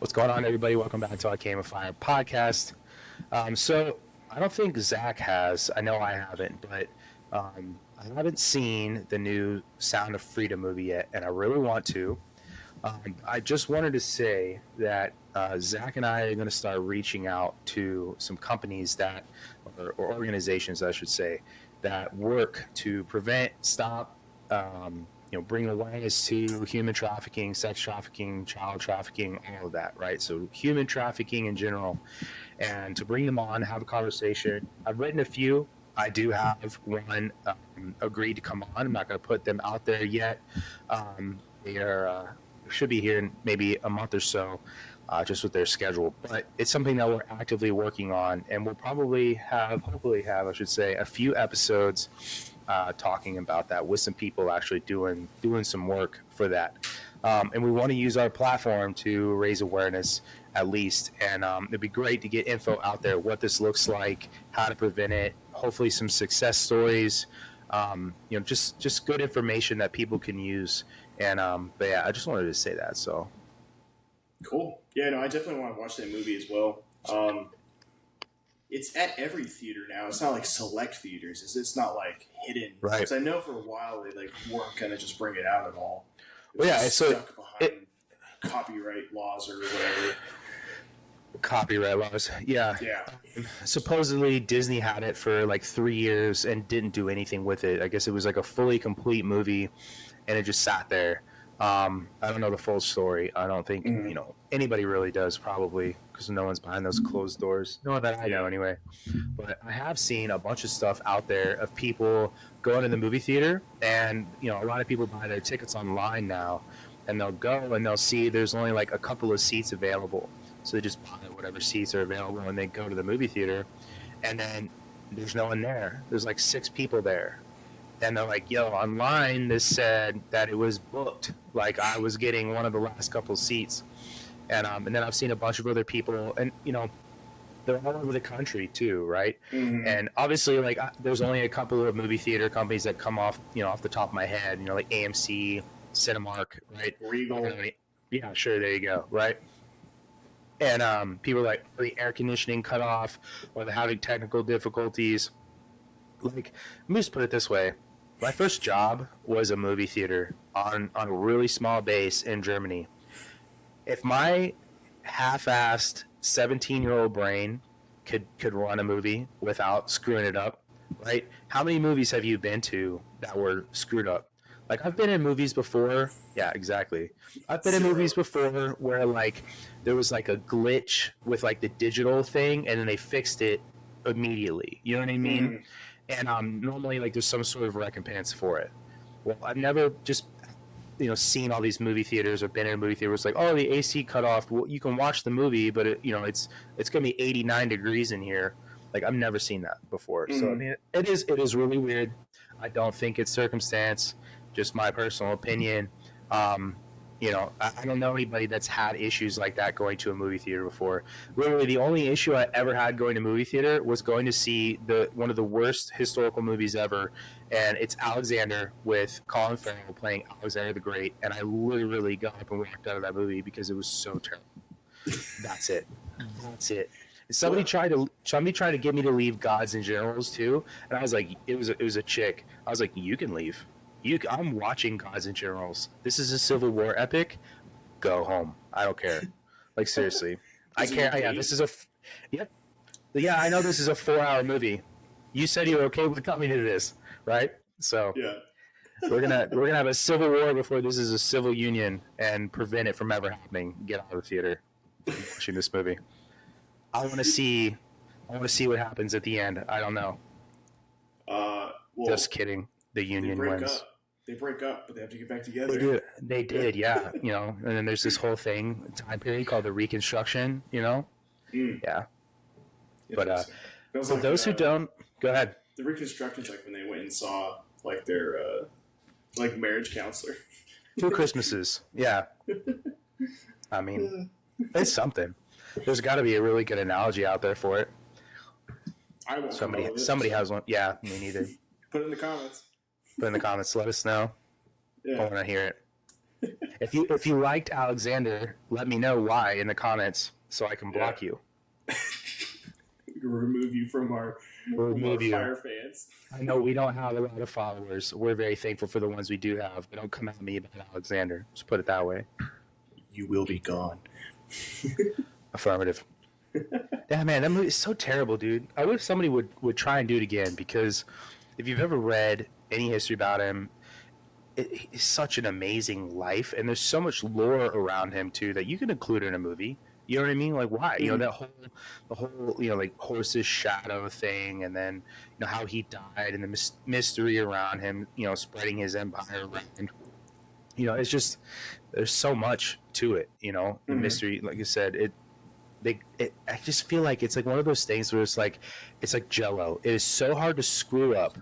What's going on, everybody? Welcome back to our Game of Fire podcast. So I don't think Zach has. I know I haven't, but I haven't seen the new Sound of Freedom movie yet, and I really want to. I just wanted to say that Zach and I are going to start reaching out to some companies or organizations, I should say, that work to prevent, stop, bring awareness to human trafficking, sex trafficking, child trafficking, all of that, right? So human trafficking in general, and to bring them on, have a conversation. I've written a few. I do have one agreed to come on. I'm not going to put them out there yet. They should be here in maybe a month or so, just with their schedule. But it's something that we're actively working on, and we'll hopefully have, I should say, a few episodes talking about that with some people actually doing some work for that. And we want to use our platform to raise awareness at least. And it'd be great to get info out there, what this looks like, how to prevent it, hopefully some success stories, just good information that people can use. And but yeah, I just wanted to say that. So cool. Yeah, no, I definitely want to watch that movie as well. It's at every theater now. It's not like select theaters. It's not like hidden. Right. Because I know for a while they weren't gonna just bring it out at all. It well, yeah, it's stuck behind copyright laws or whatever. Copyright laws. Yeah. Supposedly Disney had it for like 3 years and didn't do anything with it. I guess it was like a fully complete movie, and it just sat there. I don't know the full story. I don't think anybody really does, probably, because no one's behind those closed doors. No, that I know anyway. But I have seen a bunch of stuff out there of people going to the movie theater, and a lot of people buy their tickets online now, and they'll go and they'll see there's only like a couple of seats available, so they just buy whatever seats are available and they go to the movie theater, and then there's no one there. There's like 6 people there. And they're like, yo, online this said that it was booked. Like I was getting one of the last couple seats. And then I've seen a bunch of other people, and they're all over the country too, right? Mm-hmm. And obviously, like there's only a couple of movie theater companies that come off the top of my head, like AMC, Cinemark, right? Regal. Yeah, sure, there you go, right? And people are like, the air conditioning cut off, or they're having technical difficulties. Like, let me just put it this way. My first job was a movie theater on a really small base in Germany. If my half-assed 17-year-old brain could run a movie without screwing it up, right? How many movies have you been to that were screwed up? Like, I've been in movies before. Yeah, exactly. I've been in movies before where, like, there was, like, a glitch with, like, the digital thing, and then they fixed it immediately. You know what I mean? Mm-hmm. And normally, like, there's some sort of recompense for it. Well, I've never just, seen all these movie theaters or been in a movie theater. It's like, oh, the AC cut off. Well, you can watch the movie, but it's going to be 89 degrees in here. Like, I've never seen that before. Mm-hmm. So I mean, it is really weird. I don't think it's circumstance. Just my personal opinion. I don't know anybody that's had issues like that going to a movie theater before. Literally, the only issue I ever had going to movie theater was going to see one of the worst historical movies ever, and it's Alexander with Colin Farrell playing Alexander the Great, and I literally got up and walked out of that movie because it was so terrible. That's it. Somebody tried to get me to leave Gods and Generals too, and I was like, it was a chick. I was like, you can leave. I'm watching Gods and Generals. This is a Civil War epic. Go home. I don't care. Like, seriously. I care. Yeah, this is Yeah, I know this is a 4-hour movie. You said you were okay with coming to this, right? So yeah. we're gonna have a civil war before this is a civil union and prevent it from ever happening. Get out of the theater. I'm watching this movie. I want to see what happens at the end. I don't know. Just kidding. The union wins. They break up, but they have to get back together. They did, yeah. And then there's this whole time period called the Reconstruction. Yeah. But for those who don't, go ahead. The Reconstruction's like when they went and saw like their like marriage counselor. 2 Christmases, yeah. I mean, it's something. There's got to be a really good analogy out there for it. I won't. Somebody has one. Yeah, me neither. Put it in the comments. Let us know. Yeah. I want to hear it. If you liked Alexander, let me know why in the comments so I can block you. We can remove you from our Fire fans. I know we don't have a lot of followers. We're very thankful for the ones we do have. But don't come at me about Alexander. Just put it that way. You will be gone. Affirmative. Yeah, man, that movie is so terrible, dude. I wish somebody would try and do it again, because if you've ever read any history about him, it's such an amazing life, and there's so much lore around him too that you can include in a movie. You know what I mean? Like, why? You know, the whole, you know, like horse's shadow thing, and then, you know, how he died, and the mystery around him, you know, spreading his empire around. You know, it's just, there's so much to it. You know, the mystery, like you said, I just feel like it's like one of those things where it's like Jello. It is so hard to screw up.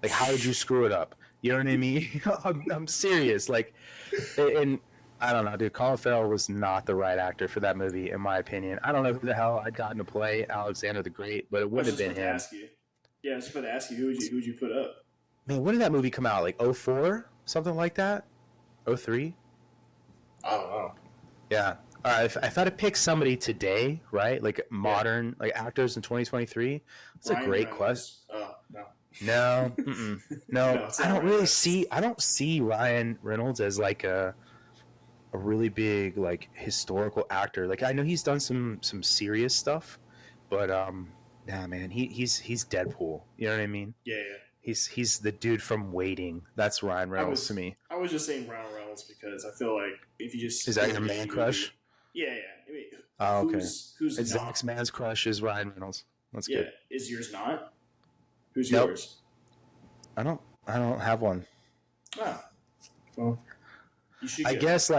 Like, how did you screw it up? You know what I mean? I'm serious. Like, and I don't know, dude. Colin Farrell was not the right actor for that movie, in my opinion. I don't know who the hell I'd gotten to play Alexander the Great, but it would have been him. Yeah, I was just about to ask you, who would you put up? Man, when did that movie come out? Like 04? Something like that? 03? I don't know. Yeah. All right, if I had to pick somebody today, right, like modern, like actors in 2023, that's a great question. No, no, I don't really see. I don't see Ryan Reynolds as like a really big like historical actor. Like, I know he's done some serious stuff, but yeah, man, he's Deadpool. You know what I mean? Yeah. He's the dude from Waiting. That's Ryan Reynolds to me. I was just saying Ryan Reynolds because I feel like if you just is that your man crush? Yeah. I mean, okay. Who's it's Zach's man's crush is Ryan Reynolds. That's good. Is yours not? Who's yours? I don't have one. Oh. Well, you should. I guess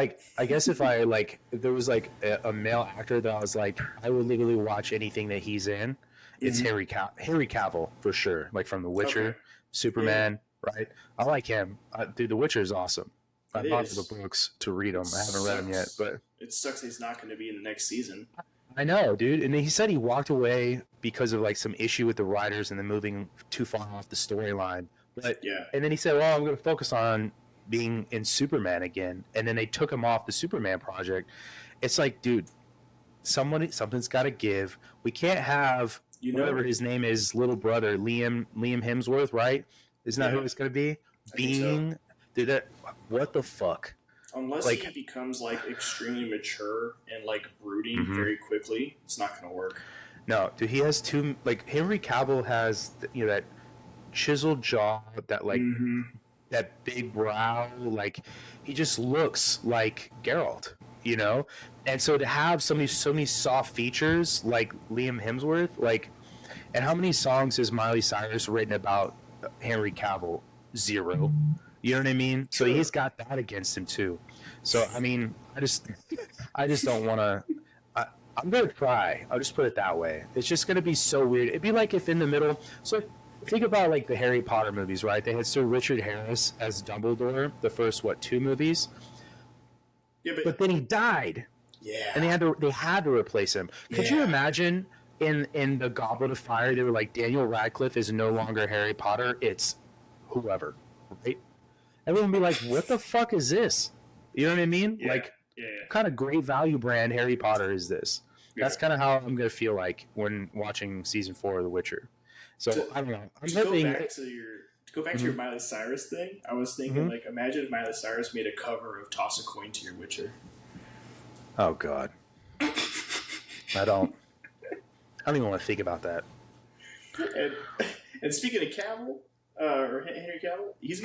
if I like, if there was like a male actor that I was like, I would literally watch anything that he's in. It's Henry Cavill for sure. Like from The Witcher, Superman, right? I like him. Dude, The Witcher is awesome. I bought the books to read them. I haven't read them yet, but it sucks he's not going to be in the next season. I know, dude. And he said he walked away because of like some issue with the writers and then moving too far off the storyline. But and then he said, "Well, I'm going to focus on being in Superman again." And then they took him off the Superman project. It's like, dude, something's got to give. We can't have whatever his name is, little brother Liam Hemsworth, right? Isn't that who it's going to be? Dude, what the fuck? Unless he becomes like extremely mature and like brooding very quickly, it's not going to work. No, dude, he has two. Like Henry Cavill has, you know, that chiseled jaw, that like that big brow. Like he just looks like Geralt, you know. And so to have so many soft features like Liam Hemsworth, like, and how many songs has Miley Cyrus written about Henry Cavill? 0. You know what I mean? So he's got that against him too. So I mean, I just don't want to. I'm gonna try. I'll just put it that way. It's just gonna be so weird. It'd be like if in the middle. So think about like the Harry Potter movies, right? They had Sir Richard Harris as Dumbledore, the first 2 movies. Yeah, but then he died. Yeah. And they had to replace him. Could you imagine in the Goblet of Fire, they were like, Daniel Radcliffe is no longer Harry Potter. It's whoever, right? Everyone would be like, what the fuck is this? You know what I mean? Yeah. Like, what kind of great value brand Harry Potter is this? That's kind of how I'm going to feel like when watching season 4 of The Witcher. So, I don't know. I'm hoping... Go back to your Miley Cyrus thing. I was thinking, like, imagine if Miley Cyrus made a cover of Toss a Coin to Your Witcher. Oh, God. I don't even want to think about that. And speaking of Cavill, or Henry Cavill, he's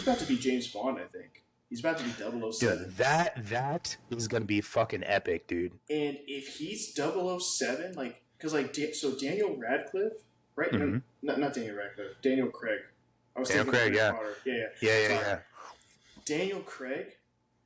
about to be James Bond, I think. He's about to be 007. Dude, that is going to be fucking epic, dude. And if he's 007, like, because, like, so Daniel Radcliffe, right? Not Daniel Radcliffe, Daniel Craig. I was Daniel Craig, yeah. Daniel Craig,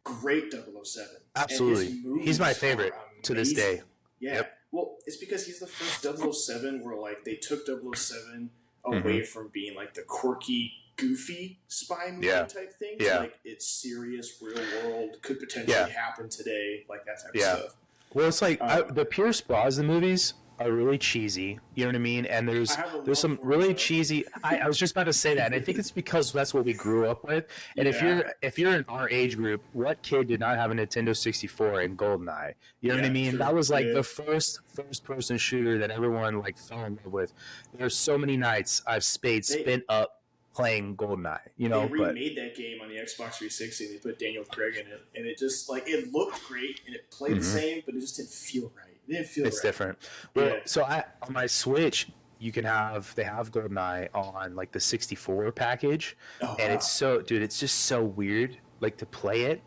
great 007. Absolutely. He's my favorite to this day. Yeah. Yep. Well, it's because he's the first 007 where, like, they took 007 away from being, like, the quirky, goofy spy movie type thing. Yeah. To, like, it's serious, real world, could potentially happen today, like that type of stuff. Well, it's like the Pierce Brosnan movies, are really cheesy. You know what I mean? And I have a there's love some for it, really though. cheesy. I was just about to say that. And I think it's because that's what we grew up with. And Yeah, if you're in our age group, what kid did not have a Nintendo 64 and GoldenEye? You know what I yeah, mean? That true. was like Yeah, the first person shooter that everyone like fell in love with. There's so many nights I've they spent up playing GoldenEye. You they know, but remade that game on the Xbox 360. And they put Daniel Craig in it, and it just like it looked great and it played the mhm, same, but it just didn't feel right. It didn't feel it's right. different. Well, Yeah. so I on my Switch. They have GoldenEye on like the 64 package, Oh and wow. it's just so weird like to play it.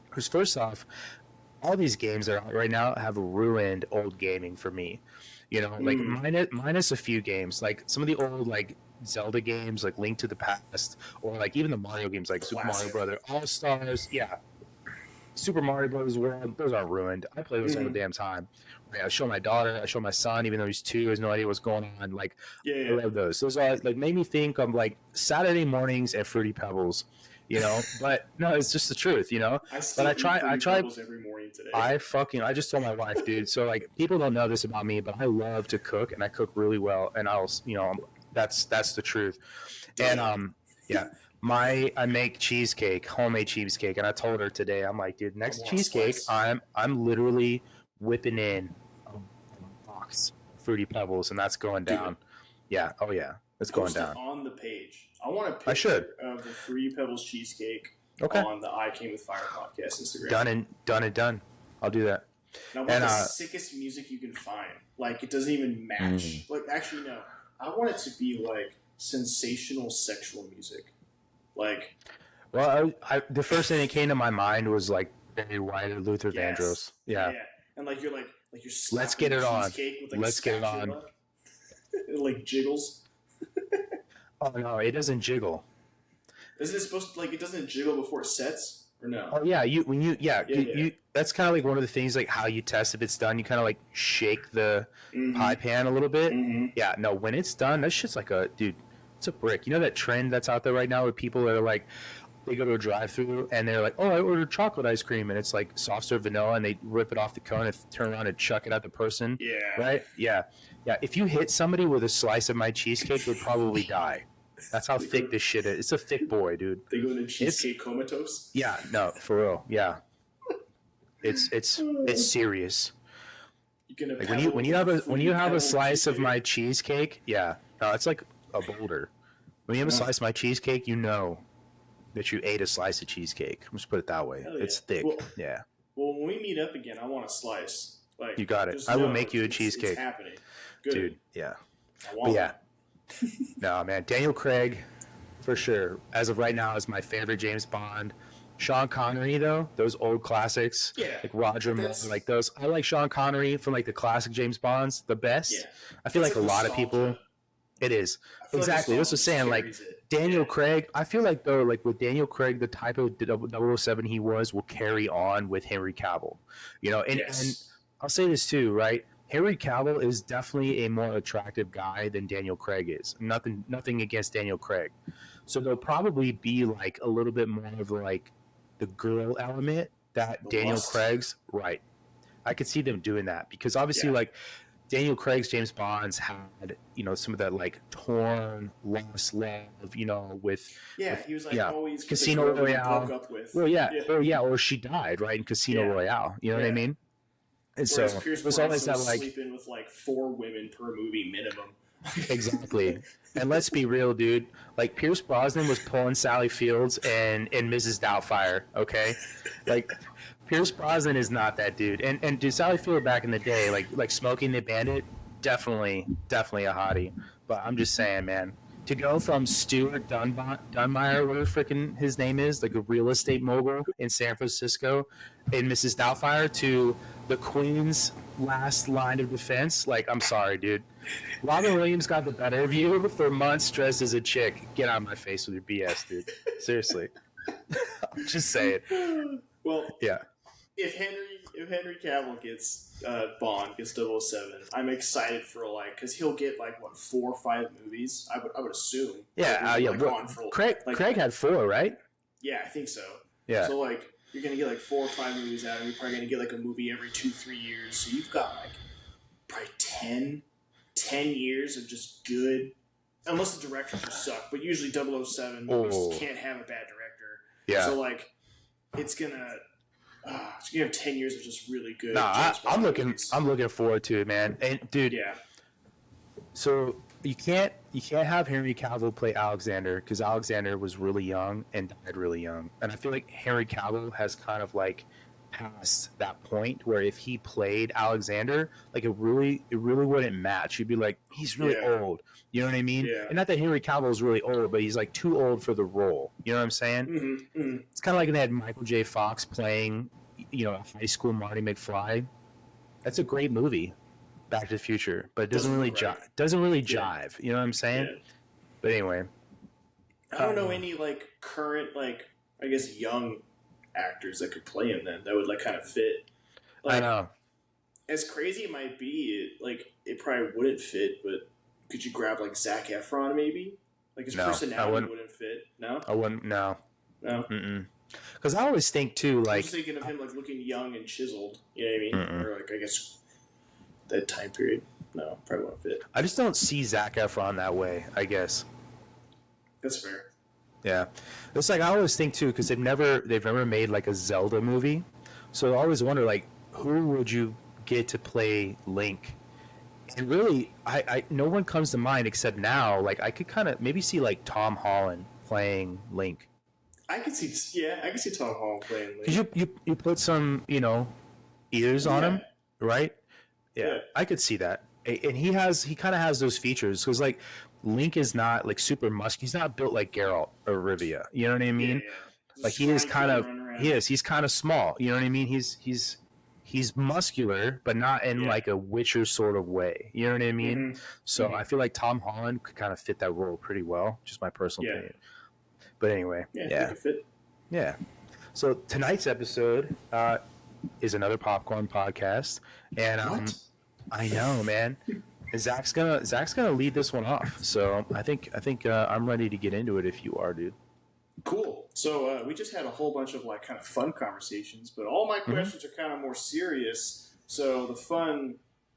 Because first off, all these games that are out right now have ruined old gaming for me. You know, like Mm, minus a few games, like some of the old like Zelda games, like Link to the Past, or like even the Mario games, like Super Mario classic. Brother All Stars. Yeah, Super Mario Brothers World, those aren't ruined. I play those all the Mm, damn time. Like, I show my daughter, I show my son, even though he's 2, he has no idea what's going on. Like, yeah, I yeah. love those. Those are like made me think of like Saturday mornings at Fruity Pebbles, you know. But no, it's just the truth, you know. I But still eat I Fruity try. Pebbles every morning today. I just told my wife, dude. So like, people don't know this about me, but I love to cook, and I cook really well. And that's the truth. And Damn. yeah, I make cheesecake, homemade cheesecake, and I told her today, I'm like, dude, I next want a cheesecake, slice. I'm literally whipping in a box of Fruity Pebbles, and that's going Do down. it. Yeah, oh yeah, it's going Post it down. on the page. I want a I should. picture of the Fruity Pebbles cheesecake Okay, on the I Came with Fire podcast Instagram. done. I'll do that. And I want And the sickest music you can find. Like it doesn't even match. Like actually no. I want it to be like sensational sexual music. Like well, the first thing that came to my mind was like Barry White or Luther yes. Vandross. Yeah, And like you're let's slapping get the it on. cheesecake with like a Let's get it on. spatula. It like jiggles. Oh no, it doesn't jiggle. Isn't it supposed to like it doesn't jiggle before it sets? Or no? Oh yeah, Yeah, yeah. you that's kind of like one of the things like how you test if it's done. You kind of like shake the Mm-hmm. pie pan a little bit. Mm-hmm. Yeah, no, when it's done, that shit's like a dude. It's a brick. You know that trend that's out there right now where people are like, they go to a drive-through and they're like, oh, I ordered chocolate ice cream and it's like soft serve vanilla and they rip it off the cone and turn around and chuck it at the person. Yeah. Right? Yeah, yeah. If you hit somebody with a slice of my cheesecake, they'd probably die. That's how thick this shit is. It's a thick boy, dude. They go into cheesecake comatose. Yeah, no, for real. Yeah, it's serious. You can Like when you have a slice of my cheesecake, yeah, no, it's like a boulder. When you have a slice of my cheesecake, you know that you ate a slice of cheesecake. Let's put it that way. Hell yeah. It's thick. Well, Yeah, well, when we meet up again, I want a slice. Like you got it. just I will know make you a it's cheesecake, happening. Good. dude. Yeah, I but want yeah, no man, Daniel Craig, for sure. As of right now, is my favorite James Bond. Sean Connery, though, those old classics, Yeah, like Roger Moore, that's- like those. I like Sean Connery from like the classic James Bonds, the best. Yeah. I feel It's like a lot of people. nostalgia. It is I feel exactly. Like This was saying like carries it. Daniel Yeah. Craig. I feel like though, like with Daniel Craig, the type of 007 he was will carry on with Henry Cavill. You know, and Yes. I'll say this too, right? Henry Cavill is definitely a more attractive guy than Daniel Craig is. Nothing against Daniel Craig. So there'll probably be like a little bit more of like the girl element that The Daniel lust. Craig's right. I could see them doing that because obviously Yeah. like Daniel Craig's James Bonds had, you know, some of that like torn, lost love, you know, with Yeah, he was like yeah. always Casino the girl he Royale. broke up with. well, yeah, or she died, right, in Casino Yeah. Royale. You know what I Yeah. mean? And Whereas so Pierce there's Brosnan always that was like sleeping with like 4 women per movie minimum. exactly. And let's be real, dude. Like Pierce Brosnan was pulling Sally Fields and Mrs. Doubtfire. Okay, like Pierce Brosnan is not that dude. And dude, Sally Field back in the day, like Smoking the Bandit, definitely a hottie. But I'm just saying, man, to go from Stuart Dunmire, whatever freaking his name is, like a real estate mogul in San Francisco, in Mrs. Doubtfire, to the Queen's last line of defense. Like, I'm sorry, dude. Robin Williams got the better of you for months dressed as a chick. Get out of my face with your BS, dude. Seriously. I'm just saying. Well, Yeah. if Henry Cavill gets Bond gets 007, I'm excited for like because he'll get like what 4 or 5 movies. I would assume. Yeah, Like, yeah. like, on for, like, Craig had 4, right? Yeah, I think so. Yeah. So like you're gonna get like 4 or 5 movies out, and you're probably gonna get like a movie every 2-3 years. So you've got like probably 10 years of just good, unless the directors just suck. But usually 007 movies can't have a bad director. Yeah. So like, it's gonna have 10 years of just really good. Nah, I'm looking forward to it, man. And dude, yeah. So you can't have Henry Cavill play Alexander because Alexander was really young and died really young, and I feel like Henry Cavill has kind of like past that point where if he played Alexander, like it really wouldn't match. You'd be like, he's really old. You know what I mean? Yeah. And not that Henry Cavill is really old, but he's like too old for the role. You know what I'm saying? Mm-hmm, mm-hmm. It's kind of like when they had Michael J. Fox playing, a high school Marty McFly. That's a great movie, Back to the Future, but it doesn't really jive. You know what I'm saying? Yeah. But anyway, I don't know any like current I guess young actors that could play him then that would like kind of fit. Like, I know. As crazy it might be, it probably wouldn't fit. But could you grab like Zac Efron maybe? Like his personality wouldn't fit. No, I wouldn't. No. Mm-mm. Because I always think too, like I'm just thinking of him like looking young and chiseled. You know what I mean? Or like I guess that time period. No, probably won't fit. I just don't see Zac Efron that way. I guess that's fair. Yeah, it's like I always think too because they've never made like a Zelda movie, so I always wonder like who would you get to play Link? And really, I no one comes to mind except now. Like I could kind of maybe see like Tom Holland playing Link. I could see Tom Holland playing Link. Because you put some ears on him, right? Yeah, I could see that. And he kind of has those features because like Link is not like super musky. He's not built like Geralt of Rivia. You know what I mean? Yeah. Like he is kind of he's kind of small. You know what I mean? He's muscular, but not in like a Witcher sort of way. You know what I mean? Mm-hmm. So I feel like Tom Holland could kind of fit that role pretty well. Just my personal opinion. But anyway, yeah. So tonight's episode is another popcorn podcast, and I know, man. Zach's gonna lead this one off. So I think I'm ready to get into it if you are, dude. Cool. So we just had a whole bunch of like kind of fun conversations, but all my questions are kind of more serious. So the fun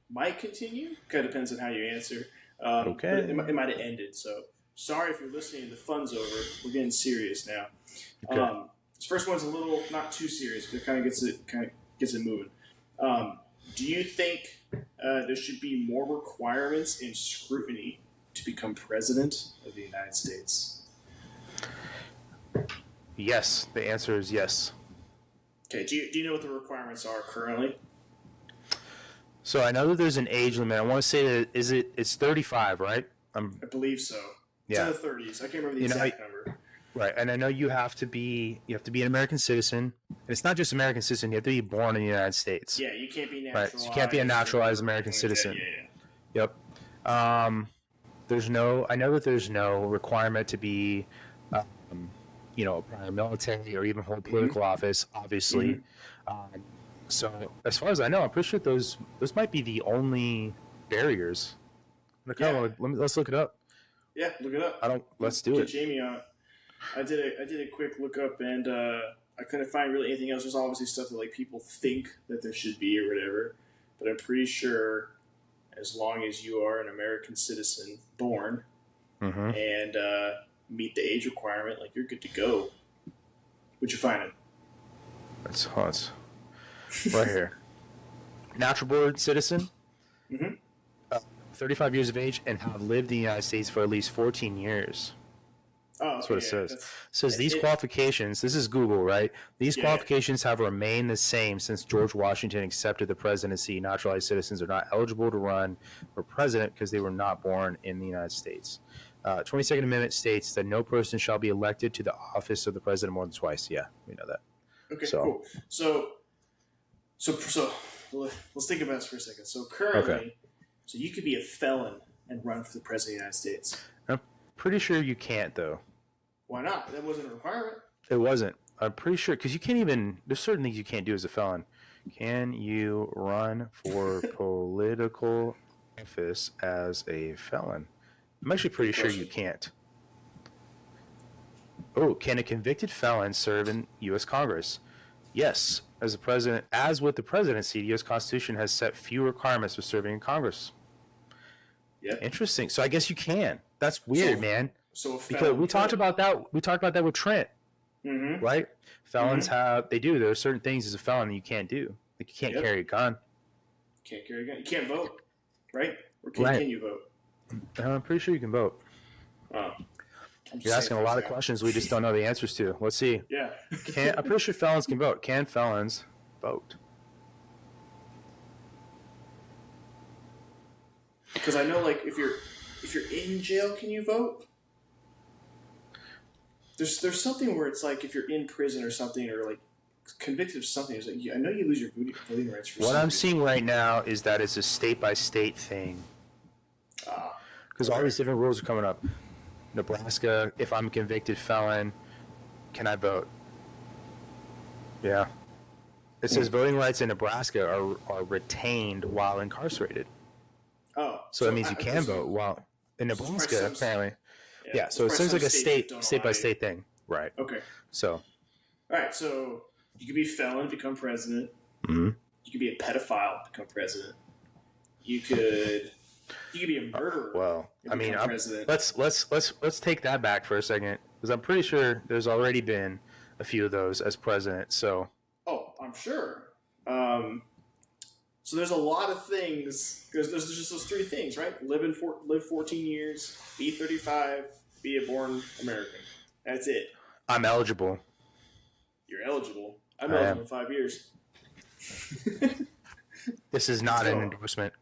might continue. Kind of depends on how you answer. Okay. It might have ended. So sorry if you're listening. The fun's over. We're getting serious now. Okay. This first one's a little not too serious, but it kind of gets it moving. Do you think there should be more requirements in scrutiny to become president of the United States? Yes. The answer is yes. Okay. Do you know what the requirements are currently? So I know that there's an age limit. I want to say that it's 35, right? I believe so. It's in the 30s. I can't remember the exact number. Right, and I know you have to be an American citizen. And it's not just American citizen; you have to be born in the United States. Yeah, you can't be naturalized. Right, so you can't be a naturalized American citizen. Yep. I know that there's no requirement to be, a prior military or even hold political office. Obviously, so as far as I know, I'm pretty sure those might be the only barriers. Let's look it up. Yeah, look it up. Let's do it. Jamie on. I did a quick look up, and I couldn't find really anything else. There's obviously stuff that like people think that there should be or whatever, but I'm pretty sure as long as you are an American citizen born and meet the age requirement, like you're good to go. What'd you find it? That's hot. Right here. Natural born citizen. 35 years of age and have lived in the United States for at least 14 years. Oh, that's what it says. It says these qualifications, this is Google, right? These qualifications have remained the same since George Washington accepted the presidency. Naturalized citizens are not eligible to run for president because they were not born in the United States. 22nd Amendment states that no person shall be elected to the office of the president more than twice. Yeah, we know that. Okay, cool. So let's think about this for a second. So currently, so you could be a felon and run for the president of the United States. I'm pretty sure you can't, though. Why not? That wasn't a requirement. It wasn't. I'm pretty sure, because you can't even, there's certain things you can't do as a felon. Can you run for political office as a felon? I'm actually pretty sure you can't. Oh, can a convicted felon serve in U.S. Congress? Yes. as with the presidency, the U.S. Constitution has set few requirements for serving in Congress. Yep. Interesting. So I guess you can. That's weird, man. So because we talked about that. We talked about that with Trent, right? Felons there are certain things as a felon that you can't do. Like you can't carry a gun. Can't carry a gun. You can't vote, right? Or can you vote? I'm pretty sure you can vote. You're asking a lot of questions we just don't know the answers to. Let's see. Yeah. I'm pretty sure felons can vote. Can felons vote? Because I know, like, if you're in jail, can you vote? There's something where it's like if you're in prison or something, or like convicted of something, it's like, I know you lose your voting rights for what I'm seeing right now is that it's a state by state thing. Because all these different rules are coming up. Nebraska, if I'm a convicted felon, can I vote? Yeah. It says voting rights in Nebraska are retained while incarcerated. Oh. So that means you can vote while in Nebraska, apparently. Yeah, so it seems like a state by state thing. Right. Okay. So. All right, so you could be a felon, become president. Mm-hmm. You could be a pedophile, become president. You could be a murderer. Well, I mean, president. let's take that back for a second, because I'm pretty sure there's already been a few of those as president. So. Oh, I'm sure. So there's a lot of things. There's just those three things, right? Live 14 years, be 35, be a born American. That's it. I'm eligible. You're eligible. I'm eligible in 5 years. This is not an endorsement.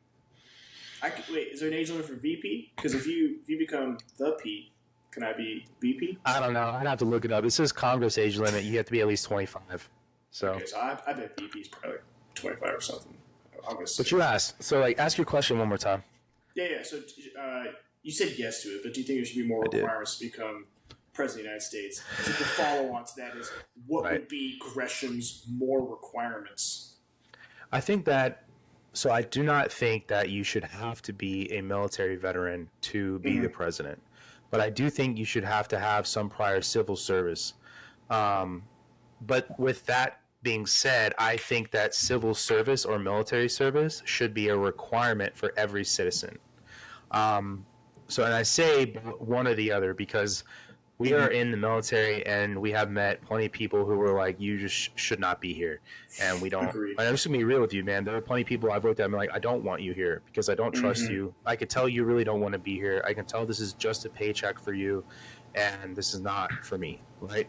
Wait, is there an age limit for VP? Because if you become the P, can I be VP? I don't know. I'd have to look it up. It says Congress age limit. You have to be at least 25. So. Okay, so I bet VP's probably 25 or something. But you asked. So, like, ask your question one more time. Yeah. So you said yes to it, but do you think there should be more requirements to become president of the United States? So the follow-on to that is, what would be Gresham's more requirements? I think that. So I do not think that you should have to be a military veteran to be the president, but I do think you should have to have some prior civil service. But with that being said, I think that civil service or military service should be a requirement for every citizen. And I say one or the other because we are in the military and we have met plenty of people who were like, you just should not be here. And we don't. Agreed. I'm just going to be real with you, man. There are plenty of people I've looked at and been like, I don't want you here because I don't trust you. I could tell you really don't want to be here. I can tell this is just a paycheck for you and this is not for me, right?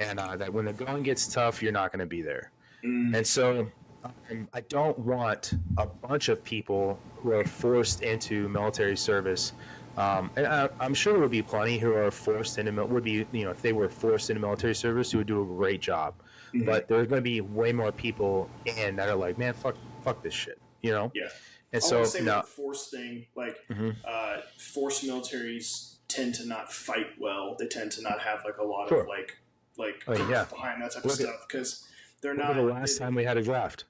And that when the going gets tough, you're not going to be there. And so I don't want a bunch of people who are forced into military service. And I'm sure there would be plenty who are forced into if they were forced into military service, who would do a great job. But there's going to be way more people that are like, man, fuck this shit, Yeah. And so the force thing, like forced militaries tend to not fight well. They tend to not have like a lot of like behind that type of stuff because they're not. The last time we had a draft.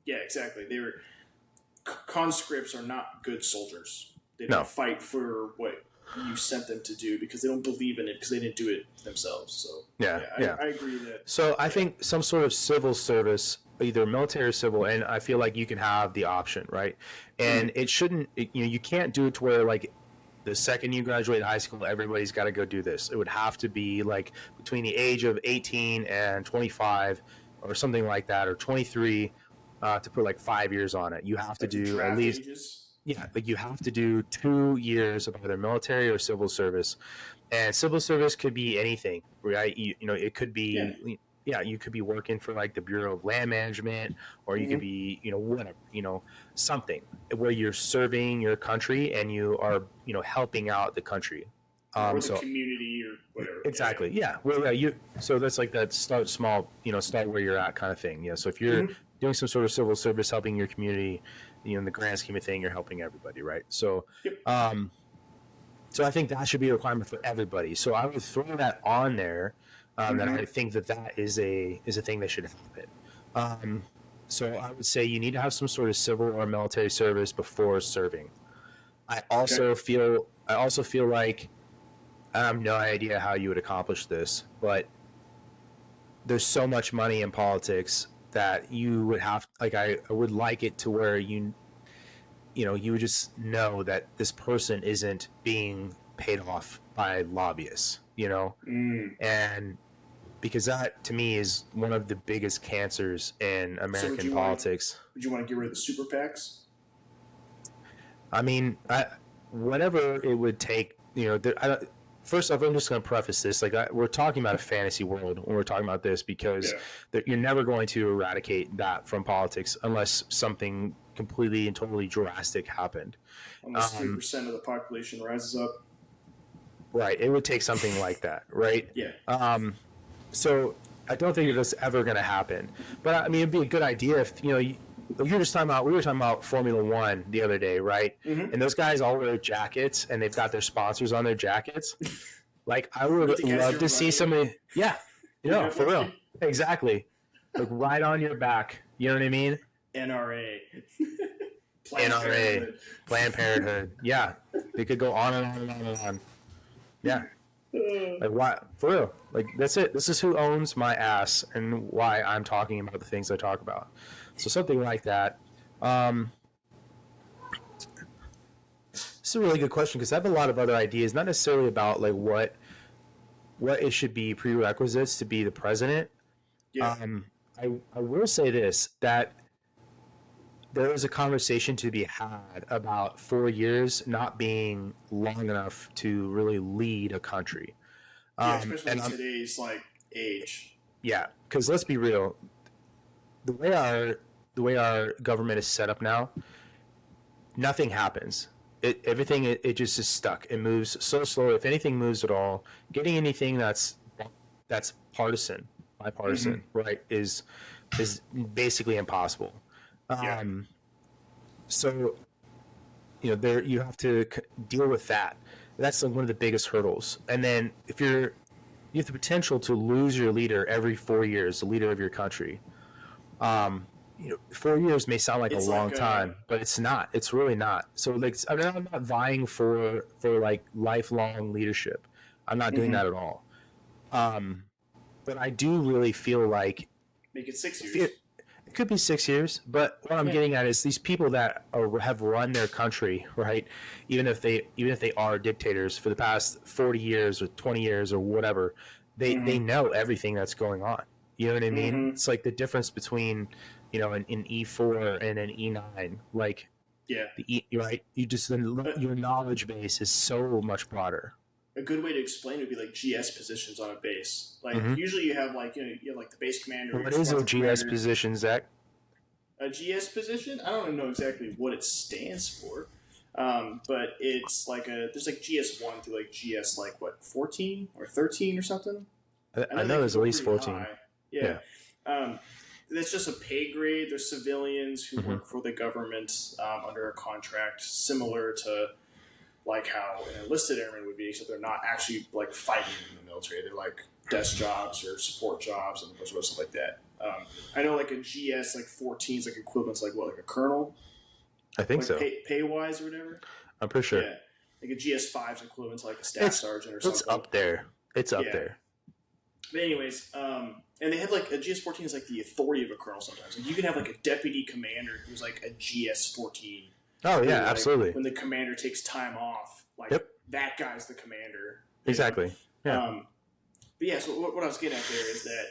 Yeah, exactly. They were conscripts are not good soldiers. They don't fight for what you sent them to do because they don't believe in it because they didn't do it themselves. So I agree that. So I think some sort of civil service, either military or civil, and I feel like you can have the option, right? And it shouldn't. You can't do it to where like the second you graduate high school, everybody's got to go do this. It would have to be like between the age of 18 and 25 or something like that, or 23 to put like 5 years on it. You have to do at least ages? Like you have to do 2 years of either military or civil service. And civil service could be anything, right? It could be you could be working for like the Bureau of Land Management, or you could be, whatever, something where you're serving your country and you are, helping out the country. Or the community or whatever. Exactly. Yeah. Well, so that's like that start small, start where you're at kind of thing. Yeah. So if you're doing some sort of civil service, helping your community, in the grand scheme of thing, you're helping everybody, right? So, so I think that should be a requirement for everybody. So I would throw that on there. That I think that is a thing that should happen. So I would say you need to have some sort of civil or military service before serving. I also feel like I have no idea how you would accomplish this, but there's so much money in politics that you would have, like, I would like it to where you would just know that this person isn't being paid off by lobbyists, Mm. and because that to me is one of the biggest cancers in So American politics. would you want to get rid of the super PACs? I mean, whatever it would take, first off, I'm just going to preface this. Like, we're talking about a fantasy world when we're talking about this, because you're never going to eradicate that from politics unless something completely and totally drastic happened. Almost 3% of the population rises up. Right. It would take something like that, right? Yeah. So I don't think it's ever going to happen. But I mean, it'd be a good idea if, we were talking about Formula One the other day, right? Mm-hmm. And those guys all wear jackets, and they've got their sponsors on their jackets. Like, I would love to see somebody, for real, exactly, like right on your back. You know what I mean? NRA, Planned Parenthood. Yeah, they could go on and on and on and on. Yeah, like, why? For real, like, that's it. This is who owns my ass, and why I'm talking about the things I talk about. So something like that. This is a really good question, because I have a lot of other ideas, not necessarily about like what it should be prerequisites to be the president. Yeah. I will say this, that there is a conversation to be had about 4 years not being long enough to really lead a country. Especially in today's like age. Yeah, because let's be real, the way our government is set up now, nothing happens. Everything just is stuck. It moves so slow. If anything moves at all, getting anything that's bipartisan, right, is basically impossible. So there you have to deal with that. That's like one of the biggest hurdles. And then if you have the potential to lose your leader every 4 years, the leader of your country. 4 years may sound like a long time, but it's not. It's really not. So, like, I'm not vying for like lifelong leadership. I'm not doing that at all. But I do really feel like make it 6 years. It could be 6 years, but what I'm getting at is these people that have run their country, right? Even if they are dictators for the past 40 years or 20 years or whatever, they know everything that's going on. You know what I mean? It's like the difference between, an E4 and an E9. Like, right? Your knowledge base is so much broader. A good way to explain it would be like GS positions on a base. Like usually you have like you have like the base commander. What is a GS position, Zach? A GS position? I don't know exactly what it stands for, but it's like there's like GS1 through like GS 14 or 13 or something. I know there's at least 14. High. Yeah. That's just a pay grade. There's civilians who work for the government under a contract, similar to like how an enlisted airman would be, except they're not actually like fighting in the military. They're like desk jobs or support jobs and stuff like that. I know like a GS 14 is like equivalent to like a colonel. I think so. Pay wise or whatever. I'm pretty sure. Yeah, like a GS5 is equivalent to like a staff sergeant or something. It's up there. It's up there. But anyways, and they have like a GS14 is like the authority of a colonel sometimes. Like you can have like a deputy commander who's like a GS14. Oh yeah, absolutely. When the commander takes time off, like that guy's the commander. Exactly. Yeah. But yeah, so what I was getting at there is that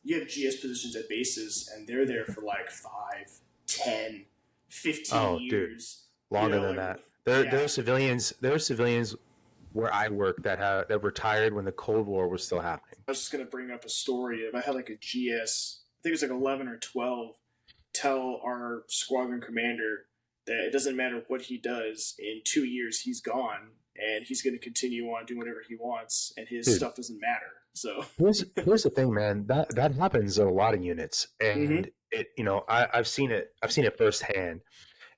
you have GS positions at bases, and they're there for like 5, 10, 15 years. Dude. Longer than that. There are civilians. There are civilians where I work that retired when the Cold War was still happening. I was just going to bring up a story of I had like a GS, I think it was like 11 or 12, tell our squadron commander that it doesn't matter what he does, in 2 years he's gone, and he's going to continue on doing whatever he wants, and his stuff doesn't matter. So here's the thing, man. That happens in a lot of units, and I've seen it firsthand,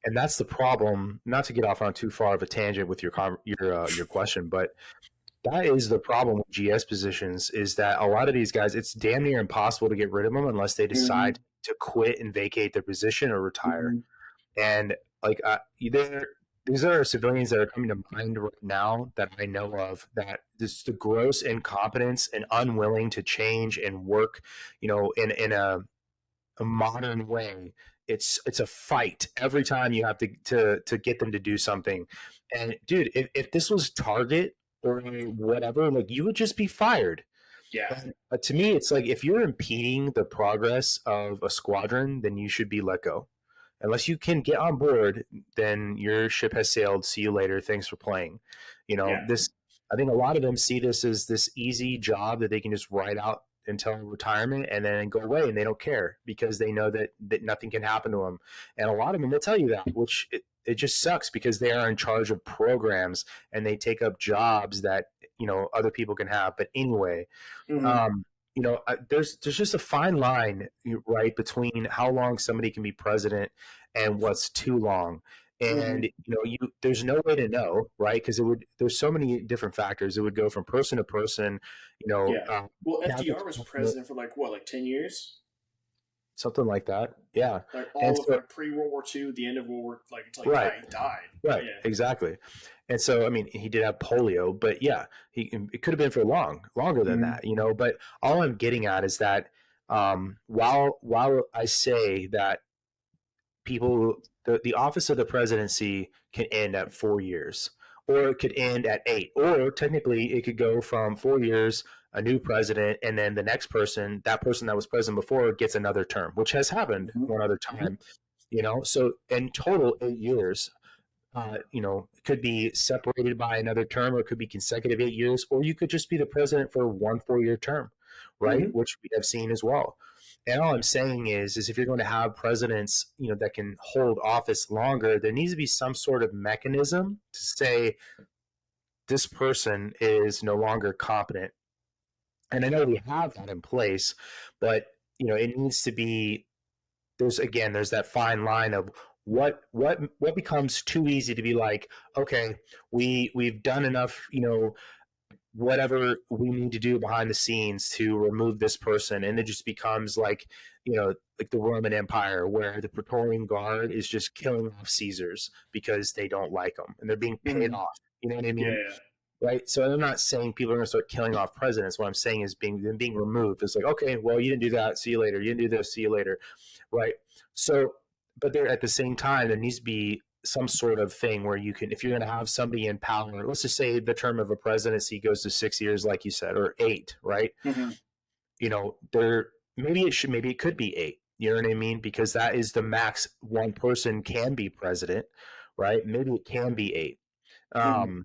and that's the problem. Not to get off on too far of a tangent with your question, but that is the problem with GS positions, is that a lot of these guys, it's damn near impossible to get rid of them unless they decide to quit and vacate their position or retire. And like these are civilians that are coming to mind right now that I know of, that this the gross incompetence and unwilling to change and work, in a a modern way, it's a fight every time you have to get them to do something. And dude, if this was Target or whatever, like you would just be fired. Yeah. And to me, it's like if you're impeding the progress of a squadron, then you should be let go. Unless you can get on board, then your ship has sailed. See you later. Thanks for playing. You know, Yeah. this, I think a lot of them see this as this easy job that they can just write out until retirement and then go away, and they don't care because they know that nothing can happen to them. And a lot of them will tell you that, which it just sucks because they are in charge of programs and they take up jobs that, other people can have. But anyway, Hmm. um, there's just a fine line, right, between how long somebody can be president and what's too long. Hmm. And there's no way to know, right? Because there's so many different factors. It would go from person to person, you know, Yeah. uh, Well, cabinet FDR was to cabinet, president for like what, like 10 years? something like that. Yeah, Like and all of so like pre World War II, the end of World War, like until right, he died. right, Yeah. exactly. And so, I mean, he did have polio, but yeah, it could have been for longer than Hmm. that, But all I'm getting at is that while I say that the office of the presidency can end at 4 years, or it could end at 8, or technically it could go from 4 years, a new president, and then the next person, that person that was president before, gets another term, which has happened Hmm. one other Hmm. time. So in total 8 years, it could be separated by another term, or it could be consecutive 8 years, or you could just be the president for one 4 year term, right? Hmm. Which we have seen as well. And all I'm saying is if you're going to have presidents, that can hold office longer, there needs to be some sort of mechanism to say this person is no longer competent. And I know we have that in place, but it needs to be, there's that fine line of what becomes too easy to be like, okay, we've done enough, whatever we need to do behind the scenes to remove this person, and it just becomes like the Roman Empire, where the Praetorian Guard is just killing off Caesars because they don't like them and they're being paid Hmm. off. You know what I Yeah. mean? Yeah. Right. So I'm not saying people are going to start killing off presidents. What I'm saying is being removed. It's like, okay, well, you didn't do that. See you later. You didn't do this. See you later. Right. So, but there at the same time, there needs to be some sort of thing where you can, if you're going to have somebody in power, let's just say the term of a presidency goes to 6 years, like you said, or 8, right? Hmm. There, maybe it could be 8. You know what I mean? Because that is the max one person can be president, right? Maybe it can be 8. Hmm.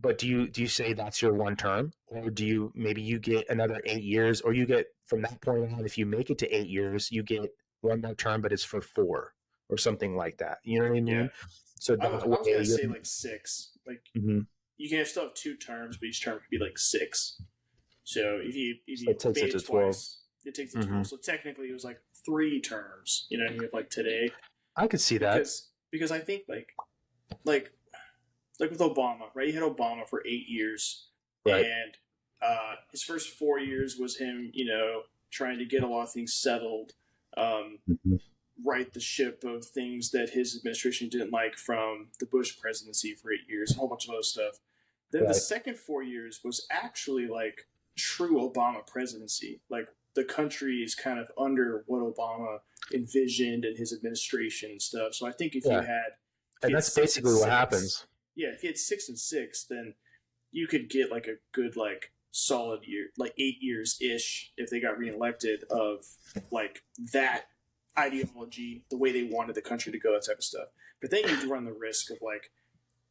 But do you say that's your one term, or do you maybe you get another 8 years, or you get from that point on, if you make it to 8 years, you get one more term, but it's for 4 or something like that. You know what I Yeah. mean? So that I was way gonna you're. say like six. Like Mhm. you can still have 2 terms, but each term could be like 6. So if So you it takes made it it to 12. twice, it takes it to Hmm. 12. So technically, it was like 3 terms. You know, what I mean, like today, I could see that. because I think like like with Obama, right? You had Obama for 8 years, Right. and his first 4 years was him, trying to get a lot of things settled, um, Mhm. right the ship of things that his administration didn't like from the Bush presidency for 8 years, a whole bunch of other stuff. Then the Right. second 4 years was actually like true Obama presidency. Like the country is kind of under what Obama envisioned in his administration and stuff. So I think Yeah. if And you had that's six and basically what six, happens. yeah, if you had 6 and 6, then you could get like a good like solid year, like 8 years ish, if they got reelected of like that ideology, the way they wanted the country to go, that type of stuff. But then you'd run the risk of like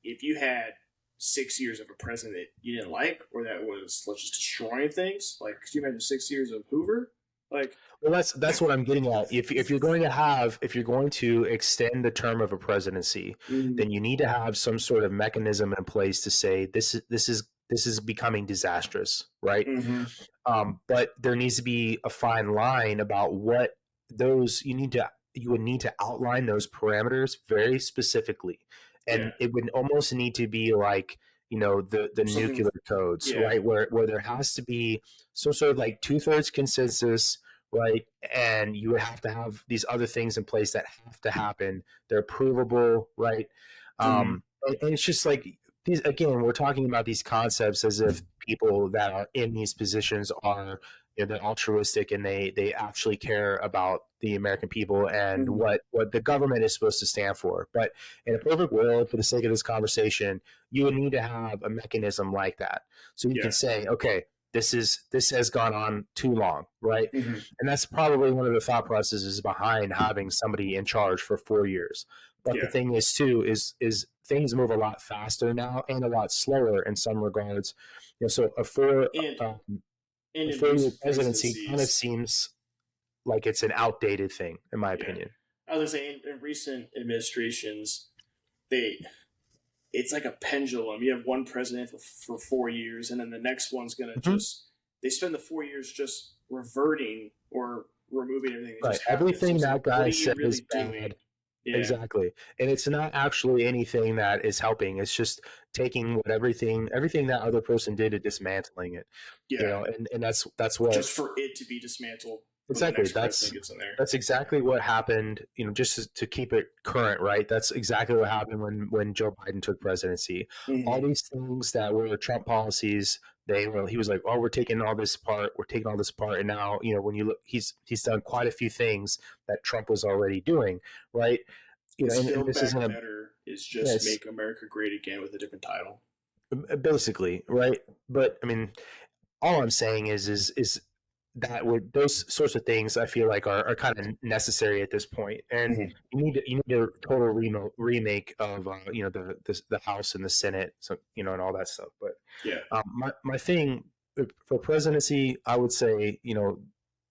if you had 6 years of a president you didn't like, or that was let's just destroying things. Like, could you imagine 6 years of Hoover? Like, Well, that's what I'm getting at. If you're going to extend the term of a presidency, mm, then you need to have some sort of mechanism in place to say this is becoming disastrous, right? mm-hmm, But there needs to be a fine line about what those you would need to outline those parameters very specifically, yeah, and it would almost need to be like the something, nuclear codes, yeah, right? Where there has to be some sort of like 2/3 consensus, right? And you would have to have these other things in place that have to happen. They're provable, right? mm-hmm, And it's just like these again. We're talking about these concepts as if people that are in these positions are they're altruistic and they actually care about the American people and Mhm. what the government is supposed to stand for. But in a perfect world, for the sake of this conversation, you would need to have a mechanism like that, so you can Yeah. say, okay, this has gone on too long, right? Mhm. And that's probably one of the thought processes behind having somebody in charge for 4 years. But the Yeah. thing is, too, is things move a lot faster now and a lot slower in some regards. So And a in 4 year recent presidency kind of presidencies, seems like it's an outdated thing, in my yeah, opinion. I was gonna say in recent administrations, they it's like a pendulum. You have one president for 4 years, and then the next one's gonna Mm-hmm. just they spend the 4 years just reverting or removing everything that Right. just happened. So Everything it's like, that what guy are you said is really doing? bad. Yeah. Exactly. And it's not actually anything that is helping. It's just taking what everything that other person did and dismantling it. Yeah. And that's what Just for it to be dismantled when the exactly. next president gets in there. That's exactly what happened. Just to keep it current, right? That's exactly what happened when Joe Biden took presidency. All Mm-hmm. these things that were Trump policies, he was like, oh, we're taking all this apart, and now when you look, he's done quite a few things that Trump was already doing, right? His And Build this isn't Back a Better is yeah, just it's make America great again with a different title. basically right. But I mean, all I'm saying is that with those sorts of things, I feel like are kind of necessary at this point, and Mm-hmm. you need a total remake of the House and the Senate, so and all that stuff. But Yeah. my thing for presidency, I would say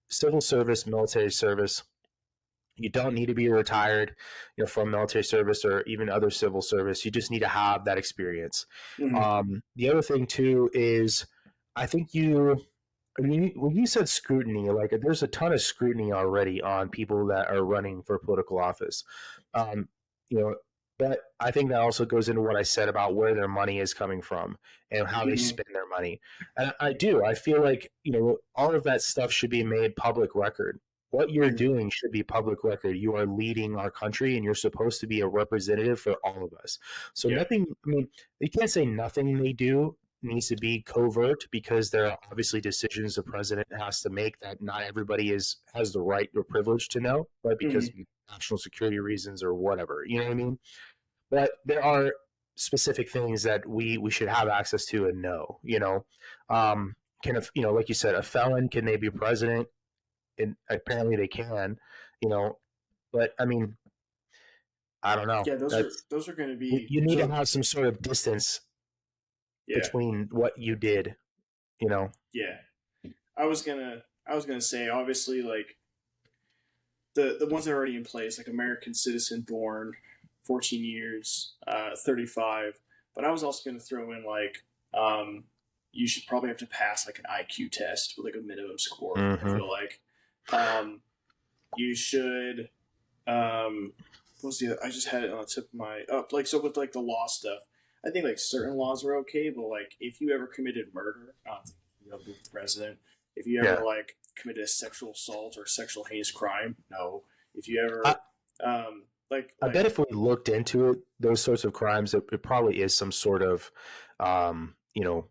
civil service, military service. You don't need to be retired, from military service or even other civil service. You just need to have that experience. Mm-hmm. The other thing too is, I think when you said scrutiny, like there's a ton of scrutiny already on people that are running for political office. Um, you know, but I think that also goes into what I said about where their money is coming from and how they Mm-hmm. spend their money. And I do. I feel like all of that stuff should be made public record. What you're Mm-hmm. doing should be public record. You are leading our country, and you're supposed to be a representative for all of us. So Yeah. nothing. I mean, you can't say nothing they do needs to be covert, because there are obviously decisions the president has to make that not everybody has the right or privilege to know, but because Mm-hmm. of national security reasons or whatever, you know what I mean? But there are specific things that we should have access to and know. Can like you said, a felon, can they be president? And apparently they can, you know. But I mean, I don't know. Yeah. That's Those are going to you, be you need to so. have some sort of distance Yeah. between what you did, you know. Yeah. I was gonna say obviously like the ones that are already in place like American citizen born, 14 years, 35. But I was also gonna throw in like you should probably have to pass like an IQ test with like a minimum score. I Mm-hmm. feel like you should what was the other? I just had it on the tip of my up like so with like the law stuff. I think like certain laws are okay, but like if you ever committed murder, I don't think you'll be the president. If you ever Yeah. like committed a sexual assault or sexual heinous crime, no. If you I, ever I bet like if we looked into it, those sorts of crimes, it probably is some sort of, um, you know,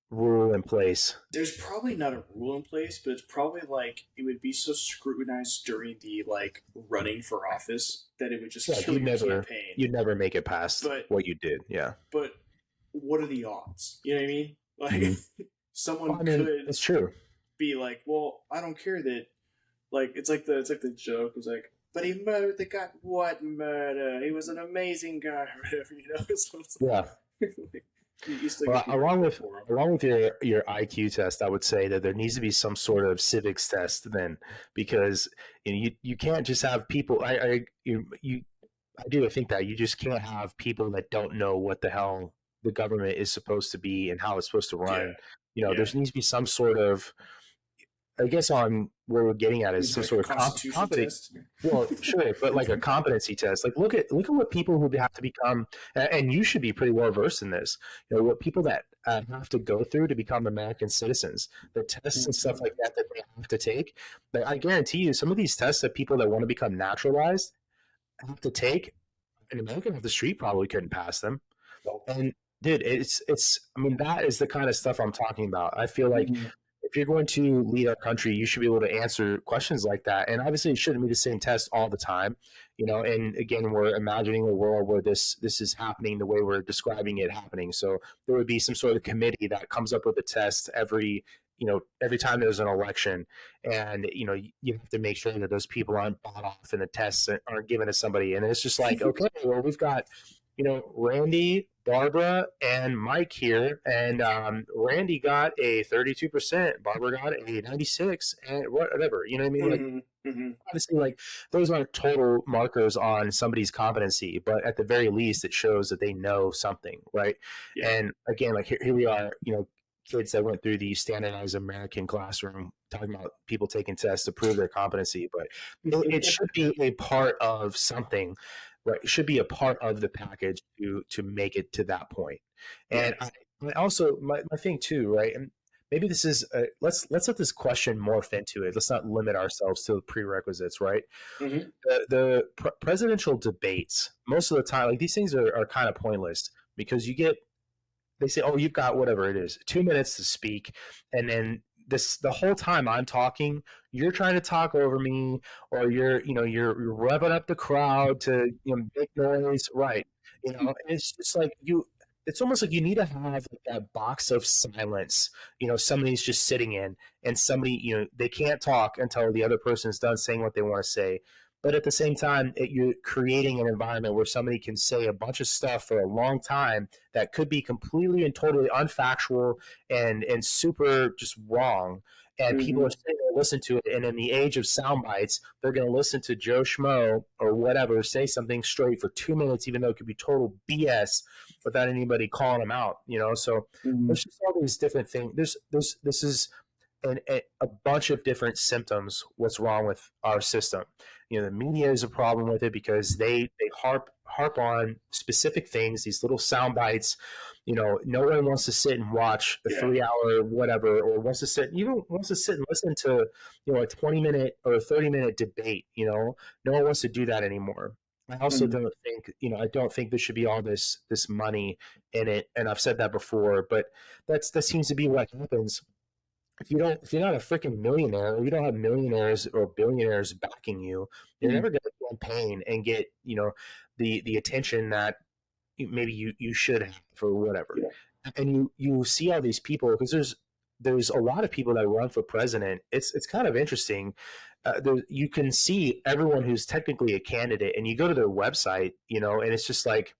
rule in place. there's probably not a rule in place, but it's probably like it would be so scrutinized during the like running for office that it would just Yeah, kill your campaign. you'd never make it past But what you did. Yeah. but what are the odds? You know what I mean? Mm-hmm. Like Well, someone I mean, could it's true. be like, well, I don't care that. Like it's like the joke was like, but he murdered the guy. What murder? He was an amazing guy, or whatever. So it's Yeah. like, you still Well, get people for him. along with your IQ test, I would say that there needs to be some sort of civics test then, because you can't just have people. I do think that you just can't have people that don't know what the hell the government is supposed to be and how it's supposed to Yeah, run. There yeah. needs to be some sort of, I guess, on where we're getting at is It's some like a sort of constitution test. well, sure, but like a competency test. Like look at what people who have to become, and you should be pretty well versed in this. What people that have to go through to become American citizens, the tests and stuff like that they have to take. Like I guarantee you, some of these tests that people that want to become naturalized have to take, an American off the street probably couldn't pass them. And dude, it's. I mean, that is the kind of stuff I'm talking about. I feel like Mm-hmm. if you're going to lead our country, you should be able to answer questions like that. And obviously, it shouldn't be the same test all the time, you know. And again, we're imagining a world where this is happening the way we're describing it happening. So there would be some sort of committee that comes up with a test every time there's an election, and you have to make sure that those people aren't bought off and the tests aren't given to somebody. And it's just like, okay, well, we've got Randy, Barbara, and Mike here, and Randy got a 32%, Barbara got a 96, and whatever. You know what I mean? Like, obviously, like, those aren't total markers on somebody's competency, but at the very least, it shows that they know something, right? Yeah. And again, like, here we are, kids that went through the standardized American classroom talking about people taking tests to prove their competency, but it should be a part of something, right? It should be a part of the package to make it to that point. And I also my thing too, right? And maybe this is let's let this question morph into it. Let's not limit ourselves to the prerequisites, right? Mm-hmm. The presidential debates, most of the time, like, these things are kind of pointless, because they say, "Oh, you've got whatever it is, 2 minutes to speak," and then the whole time I'm talking, you're trying to talk over me, or you're revving up the crowd to make noise, right? And it's just like It's almost like you need to have, like, that box of silence. Somebody's just sitting in, and somebody, they can't talk until the other person's done saying what they want to say. But at the same time, you're creating an environment where somebody can say a bunch of stuff for a long time that could be completely and totally unfactual and super just wrong. And people are sitting there listening to it. And in the age of sound bites, they're going to listen to Joe Schmo or whatever say something straight for 2 minutes, even though it could be total BS, without anybody calling them out. So there's just all these different things. This is a bunch of different symptoms what's wrong with our system. The media is a problem with it, because they harp on specific things, these little sound bites. No one wants to sit and watch a 3 hour whatever, or wants to sit and listen to a 20-minute or a 30-minute debate. No one wants to do that anymore. I also don't think there should be all this money in it, and I've said that before, but that seems to be what happens. If you're not a freaking millionaire, or you don't have millionaires or billionaires backing you, you're never going to campaign and get the attention that maybe you should have, or whatever. And you see all these people, because there's a lot of people that run for president. It's kind of interesting. You can see everyone who's technically a candidate, and you go to their website, and it's just like,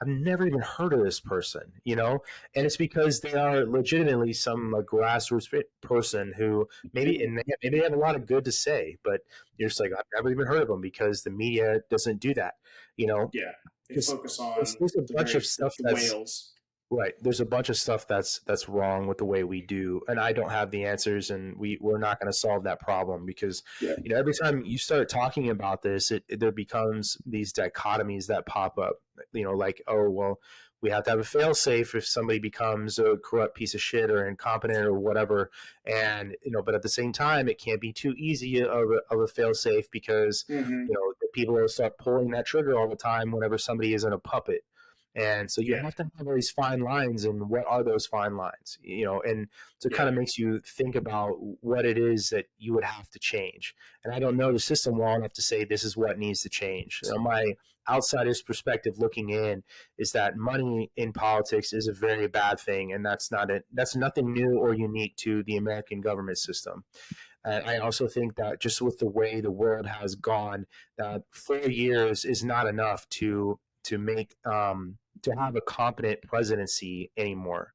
I've never even heard of this person, and it's because they are legitimately some grassroots person who maybe they have a lot of good to say, but you're just like, I've never even heard of them, because the media doesn't do that. Yeah, they focus on there's a bunch of stuff that's whales. Right. There's a bunch of stuff that's wrong with the way we do, and I don't have the answers, and we're not going to solve that problem, because every time you start talking about this, there becomes these dichotomies that pop up. Like, oh, well, we have to have a fail safe if somebody becomes a corrupt piece of shit or incompetent or whatever, and but at the same time, it can't be too easy of a fail safe, because people will start pulling that trigger all the time whenever somebody isn't a puppet. And so you have to have all these fine lines, and what are those fine lines? And so it kind of makes you think about what it is that you would have to change. And I don't know the system well enough to say this is what needs to change. My outsider's perspective looking in is that money in politics is a very bad thing, and that's nothing new or unique to the American government system. And I also think that just with the way the world has gone, that 4 years is not enough to make to have a competent presidency anymore.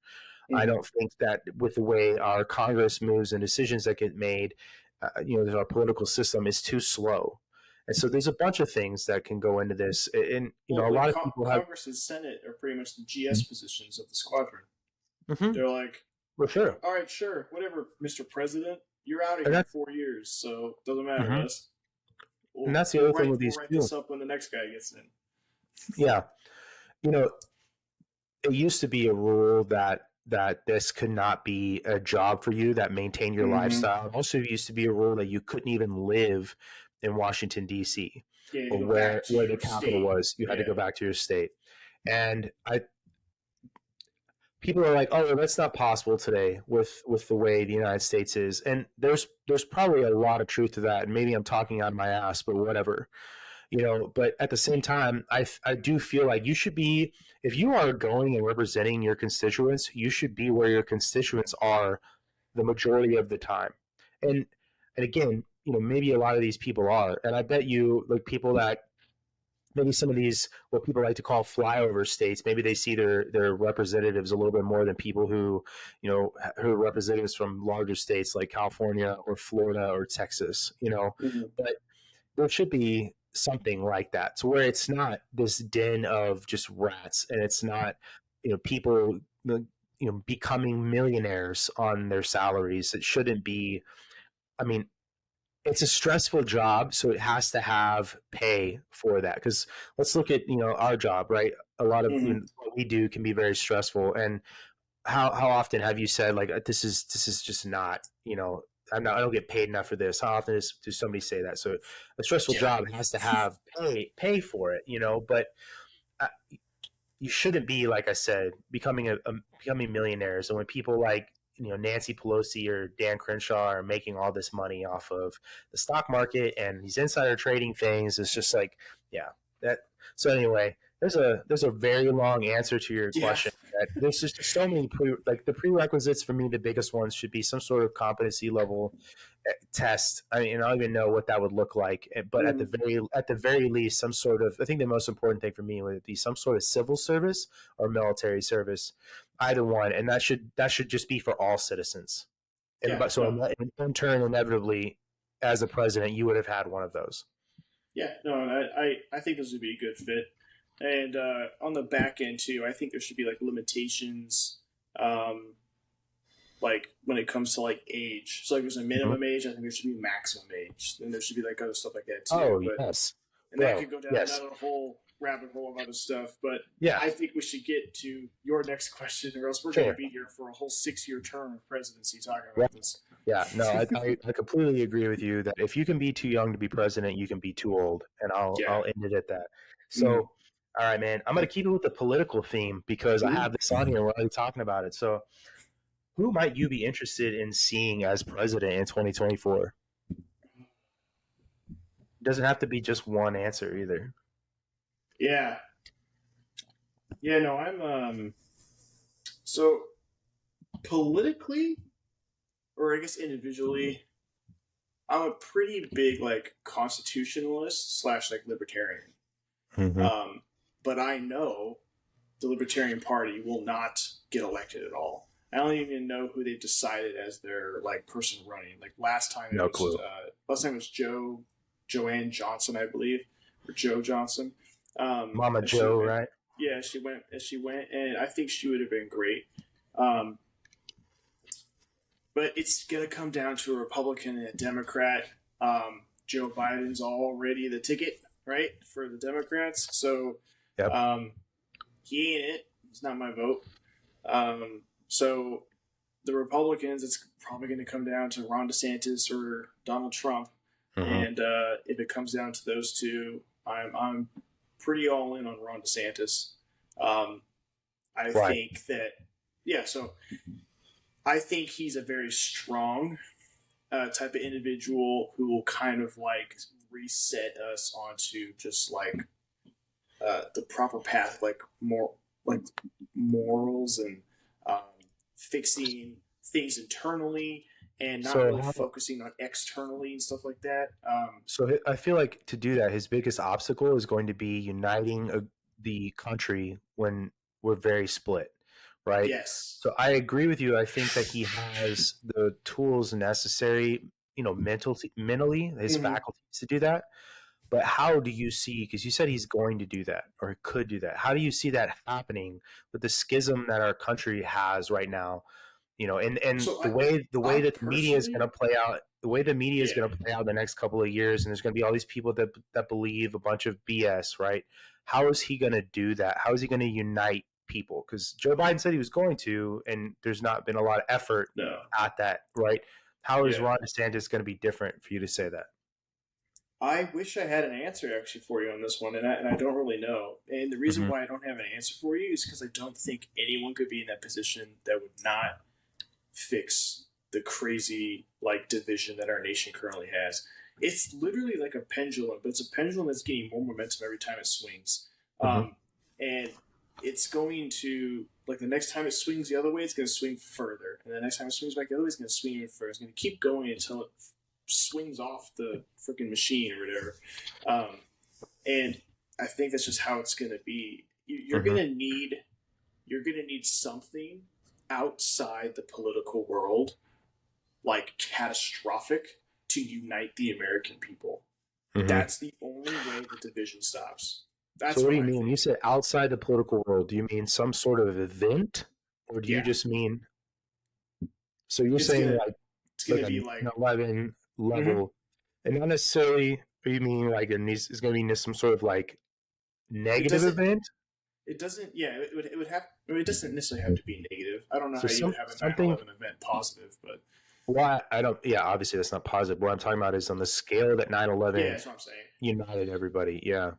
I don't think that with the way our Congress moves and decisions that get made, our political system is too slow. And so there's a bunch of things that can go into this. And a lot of people have Congress and Senate are pretty much the GS positions of the squadron. Mm-hmm. They're like, for sure. All right, sure, whatever, Mr. President, you're out of here in 4 years, so it doesn't matter to us. And that's the other thing with these. We'll write this up when the next guy gets in. Yeah. It used to be a rule that this could not be a job for you that maintained your lifestyle. Also, it used to be a rule that you couldn't even live in Washington, D.C., or where the capital was. You had to go back to your state. And people are like, oh, that's not possible today with the way the United States is, and there's probably a lot of truth to that. And maybe I'm talking out of my ass, but whatever, But at the same time, I do feel like you should be, if you are going and representing your constituents, you should be where your constituents are the majority of the time. And and again, maybe a lot of these people are, and I bet you like people that maybe some of these what people like to call flyover states, maybe they see their representatives a little bit more than people who are representatives from larger states like California or Florida or Texas. Mm-hmm. But there should be something like that to where it's not this den of just rats, and it's not people becoming millionaires on their salaries. It shouldn't be. I mean, it's a stressful job, so it has to have pay for that. Because let's look at our job, right? A lot of Mm-hmm. what we do can be very stressful. And how often have you said like this is just not I don't get paid enough for this? How often does somebody say that? So a stressful Yeah. job has to have pay for it, but uh, you shouldn't be, like I said, becoming millionaires. And when people like Nancy Pelosi or Dan Crenshaw are making all this money off of the stock market and these insider trading things, it's just like, yeah, that. So anyway, there's a very long answer to your Yeah. question. That there's just so many the prerequisites for me. The biggest ones should be some sort of competency level test. I mean, I don't even know what that would look like, but Mm-hmm. at the very least, some sort of. I think the most important thing for me would be some sort of civil service or military service, either one, and that should just be for all citizens. And Yeah. but so No. in turn, inevitably, as a president, you would have had one of those. Yeah. No. I think this would be a good fit. And on the back end too, I think there should be like limitations, um, like when it comes to like age. So like there's a Mhm. minimum age. I think there should be maximum age, and there should be like other stuff like that too. Oh But yes, and that bro. could go down Yes, another whole rabbit hole of other stuff. But yeah, I think we should get to your next question, or else we're going to sure. be here for a whole 6 year term of presidency talking Yeah, about this. yeah. No, I completely agree with you that if you can be too young to be president, you can be too old, and Yeah. I'll end it at that. Mm-hmm. So, all right, man, I'm gonna keep it with the political theme because I Mm-hmm. have this on here. We're already talking about it. So, who might you be interested in seeing as president in 2024? It doesn't have to be just one answer either. Yeah. Yeah. No, I'm so politically, or I guess individually, I'm a pretty big like constitutionalist slash like libertarian. Mm-hmm. Um, but I know the Libertarian Party will not get elected at all. I don't even know who they've decided as their like person running. Like No clue. last time it was Joanne Johnson, I believe, or Joe Johnson. Mama And she Joe, went, right? yeah, she went, and I think she would have been great. Um, but it's gonna come down to a Republican and a Democrat. Joe Biden's already the ticket, right, for the Democrats. So Yep. um, he ain't it. It's not my vote. So the Republicans, it's probably going to come down to Ron DeSantis or Donald Trump. Mm-hmm. And if it comes down to those two, I'm pretty all in on Ron DeSantis. Um, I Right. think that yeah. So I think he's a very strong type of individual who will kind of like reset us onto just like the proper path, like more like morals and um, fixing things internally and not So really how? focusing on externally and stuff like that. So I feel like to do that, his biggest obstacle is going to be uniting the country when we're very split, right? Yes. So I agree with you. I think that he has the tools necessary, mentally, his Mm-hmm. faculties to do that. But how do you see? Because you said he's going to do that or could do that. How do you see that happening with the schism that our country has right now? And So the way I that the media is going personally, to play out, the way the media is yeah. going to play out the next couple of years, and there's going to be all these people that believe a bunch of BS, right? How is he going to do that? How is he going to unite people? Because Joe Biden said he was going to, and there's not been a lot of effort No. at that, right? How is Yeah. Ron DeSantis going to be different for you to say that? I wish I had an answer actually for you on this one, and I don't really know. And the reason Hmm. why I don't have an answer for you is because I don't think anyone could be in that position that would not fix the crazy like division that our nation currently has. It's literally like a pendulum, but it's a pendulum that's getting more momentum every time it swings. Hmm. And it's going to like the next time it swings the other way, it's going to swing further, and the next time it swings back the other way, it's going to swing even further. It's going to keep going until it swings off the freaking machine or whatever. And I think that's just how it's going to be. You're Hmm. going to need something outside the political world, like catastrophic, to unite the American people. Hmm. That's the only way the division stops. So That's what do what you I mean? You think. said outside the political world. Do you mean some sort of event, or do you Yeah, just mean? So you're it's saying gonna it's like gonna a be 9 like 11 mm-hmm. level, and not necessarily. Or you mean like it's going to be some sort of like it negative doesn't event? it doesn't yeah it would have it doesn't necessarily have to be negative. I don't know So how you would have a nine something. eleven event positive, but Well, I don't. Yeah, obviously that's not positive. What I'm talking about is on the scale that nine yeah, 11 that's what I'm saying. united everybody. Yeah.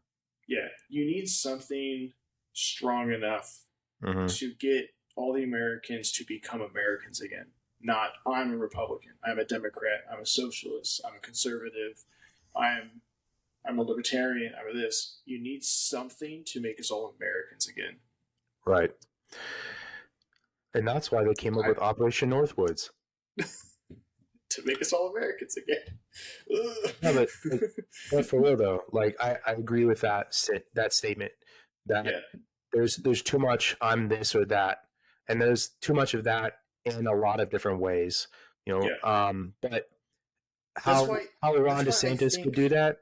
Yeah, you need something strong enough Hmm. to get all the Americans to become Americans again. Not I'm a Republican, I'm a Democrat, I'm a socialist, I'm a conservative, I'm I'm a libertarian, I'm a this. You need something to make us all Americans again. Right. And that's why they came up I with Operation Northwoods. to make us all Americans again. No, but for real though, like I agree with that statement that Yeah, there's too much I'm this or that, and there's too much of that in a lot of different ways. yeah. But That's how why. how Ron That's why I DeSantis could think do that?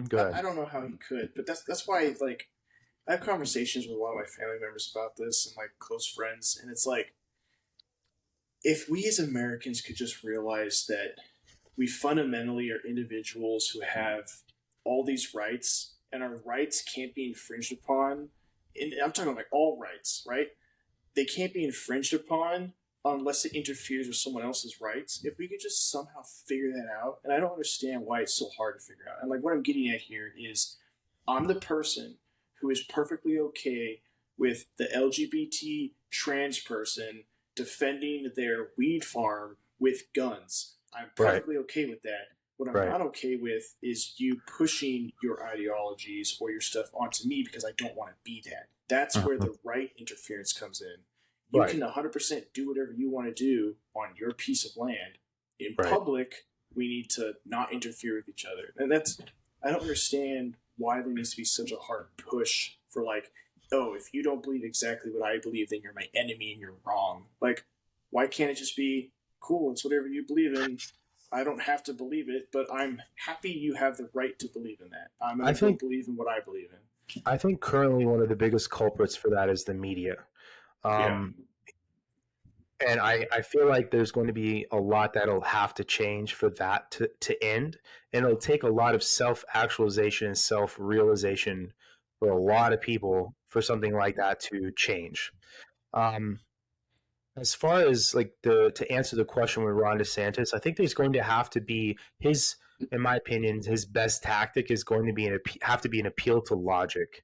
Go I ahead. don't know how he could, but that's why like I have conversations with a lot of my family members about this and like close friends, and it's like if we as Americans could just realize that we fundamentally are individuals who have all these rights and our rights can't be infringed upon. And I'm talking like all rights, right? They can't be infringed upon unless it interferes with someone else's rights. If we could just somehow figure that out, and I don't understand why it's so hard to figure out. And like what I'm getting at here is I'm the person who is perfectly okay with the LGBT trans person defending their weed farm with guns. I'm Right, perfectly okay with that. What I'm right. not okay with is you pushing your ideologies or your stuff onto me because I don't want to be that. That's where Mhm. the right interference comes in. You Right, can 100% do whatever you want to do on your piece of land. In right. public, we need to not interfere with each other. And that's, I don't understand why there needs to be such a hard push for like, oh, if you don't believe exactly what I believe, then you're my enemy and you're wrong. Like, why can't it just be cool? It's whatever you believe in. I don't have to believe it, but I'm happy you have the right to believe in that. I'm I gonna go think believe in what I believe in. I think currently one of the biggest culprits for that is the media. Yeah. Um, and I feel like there's going to be a lot that'll have to change for that to end. And it'll take a lot of self actualization and self realization for a lot of people for something like that to change. Um, as far as like the to answer the question with Ron DeSantis, I think there's going to have to be his, in my opinion, his best tactic is going to be have to be an appeal to logic.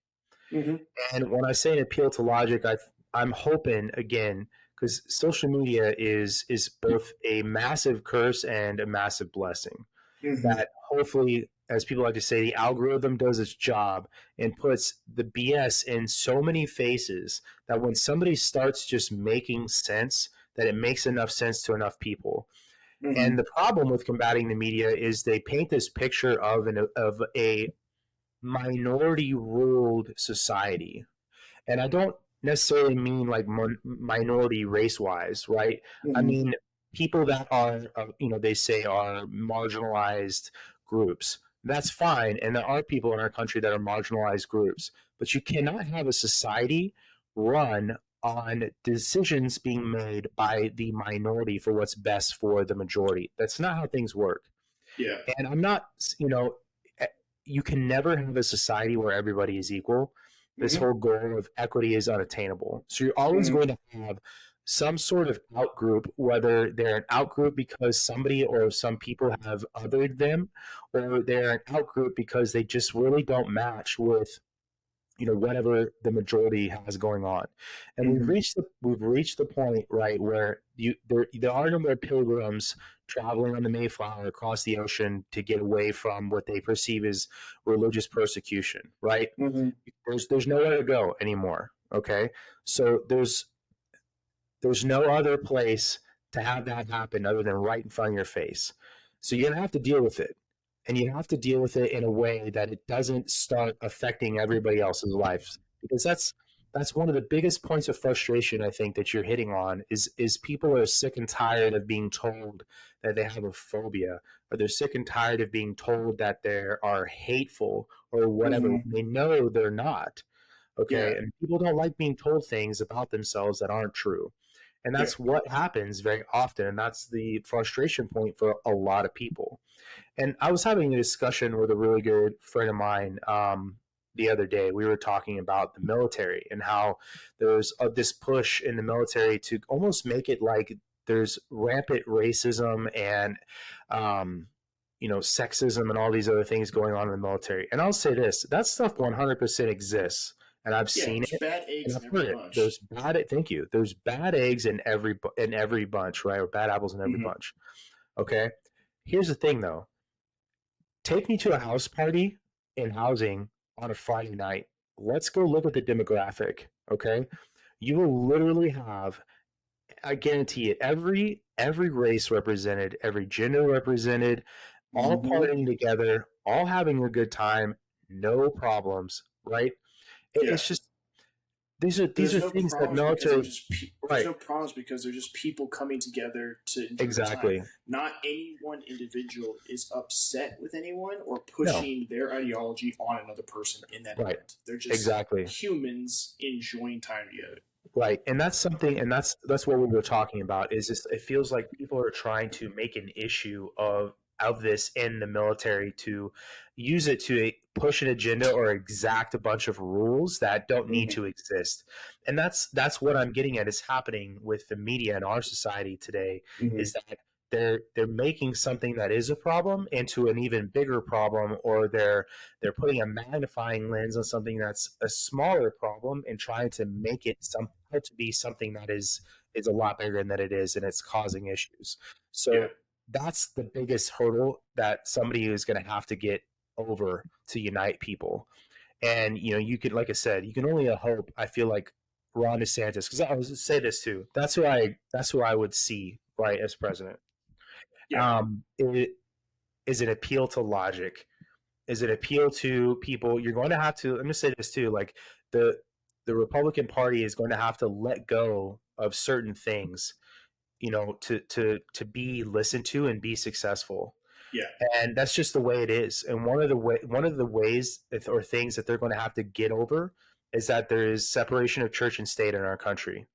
Mm-hmm. And when I say an appeal to logic, I'm hoping again because social media is both a massive curse and a massive blessing. Mm-hmm. That hopefully, as people like to say, the algorithm does its job and puts the BS in so many faces that when somebody starts just making sense, that it makes enough sense to enough people. Mm-hmm. And the problem with combating the media is they paint this picture of a minority ruled society, and I don't necessarily mean like minority race wise, right? I Mm-hmm. mean people that are, they say are marginalized groups. That's fine, and there are people in our country that are marginalized groups, but you cannot have a society run on decisions being made by the minority for what's best for the majority. That's not how things work. Yeah. And I'm not, you know, you can never have a society where everybody is equal. This Mm-hmm. whole goal of equity is unattainable. So you're always Mm-hmm. going to have some sort of out group, whether they're an out group because somebody or some people have othered them, or they're an out group because they just really don't match with whatever the majority has going on. And Mm-hmm. we've reached the point, right, where there are no more pilgrims traveling on the Mayflower across the ocean to get away from what they perceive as religious persecution, right? Mm-hmm. There's nowhere to go anymore. Okay, so there's no other place to have that happen other than right in front of your face. So you're gonna have to deal with it, and you have to deal with it in a way that it doesn't start affecting everybody else's lives, because that's one of the biggest points of frustration I think that you're hitting on is people are sick and tired of being told that they have a phobia, or they're sick and tired of being told that they are hateful or whatever. Mm-hmm. They know they're not. Yeah. Okay, and people don't like being told things about themselves that aren't true, and Yeah. that's what happens very often, and that's the frustration point for a lot of people. And I was having a discussion with a really good friend of mine the other day. We were talking about the military and how there's this push in the military to almost make it like there's rampant racism and um, sexism and all these other things going on in the military. And I'll say this: that stuff 100% exists, and I've Yeah. seen There's it bad and eggs I've in every heard it. bunch. There's bad. Thank you. There's bad eggs in every bunch, right? Or bad apples in every Mm-hmm. bunch. Okay. Here's the thing, though. Take me to a house party in housing on a Friday night. Let's go look at the demographic. Okay. You will literally have, I guarantee it, every race represented, every gender represented, all Mm-hmm. partying together, all having a good time, no problems, right? Yeah. It's just these There's are no things that problems because military, there's right? no problems because they're just people coming together to enjoy their time. Exactly. Not any one individual is upset with anyone or No, pushing their ideology on another person in that right. event. They're just Exactly. humans enjoying time together. Right, and that's something, and that's what we were talking about. Is just it feels like people are trying to make an issue of this in the military to use it to push an agenda or exact a bunch of rules that don't need Mm-hmm. to exist. And that's what I'm getting at is happening with the media in our society today, Mm-hmm. is that they're making something that is a problem into an even bigger problem, or they're putting a magnifying lens on something that's a smaller problem and trying to make it some to be something that is a lot bigger than it is, and it's causing issues. Yeah. So that's the biggest hurdle that somebody is going to have to get over to unite people. And you could, like I said, you can only hope. I feel like Ron DeSantis, because I was say this too. That's who I would see right as president. Yeah. It is an appeal to logic, is it appeal to people. You're going to have to, let me say this too, like the the Republican Party is going to have to let go of certain things, to be listened to and be successful. Yeah. And that's just the way it is. And one of the ways or things that they're going to have to get over is that there is separation of church and state in our country.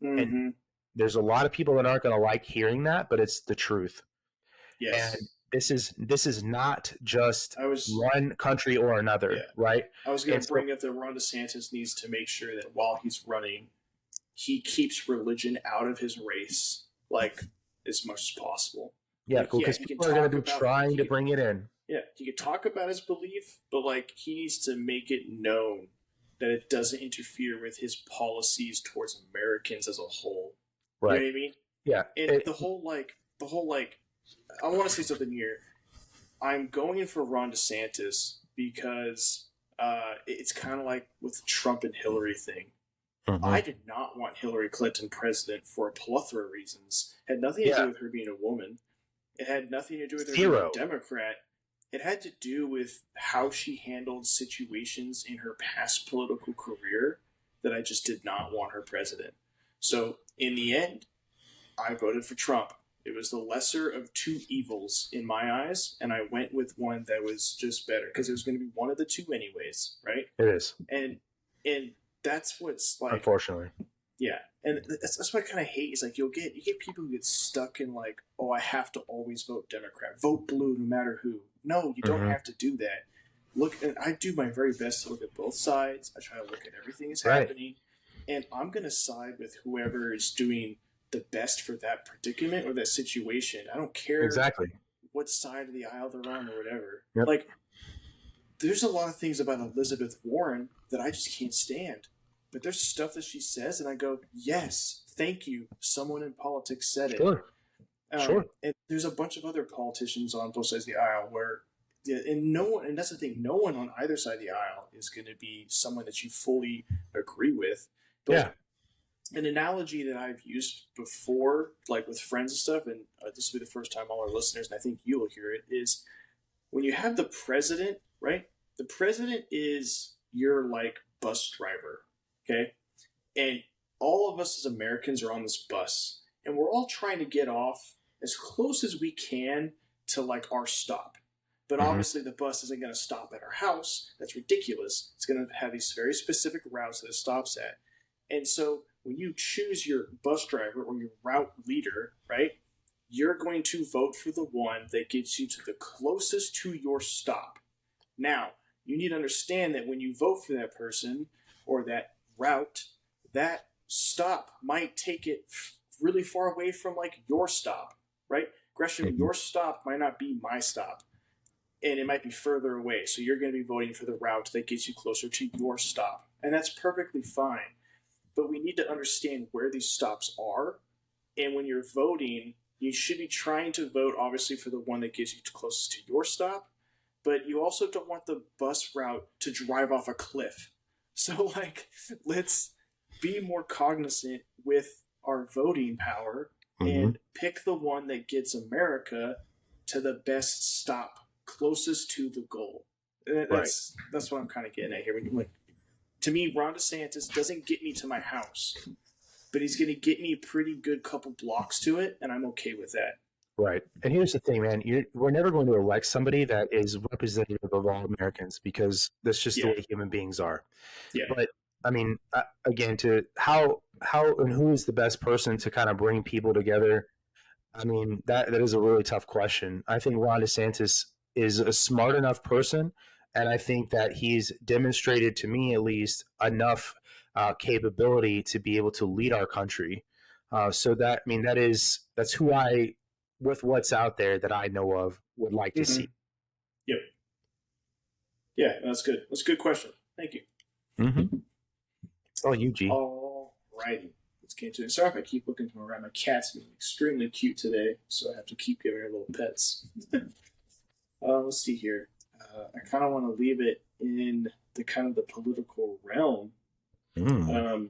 And Mm-hmm. there's a lot of people that aren't going to like hearing that, but it's the truth. And Yes. this is not just I was. one country or another, Yeah. right? I was going And to so, bring up that Ron DeSantis needs to make sure that while he's running, he keeps religion out of his race, like as much as possible. yeah, Like, cool. yeah, Because he can people are going talk to be about trying he to can, bring it in, yeah, he can talk about his belief, but like he needs to make it known that it doesn't interfere with his policies towards Americans as a whole. You know right? what I mean? Yeah, And the whole like, I want to say something here. I'm going in for Ron DeSantis because it's kind of like with the Trump and Hillary thing. I mhm. did not want Hillary Clinton president for a plethora of reasons. It had nothing to do Yeah, with her being a woman. It had nothing to do with her being a zero. Democrat. It had to do with how she handled situations in her past political career that I just did not want her president. So in the end, I voted for Trump. It was the lesser of two evils in my eyes, and I went with one that was just better because it was going to be one of the two anyways, right? It is, And that's what's like, unfortunately. yeah, and that's what I kind of hate is like you get people who get stuck in like, oh, I have to always vote Democrat, vote blue no matter who. No, you don't Hmm. have to do that. Look, and I do my very best to look at both sides. I try to look at everything that's Right. happening. and I'm going to side with whoever is doing the best for that predicament or that situation. I don't care Exactly. what side of the aisle they're on or whatever. Yep. Like, there's a lot of things about Elizabeth Warren that I just can't stand. But there's stuff that she says, and I go, yes, thank you. Someone in politics said it. Sure. Sure. And there's a bunch of other politicians on both sides of the aisle where, yeah, and no one, and that's the thing, no one on either side of the aisle is going to be someone that you fully agree with. But Yeah. an analogy that I've used before, like with friends and stuff, and this will be the first time all our listeners, and I think you will hear it, is when you have the president, right? The president is your like bus driver, okay? And all of us as Americans are on this bus, and we're all trying to get off as close as we can to like our stop. But obviously, the bus isn't going to stop at our house. That's ridiculous. It's going to have these very specific routes that it stops at. And so when you choose your bus driver or your route leader, right, you're going to vote for the one that gets you to the closest to your stop. Now, you need to understand that when you vote for that person or that route, that stop might take it really far away from like your stop, right? Gresham, your stop might not be my stop, and it might be further away. So you're going to be voting for the route that gets you closer to your stop, and that's perfectly fine. But we need to understand where these stops are, and when you're voting, you should be trying to vote obviously for the one that gets you closest to your stop, but you also don't want the bus route to drive off a cliff. So like, let's be more cognizant with our voting power and pick the one that gets America to the best stop closest to the goal. That's what I'm kind of getting at here. Like, to me, Ron DeSantis doesn't get me to my house, but he's going to get me a pretty good couple blocks to it, and I'm okay with that. Right. And here's the thing, man. We're never going to elect somebody that is representative of all Americans because that's just the way human beings are. Yeah. But I mean, again, to how and who is the best person to kind of bring people together? I mean, that is a really tough question. I think Ron DeSantis is a smart enough person, and I think that he's demonstrated to me at least enough capability to be able to lead our country. So that, I mean, that's who I, with what's out there that I know of, would like to see. Yep. Yeah, that's good. That's a good question. Thank you. Oh, you, G. All righty. Let's get into it. Sorry if I keep looking to around. My cat's being extremely cute today, so I have to keep giving her little pets. Let's see here. I kind of want to leave it in the kind of the political realm. Kind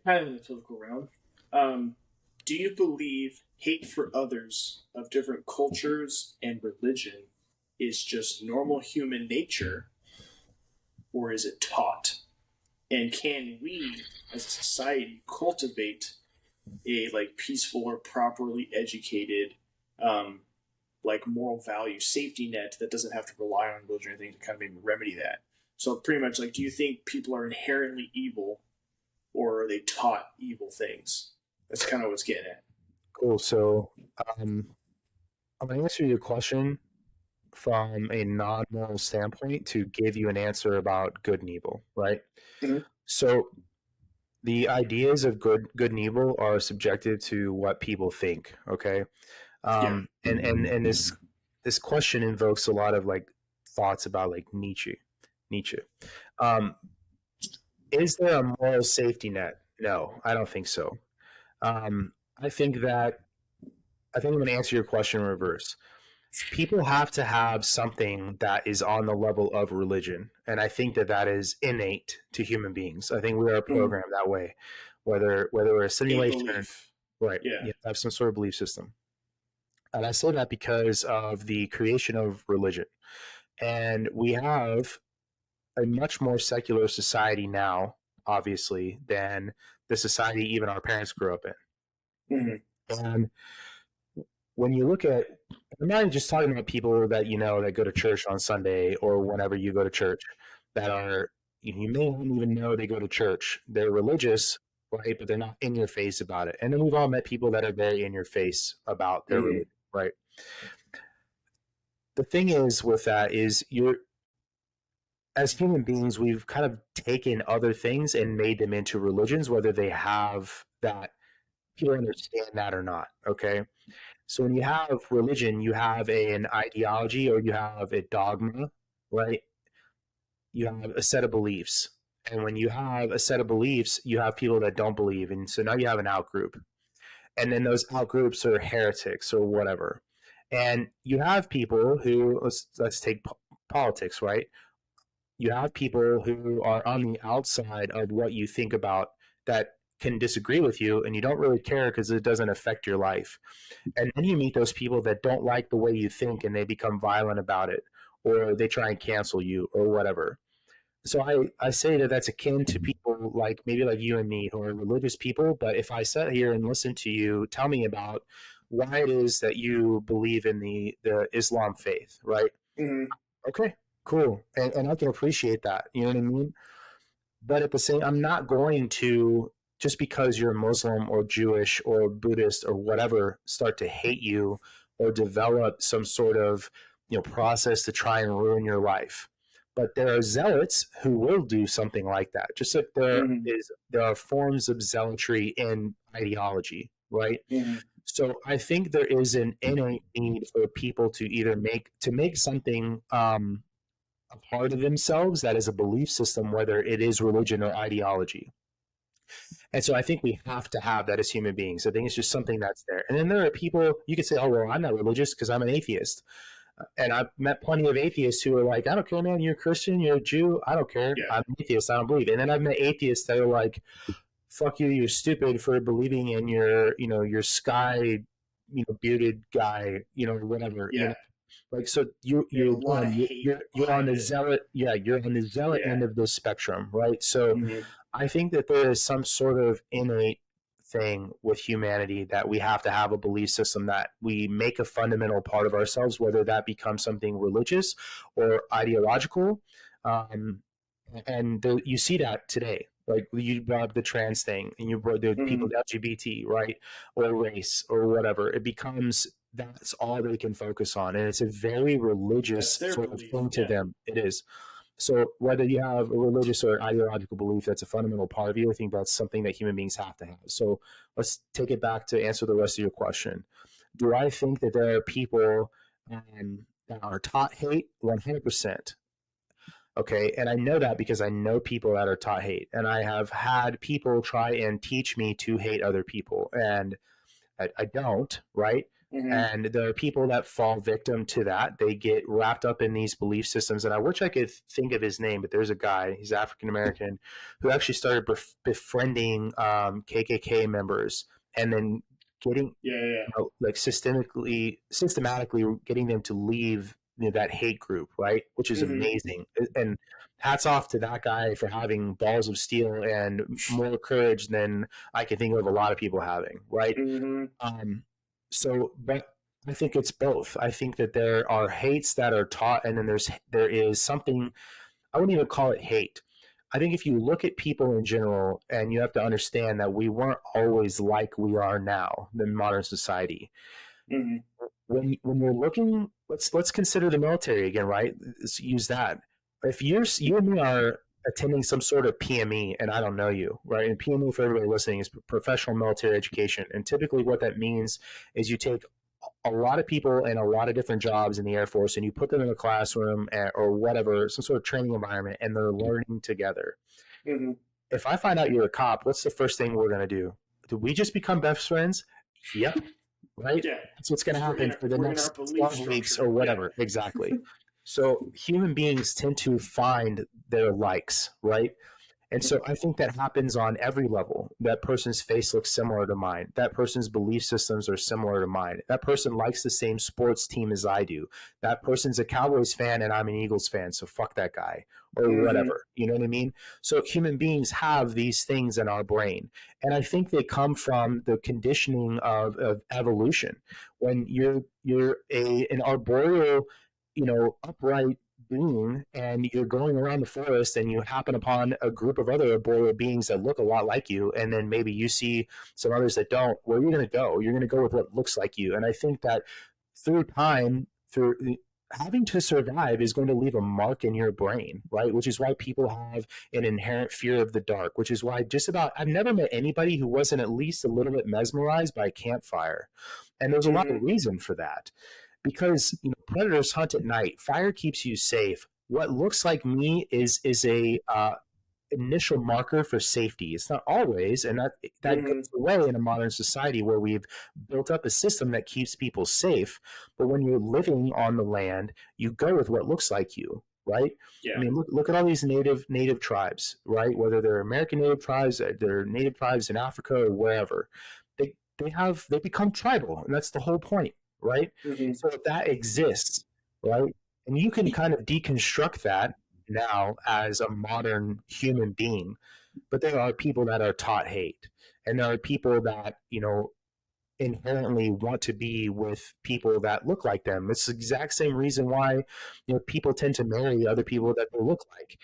of in the political realm. Do you believe hate for others of different cultures and religion is just normal human nature, or is it taught? And can we, as a society, cultivate a like peaceful or properly educated, like moral value safety net that doesn't have to rely on religion or anything to kind of maybe remedy that? So pretty much, like, do you think people are inherently evil, or are they taught evil things? That's kind of what's getting at. Cool. So I'm going to answer your question from a non-moral standpoint to give you an answer about good and evil, right? So the ideas of good and evil are subjective to what people think, okay? And this question invokes a lot of like thoughts about like Nietzsche. Is there a moral safety net? No, I don't think so. I think I'm going to answer your question in reverse. People have to have something that is on the level of religion, and I think that is innate to human beings. I think we are programmed that way, whether we're a simulation, right? Yeah. You have some sort of belief system, and I say that because of the creation of religion, and we have a much more secular society now, obviously, than the society even our parents grew up in. And when you look at, I'm not just talking about people that you know that go to church on Sunday or whenever you go to church, that are, you may not even know they go to church. They're religious, right? But they're not in your face about it. And then we've all met people that are very in your face about their religion, right? The thing is with that is as human beings, we've kind of taken other things and made them into religions, whether they have that people understand that or not. Okay. So when you have religion, you have an ideology or you have a dogma, right? You have a set of beliefs. And when you have a set of beliefs, you have people that don't believe. And so now you have an out group. And then those out groups are heretics or whatever. And you have people who, let's take politics, right? You have people who are on the outside of what you think about that can disagree with you, and you don't really care because it doesn't affect your life. And then you meet those people that don't like the way you think and they become violent about it, or they try and cancel you or whatever. So I say that that's akin to people like maybe like you and me who are religious people. But if I sat here and listened to you tell me about why it is that you believe in the Islam faith, right? Mm-hmm. Okay, cool. And I can appreciate that. You know what I mean? But at the same, I'm not going to, just because you're Muslim or Jewish or Buddhist or whatever, start to hate you or develop some sort of process to try and ruin your life. But there are zealots who will do something like that. Just like Mm-hmm. there are forms of zealotry in ideology, right? Mm-hmm. So I think there is an innate need for people to either make something a part of themselves that is a belief system, whether it is religion or ideology. And so I think we have to have that as human beings. I think it's just something that's there. And then there are people you could say, oh, well, I'm not religious because I'm an atheist. And I've met plenty of atheists who are like, I don't care, man. You're a Christian, you're a Jew. I don't care. Yeah. I'm an atheist. I don't believe. And then I've met atheists that are like, fuck you, you're stupid for believing in your sky, bearded guy, whatever, Yeah. like, so you There's a you're lot of hate you're on behind the it. zealot, yeah, you're on the zealot Yeah. end of the spectrum, right? So Mm-hmm. I think that there is some sort of innate thing with humanity that we have to have a belief system that we make a fundamental part of ourselves, whether that becomes something religious or ideological. Um, and you see that today. Like you brought up the trans thing, and you brought the people Mm-hmm. with LGBT, right, or race or whatever. It becomes that's all they can focus on, and it's a very That's religious their sort of belief. thing to Yeah. them. It is. So whether you have a religious or ideological belief that's a fundamental part of you, I think that's something that human beings have to have. So let's take it back to answer the rest of your question. Do I think that there are people that are taught hate? 100%. Okay. And I know that because I know people that are taught hate. And I have had people try and teach me to hate other people. And I don't, right? Mm-hmm. And there are people that fall victim to that. They get wrapped up in these belief systems. And I wish I could think of his name, but there's a guy, he's African American, who actually started befriending KKK members and then getting Yeah. Yeah. like systematically getting them to leave that hate group, right? Which is Mm-hmm. amazing. And hats off to that guy for having balls of steel and more courage than I can think of a lot of people having, right? Mm-hmm. Um, but I think it's both. I think that there are hates that are taught, and then there is something. I wouldn't even call it hate. I think if you look at people in general, and you have to understand that we weren't always like we are now in modern society. Mm-hmm. When you're looking, let's consider the military again, right? Let's use that. If you and me are attending some sort of PME and I don't know you, right? And PME for everybody listening is professional military education. And typically what that means is you take a lot of people in a lot of different jobs in the Air Force and you put them in a classroom or whatever, some sort of training environment, and they're learning together. Mm-hmm. If I find out you're a cop, what's the first thing we're going to do? Do we just become best friends? Yep. Right? Yeah. That's what's going to Because happen for the we're in our next belief 12 weeks structure. or Yeah. whatever. Exactly. So human beings tend to find their likes, right? And so I think that happens on every level. That person's face looks similar to mine. That person's belief systems are similar to mine. That person likes the same sports team as I do. That person's a Cowboys fan and I'm an Eagles fan, so fuck that guy or Mm-hmm. whatever. You know what I mean? So human beings have these things in our brain. And I think they come from the conditioning of evolution. When you're an arboreal, upright being and you're going around the forest and you happen upon a group of other arboreal beings that look a lot like you, and then maybe you see some others that don't, where are you going to go? You're going to go with what looks like you. And I think that through time, through having to survive is going to leave a mark in your brain, right? Which is why people have an inherent fear of the dark, which is why just about I've never met anybody who wasn't at least a little bit mesmerized by a campfire. And there's a lot of Mm-hmm. reason for that. Because predators hunt at night. Fire keeps you safe. What looks like me is a initial marker for safety. It's not always, and that Mm-hmm. goes away in a modern society where we've built up a system that keeps people safe. But when you're living on the land, you go with what looks like you, right? I Yeah. mean, look at all these native tribes, right? Whether they're American native tribes, they're native tribes in Africa or wherever, they become tribal, and that's the whole point, right? Mm-hmm. So if that exists, right, and you can kind of deconstruct that now as a modern human being, but there are people that are taught hate, and there are people that inherently want to be with people that look like them. It's the exact same reason why people tend to marry other people that they look like.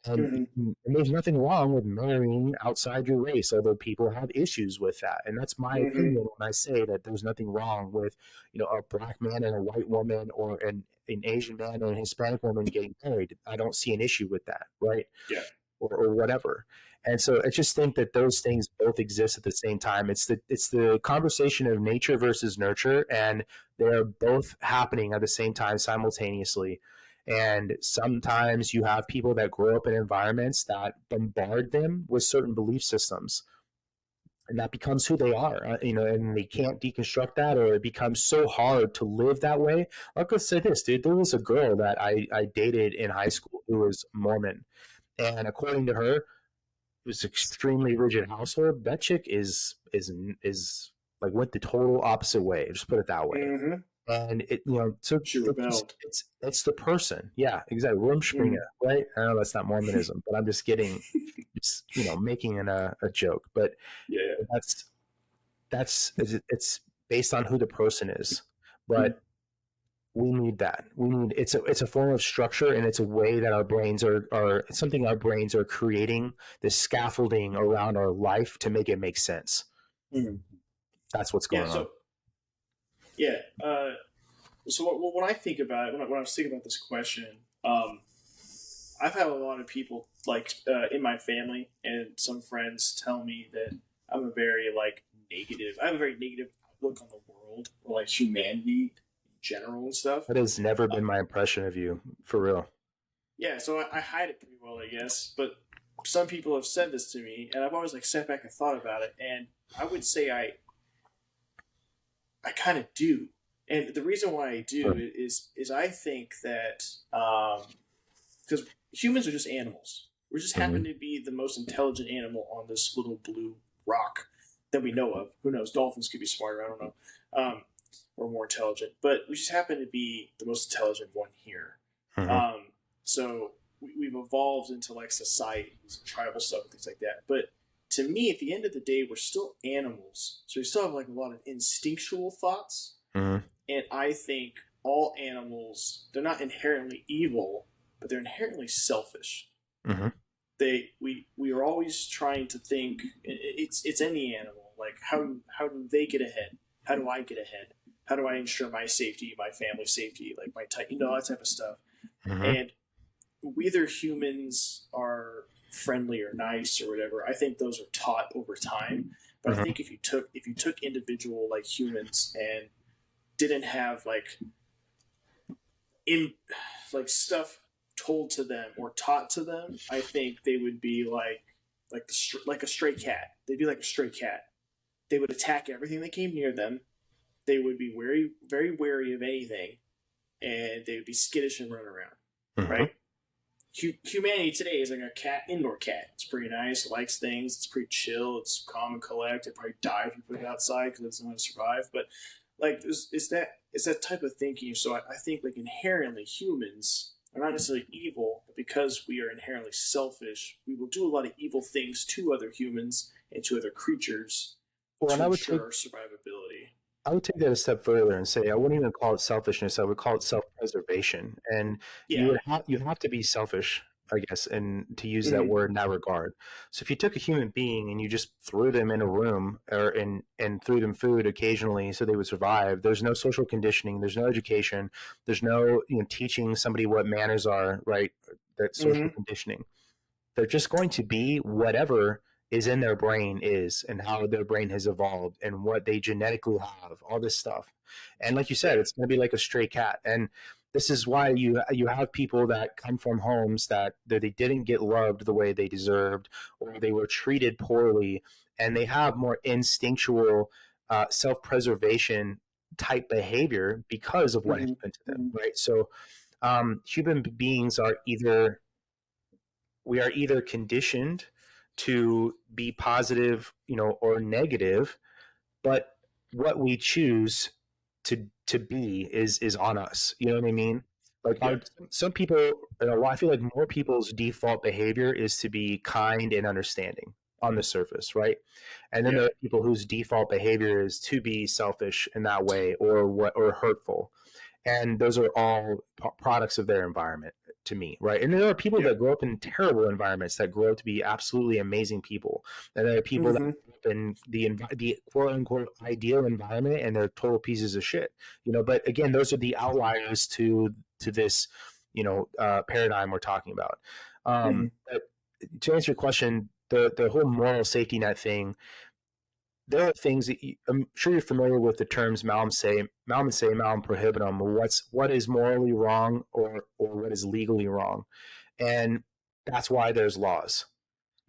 Mm-hmm. And there's nothing wrong with marrying outside your race, although people have issues with that. And that's my Mm-hmm. opinion when I say that there's nothing wrong with, a black man and a white woman, or an Asian man and a Hispanic woman getting married. I don't see an issue with that, right? Yeah. Or whatever. And so I just think that those things both exist at the same time. It's the conversation of nature versus nurture, and they're both happening at the same time simultaneously. And sometimes you have people that grow up in environments that bombard them with certain belief systems, and that becomes who they are, and they can't deconstruct that, or it becomes so hard to live that way. I'll go say this, dude. There was a girl that I dated in high school who was Mormon, and according to her, it was extremely rigid household. That chick is like went the total opposite way. Just put it that way. Mm-hmm. And so She rebelled. it's the person. Yeah, exactly. Rumspringa, Mm-hmm. right? I know that's not Mormonism, but I'm just getting, making a joke. But Yeah. it's based on who the person is. Mm-hmm. But we need that. It's a form of structure, and it's a way that our brains are it's something our brains are creating, this scaffolding around our life to make it make sense. Mm-hmm. That's what's Yeah. going on. So yeah. So when I think about it, when I was thinking about this question, I've had a lot of people in my family and some friends tell me that I'm a very negative. I have a very negative outlook on the world or humanity in general and stuff. That has never Uh, been my impression of you, for real. yeah, so I hide it pretty well, I guess. But some people have said this to me, and I've always sat back and thought about it, and I would say I kind of do. And the reason why I do Sure. is I think that because humans are just animals. We just happen Mhm. to be the most intelligent animal on this little blue rock that we know of. Who knows? Dolphins could be smarter. I don't know, or more intelligent. But we just happen to be the most intelligent one here. Mhm. So we've evolved into societies and tribal stuff and things like that. But to me, at the end of the day, we're still animals. So we still have a lot of instinctual thoughts. Mhm. And I think all animals, they're not inherently evil, but they're inherently selfish. Mhm. We are always trying to think. It's any animal. How do they get ahead? How do I get ahead? How do I ensure my safety, my family's safety, my type, that type of stuff. Mhm. And whether humans are friendly or nice or whatever, I think those are taught over time. But I Mhm. think if you took individual humans and didn't have in stuff told to them or taught to them, I think they would be like a stray cat. They'd be like a stray cat. They would attack everything that came near them. They would be very very wary of anything, and they would be skittish and run around. Mhm. Right? Humanity today is like a indoor cat. It's pretty nice. It likes things. It's pretty chill. It's calm and collect. It probably die if you put it outside because it doesn't want to survive. But it's that type of thinking. So I think inherently humans are not necessarily evil, but because we are inherently selfish, we will do a lot of evil things to other humans and to other creatures Well, and to ensure our survivability. I would take that a step further and say I wouldn't even call it selfishness. I would call it self-preservation. And Yeah. you have to be selfish I guess, and to use that Mm-hmm. word in that regard. So if you took a human being and you just threw them in a room and threw them food occasionally so they would survive, there's no social conditioning, there's no education, there's no teaching somebody what manners are, right? That social Mm-hmm. conditioning. They're just going to be whatever is in their brain is and how their brain has evolved and what they genetically have, all this stuff. And like you said, Yeah. it's going to be like a stray cat. And this is why you have people that come from homes that they didn't get loved the way they deserved, or they were treated poorly, and they have more instinctual self-preservation type behavior because of what Mm-hmm. happened to them, Mm-hmm. right? So human beings are either we are either conditioned to be positive, or negative, but what we choose to be is on us. You know what I mean? Like Yeah. some people, I feel like more people's default behavior is to be kind and understanding on the surface, right? And then Yeah. there are people whose default behavior is to be selfish in that way, or hurtful, and those are all products of their environment to me, right? And there are people Yeah. that grow up in terrible environments that grow up to be absolutely amazing people, and there are people that Mm-hmm. grow up in the quote unquote ideal environment and they're total pieces of shit, But again, those are the outliers to this, paradigm we're talking about. Mm-hmm. But to answer your question, the whole moral safety net thing, there are things that I'm sure you're familiar with the terms malum se, malum prohibitum. What is morally wrong, or what is legally wrong, and that's why there's laws,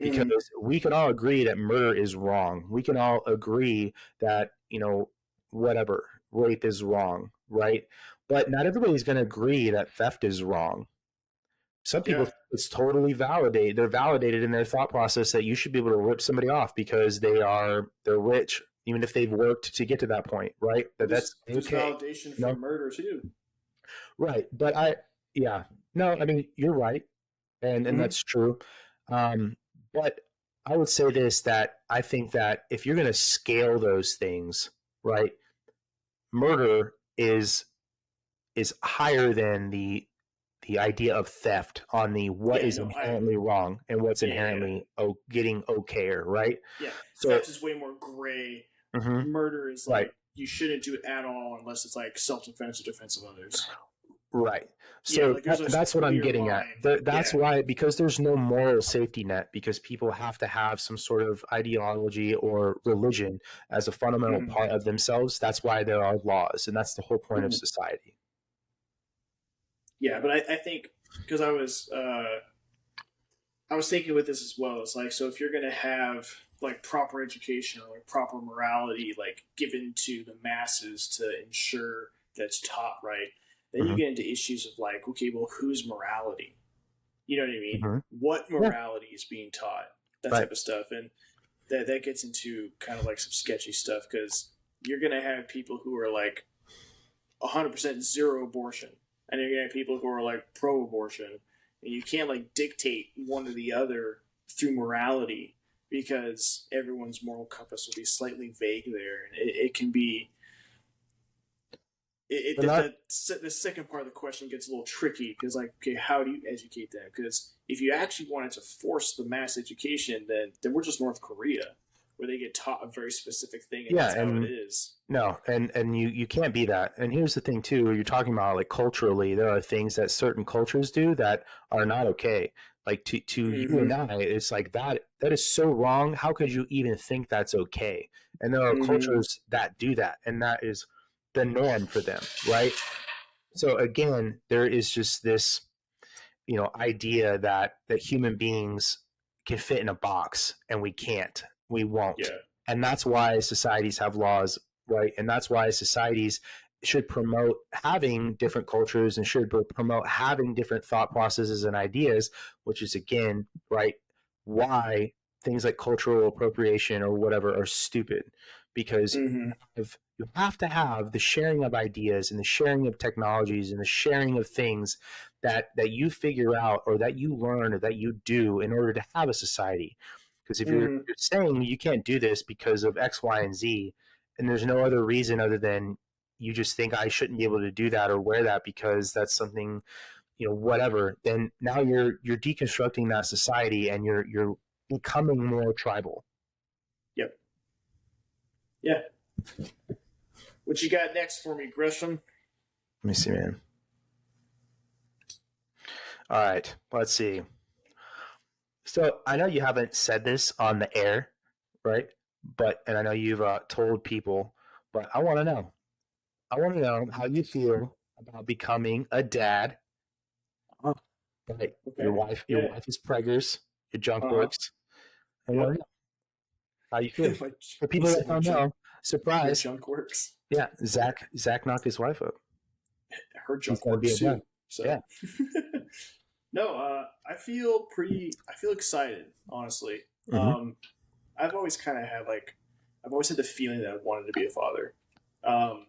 because Mm-hmm. we can all agree that murder is wrong. We can all agree that whatever rape is wrong, right? But not everybody's going to agree that theft is wrong. Some people Yeah. think it's totally validated. They're validated in their thought process that you should be able to rip somebody off because they're rich, even if they've worked to get to that point, right? Well, That's there's okay. validation for No, murder too. right. But yeah, no, I mean, you're right. And Mm-hmm. that's true. Um, but I would say this, that I think that if you're going to scale those things, right, murder is higher than the idea of theft on the what Yeah. is No. I. inherently wrong and what's Yeah. Yeah. inherently getting okayer, right? Yeah. So, Theft is way more gray. mhm, Murder is right, like you shouldn't do it at all unless it's like self-defense or defense of others. right. Yeah. So Like there's a that's what I'm clear getting at. line. That's Yeah. why, because there's no moral safety net, because people have to have some sort of ideology or religion as a fundamental Mm-hmm. part of themselves. That's why there are laws, and that's the whole point of Mm-hmm. society. Yeah, but I think because I was thinking with this as well. It's like, so if you're going to have like proper education or like proper morality like given to the masses to ensure that's taught right, then you Hmm. get into issues of like, okay, well, whose morality? You know what I mean? Hmm. What Yeah, morality is being taught? That right. type of stuff, and that gets into kind of like some sketchy stuff because you're going to have people who are like 100% zero abortion, and you're gonna have people who are like pro-abortion, and you can't like dictate one or the other through morality because everyone's moral compass will be slightly vague there, and it can be. But not The second part of the question gets a little tricky because, like, okay, how do you educate them? Because if you actually wanted to force the mass education, then we're just North Korea, where they get taught a very specific thing and yeah, that's how it and is. no, and you can't be that. And here's the thing too: you're talking about like culturally, there are things that certain cultures do that are not okay. Like to you Mm-hmm. and I, it's like that is so wrong. How could you even think that's okay? And there are Mm-hmm. cultures that do that, and that is the norm for them, right? So again, there is just this idea that human beings can fit in a box, and we won't, Yeah. and that's why societies have laws, right? And that's why societies should promote having different cultures and should promote having different thought processes and ideas, which is again, right, why things like cultural appropriation or whatever are stupid, because Mm-hmm. you have to have the sharing of ideas and the sharing of technologies and the sharing of things that you figure out or that you learn or that you do in order to have a society. Because if Mm-hmm. you're saying you can't do this because of X, Y, and Z, and there's no other reason other than you just think I shouldn't be able to do that or wear that because that's something whatever, then now you're deconstructing that society and you're becoming more tribal. Yep. Yeah. What you got next for me, Gresham? Let me see, man. All right, let's see. So I know you haven't said this on the air, right? And I know you've told people, but I want to know. I want to know how you feel about becoming a dad. Oh, Right? okay. Your wife is preggers. Your junk works. I want to know how you feel. For people that don't know, Your surprise. junk works. Yeah, Zach knocked his wife up. Her He's junk gonna be works a dad. too. So Yeah. no, I feel excited, honestly. I've always kind of had I've always had the feeling that I wanted to be a father. And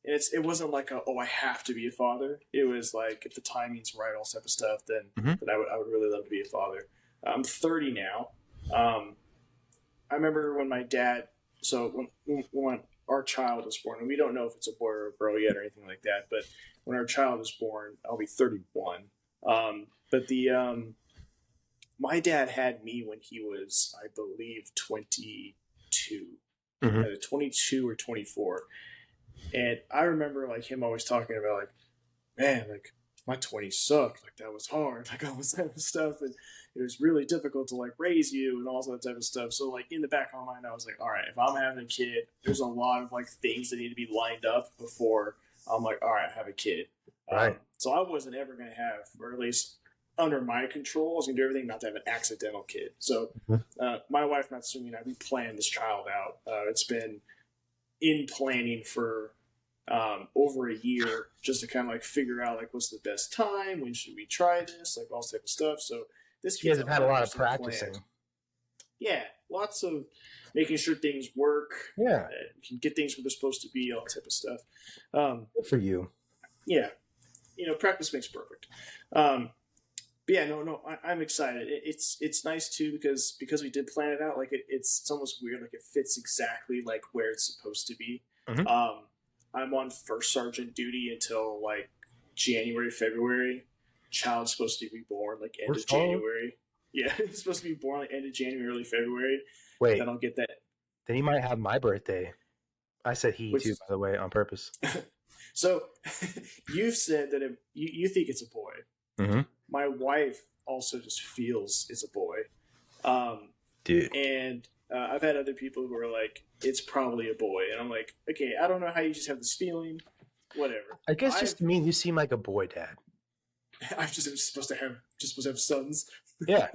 it wasn't like I have to be a father. It was like if the timing's right, all type of stuff, then I would really love to be a father. I'm 30 now. I remember when my dad. So when our child was born, and we don't know if it's a boy or a girl yet or anything like that, but when our child was born, I'll be 31. But my dad had me when he was, I believe, 22, 22 or 24. And I remember like him always talking about like, man, like my 20s sucked. Like that was hard. Like all this type of stuff. And it was really difficult to like raise you and all that type of stuff. So like in the back of my mind, I was like, all right, if I'm having a kid, there's a lot of like things that need to be lined up before I'm like, all right, have a kid. Right. So I wasn't ever going to have, or at least under my control, I was going to do everything not to have an accidental kid. So my wife, not assuming we planned this child out. It's been in planning for over a year just to kind of like figure out like what's the best time, when should we try this, like all this type of stuff. So this you guys have had a lot of practicing. Planned. Yeah, lots of making sure things work. Yeah, can get things where they're supposed to be, all that type of stuff. Good for you. Yeah, practice makes perfect. But yeah, I'm excited. It's nice too because we did plan it out. Like it's almost weird. Like it fits exactly like where it's supposed to be. I'm on first sergeant duty until like January, February. Child's supposed to be born like end of January. Yeah, he's supposed to be born like end of January, early February. Wait, then I'll get that. Then you might have my birthday. I said too, by the way, on purpose. So you've said that you think it's a boy. My wife also just feels it's a boy. Dude. And I've had other people who are like, it's probably a boy. And I'm like, okay, I don't know how you just have this feeling. Whatever. I guess just to me, you seem like a boy dad. I'm just supposed to have sons. Yeah.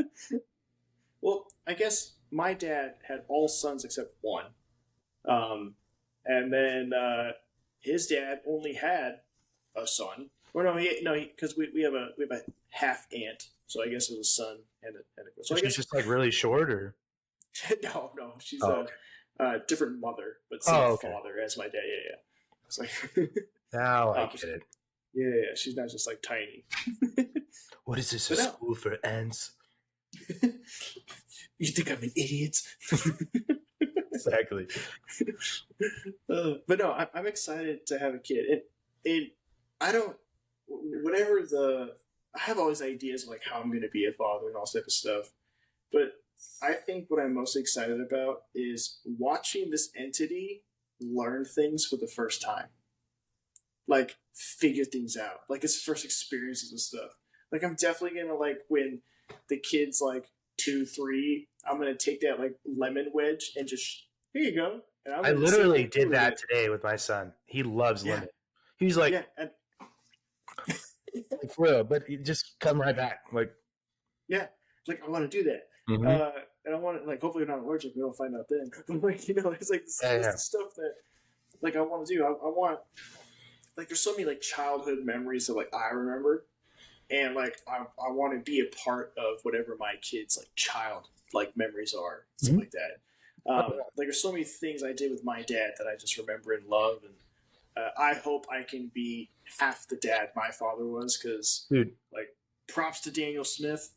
Well, I guess my dad had all sons except one. And then his dad only had a son. Or because we have a half aunt, so I guess it was a son and a. So she's just like really short, or no, she's a different mother, but same father as my dad. Yeah. It's like now I get it. Yeah, she's not just like tiny. What is this? A school for ants? You think I'm an idiot? Exactly. But no, I'm excited to have a kid, and I don't. I have all these ideas of like how I'm going to be a father and all this type of stuff, but I think what I'm most excited about is watching this entity learn things for the first time, like figure things out, like its first experiences with stuff. Like I'm definitely gonna like when the kid's like 2, 3, I'm gonna take that like lemon wedge and just here you go. And I literally did that today with my son. He loves lemon. He's like. Yeah, like for real, but you just come right back. Like, yeah, like I want to do that, and I want to like hopefully I'm not allergic. We don't find out then. But like it's like this the stuff that like I want to do. I want like there's so many like childhood memories that like I remember, and like I want to be a part of whatever my kids like child like memories are, stuff like that. Like there's so many things I did with my dad that I just remember and love, and I hope I can be half the dad my father was, because like props to Daniel Smith,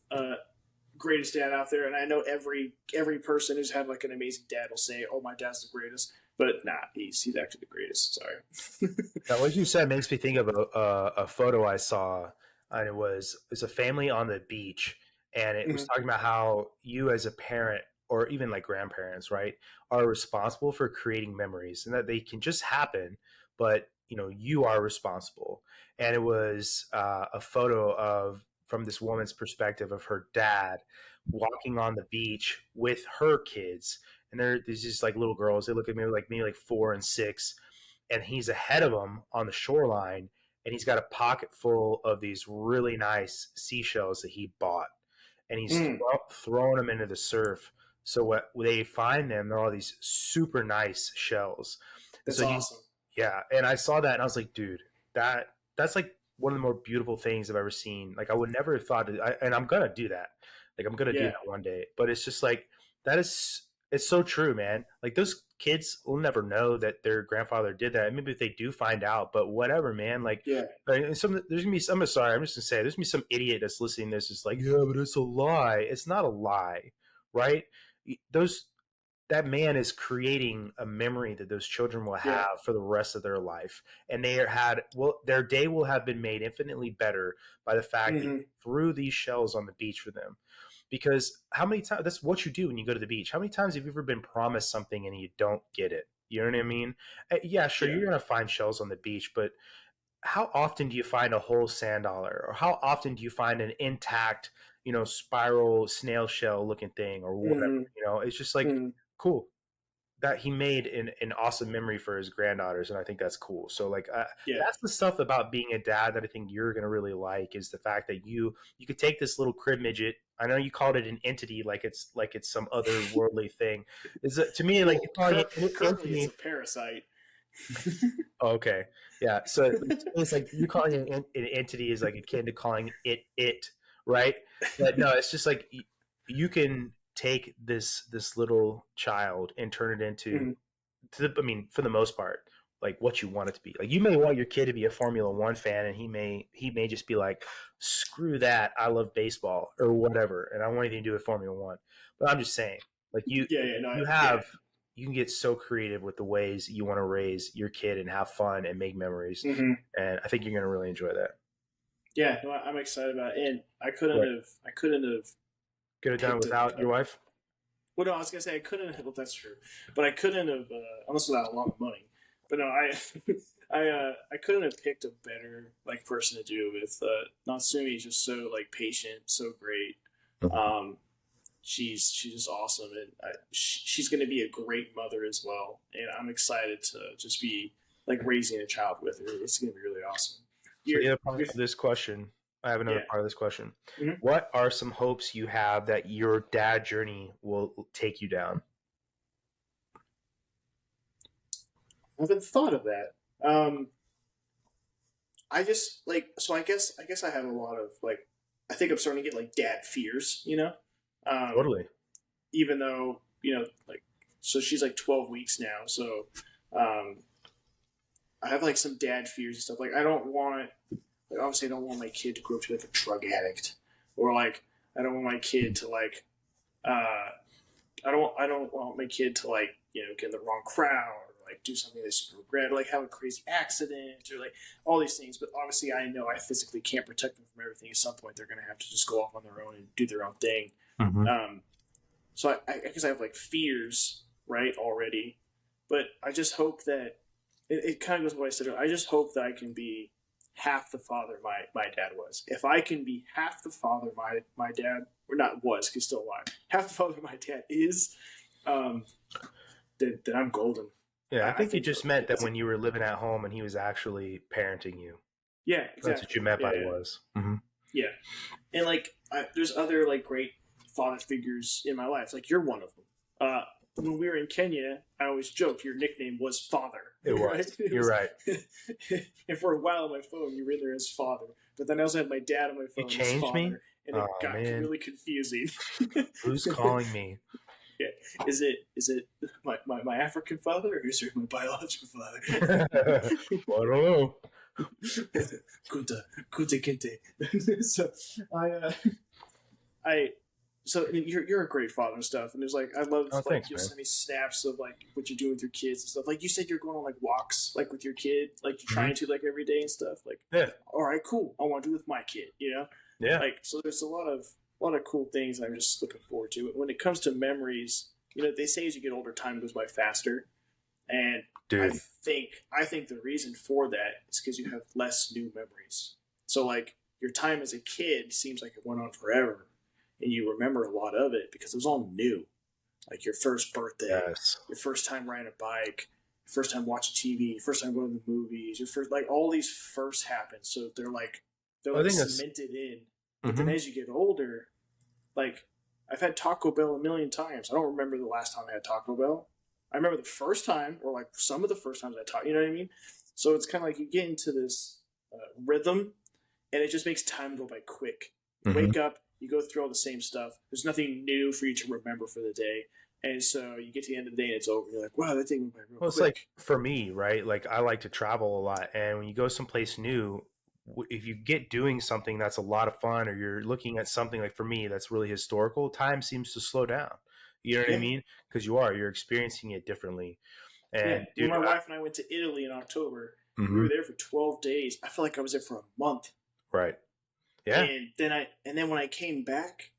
greatest dad out there. And I know every person who's had like an amazing dad will say, oh, my dad's the greatest, but nah, he's actually the greatest. Sorry. Now, what you said makes me think of a photo I saw and it's a family on the beach, and it was Hmm. talking about how you as a parent or even like grandparents, right, are responsible for creating memories, and that they can just happen, but you are responsible. And it was a photo of from this woman's perspective of her dad walking on the beach with her kids, and there's these like little girls. They look at me like 4 and 6, and he's ahead of them on the shoreline, and he's got a pocket full of these really nice seashells that he bought, and he's Mm, throwing them into the surf. So what they find them, they're all these super nice shells. And that's so awesome. yeah, and I saw that and I was like, dude, that's like one of the more beautiful things I've ever seen. Like I would never have thought, and I'm gonna do that. Like I'm gonna do Yeah, that one day. But it's just like that is it's so true, man. Like those kids will never know that their grandfather did that. Maybe if they do find out, but whatever, man. Like yeah, there's gonna be some. I'm sorry, I'm just gonna say there's gonna be some idiot that's listening to this. Is like, yeah, but it's a lie. It's not a lie, right? Those that man is creating a memory that those children will yeah. have for the rest of their life, and their day will have been made infinitely better by the fact that you Hmm. threw these shells on the beach for them. Because how many times, that's what you do when you go to the beach. How many times have you ever been promised something and you don't get it? You know what I mean? Yeah, sure, Yeah. you're gonna find shells on the beach, but how often do you find a whole sand dollar, or how often do you find an intact, spiral snail shell looking thing, or whatever? Hmm. It's just like Hmm. cool that he made an awesome memory for his granddaughters, and I think that's cool. So like Yeah. that's the stuff about being a dad that I think you're gonna really like, is the fact that you could take this little crib midget. I know you called it an entity, like it's some otherworldly thing. Is it to me like Well, you're calling it an currently it's a entity? parasite. Oh, okay, yeah. So it's like you calling it an entity is like akin to calling it, right? But no, it's just like you can take this little child and turn it into Hmm. I mean, for the most part, like what you want it to be. Like you may want your kid to be a Formula One fan, and he may just be like, screw that, I love baseball or whatever, and I want anything to do with Formula One. But I'm just saying, like Yeah, yeah, no, you yeah. have you can get so creative with the ways you want to raise your kid and have fun and make memories, Hmm. and I think you're gonna really enjoy that. Yeah, no, I'm excited about it. And Right. I couldn't have Could have done it picked without your wife. well, no, I was gonna say I couldn't have. Well, that's true, but I couldn't have unless without a lot of money. But no, I couldn't have picked a better like person to do it with. Natsumi is just so like patient, so great. Um, she's just awesome, and she's going to be a great mother as well. And I'm excited to just be like raising a child with her. It's going to be really awesome. So You're, the other part you're of this question, I have another yeah. part of this question. Mhm. What are some hopes you have that your dad journey will take you down? I haven't thought of that. I just like so. I guess I have a lot of like. I think I'm starting to get like dad fears. Um, Totally. even though like so she's like 12 weeks now, so um, I have like some dad fears and stuff. Like I don't want like obviously I don't want my kid to grow up to be like a drug addict, or like I don't want my kid to like I don't want my kid to like get in the wrong crowd, or like do something they super regret, or like have a crazy accident, or like all these things. But obviously I know I physically can't protect them from everything. At some point they're going to have to just go off on their own and do their own thing. Mm-hmm. So I guess I have like fears, right, already. But I just hope that it kind of goes with what I said earlier. I just hope that I can be half the father my dad was. If I can be half the father my dad, or not was, because he's still alive, half the father my dad is, um, then I'm golden. Yeah, I I think you think just meant that that's when you were living at home and he was actually parenting you. yeah, That's what exactly. you meant Yeah, by yeah, was. Mm-hmm. yeah. And like, there's other like great father figures in my life. Like you're one of them. When we were in Kenya, I always joked your nickname was Father. It Right? was. You're right. And for a while on my phone, you were in there as Father. But then I also had my dad on my You phone as changed me? Father, and it Oh, got man. really confusing. Who's calling me? Yeah. Is it my African father, or is it my biological I father? don't know. Kunta Kinte. So I so I mean, you're a great father and stuff, and there's like I love Oh, like thanks, you'll man. send me snaps of like what you're doing with your kids and stuff. Like you said, you're going on like walks like with your kid, like you're Hmm. trying to like every day and stuff. Like, Yeah, all right, cool. I want to do with my kid, you know. yeah, Like so, there's a lot of cool things I'm just looking forward to. When it comes to memories, you know, they say as you get older, time goes by faster, and I dude. I think the reason for that is because you have less new memories. So like your time as a kid seems like it went on forever, and you remember a lot of it because it was all new. Like your first birthday, Yes, your first time riding a bike, your first time watching TV, your first time going to the movies, your first like all these firsts happen. So they're I like think that's. cemented in. But then Hmm. as you get older, like I've had Taco Bell a million times. I don't remember the last time I had Taco Bell. I remember the first time, or like some of the first times I taught. You know what I mean? So it's kind of like you get into this rhythm, and it just makes time go by quick. You Hmm. wake up, you go through all the same stuff. There's nothing new for you to remember for the day, and so you get to the end of the day and it's over. You're like, wow, that thing went by real Well, it's like quick. for me, right? Like I like to travel a lot, and when you go someplace new, if you get doing something that's a lot of fun, or you're looking at something like for me that's really historical, time seems to slow down. You know what I Yeah, mean? Because you're experiencing it differently. yeah. And When dude, my wife and I went to Italy in October, we hmm were there for 12 days. I felt like I was there for a month. right, yeah, And then when I came back,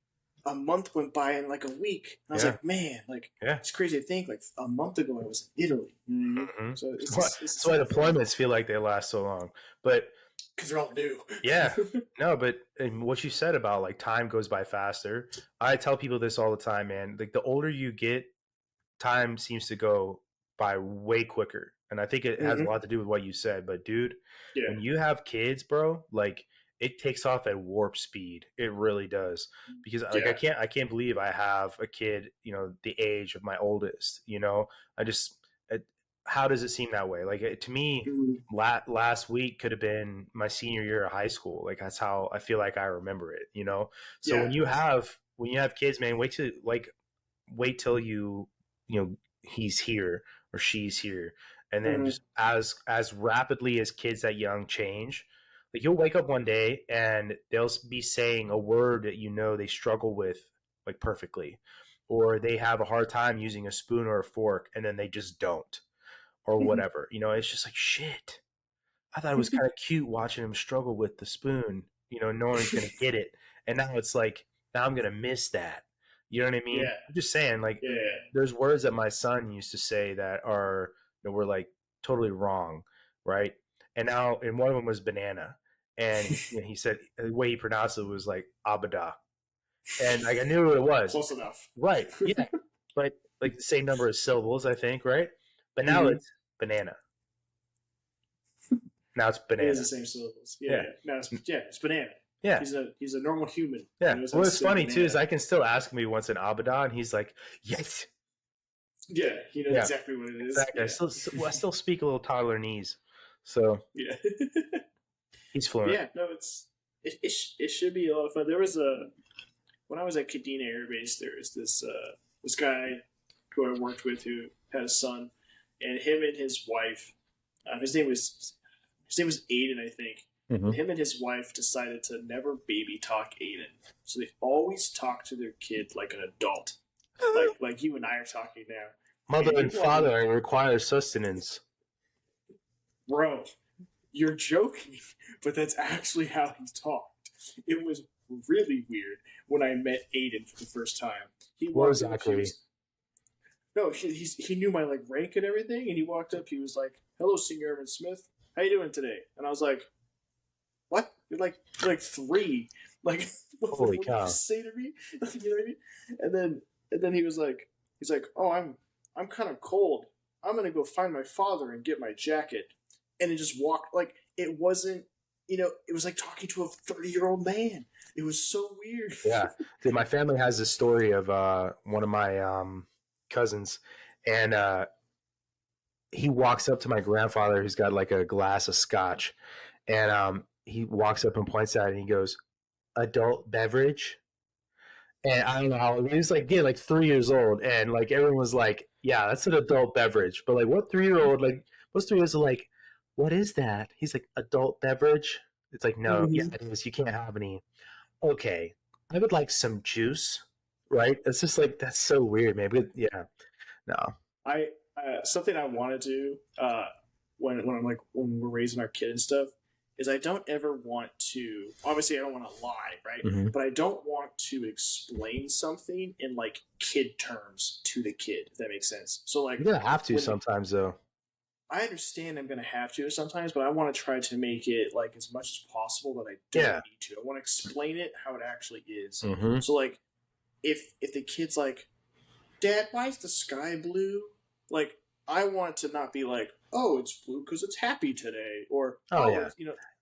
a month went by in like a week. And I was yeah, like, man, like yeah. it's crazy to think like a month ago I was in Italy. You know what I mean? Hmm. So it's That's just why kind of funny deployments feel like they last so long. But because they're all new. yeah, no, but and what you said about like time goes by faster. I tell people this all the time, man. Like the older you get, time seems to go by way quicker. And I think it has a Hmm. lot to do with what you said. But dude, Yeah, when you have kids, bro, like it takes off at warp speed. It really does. Because like yeah. I can't believe I have a kid, the age of my oldest, I just it, how does it seem that way? Like to me, Mhm. last week could have been my senior year of high school. Like that's how I feel like I remember it. So Yeah. when you have kids, man, wait till he's here or she's here, and then Hmm. just as rapidly as kids that young change, like you'll wake up one day and they'll be saying a word that they struggle with like perfectly, or they have a hard time using a spoon or a fork and then they just don't, or Hmm. whatever. It's just like shit. I thought it was kind of cute watching him struggle with the spoon, knowing he's going to get it. And now it's like, now I'm going to miss that. You know what I mean? Yeah. I'm just saying, like, Yeah. there's words that my son used to say that are, were like totally wrong, right? And one of them was banana. And he said the way he pronounced it was like abada. And like I knew what it was. Close enough. Right. Yeah. But like the same number of syllables, I think, right? But now Hmm. it's banana. Now it's It is banana. the same syllables. Yeah. Yeah. Yeah. No, it's banana. Yeah. He's a normal human. He Yeah. knows how to What's say funny too is banana. I can still ask him he wants an Abaddon. And he's like, yes. Yeah, he knows Yeah. exactly what it is. Exactly. Yeah. I still speak a little toddlerese. So Yeah. he's fluent. Yeah, no, it should be a lot of fun. There was a when I was at Kadena Air Base, there was this guy who I worked with who had a son, and him and his wife, his name was Aiden, I think. Hmm. And him and his wife decided to never baby talk Aiden, so they always talk to their kid like an adult, like you and I are talking now. Mother And you and want father require sustenance. bro, you're joking, but that's actually how he talked. It was really weird when I met Aiden for the first time. He What walked up, he exactly? was no, he knew my like rank and everything, and he walked up, he was like, "Hello, Senior Irvin Smith, how you doing today?" And I was like, "What? You're like 3? Like, what Holy did you cow. say to me?" You know what I mean? And then he's like, "Oh, I'm kind of cold. I'm gonna go find my father and get my jacket." And it just walked like it wasn't. It was like talking to a 30-year-old man. It was so weird. Yeah. Dude, my family has this story of one of my cousins, and he walks up to my grandfather who's got like a glass of scotch, and he walks up and points at it and he goes, adult beverage. And I don't know how he was like, yeah, like 3 years old, and like everyone was like, yeah, that's an adult beverage. But like, what 3-year-old, like most 3 years are like, what is that? He's like, adult beverage. It's like, no, yeah, Hmm. it is. You can't have any. Okay, I would like some juice. right? It's just like that's so weird, man. But yeah, no, I something I want to do when I'm like when we're raising our kid and stuff is I don't ever want to. Obviously, I don't want to lie, right? hmm But I don't want to explain something in like kid terms to the kid. If that makes sense. So like you're gonna have to when the sometimes though. I understand I'm going to have to sometimes, but I want to try to make it like as much as possible that I don't Yeah. need to. I want to explain it how it actually is. hmm So like if the kid's like, "Dad, why is the sky blue?" Like I want to not be like, "Oh, it's blue because it's happy today," or Oh "Oh, yeah, it's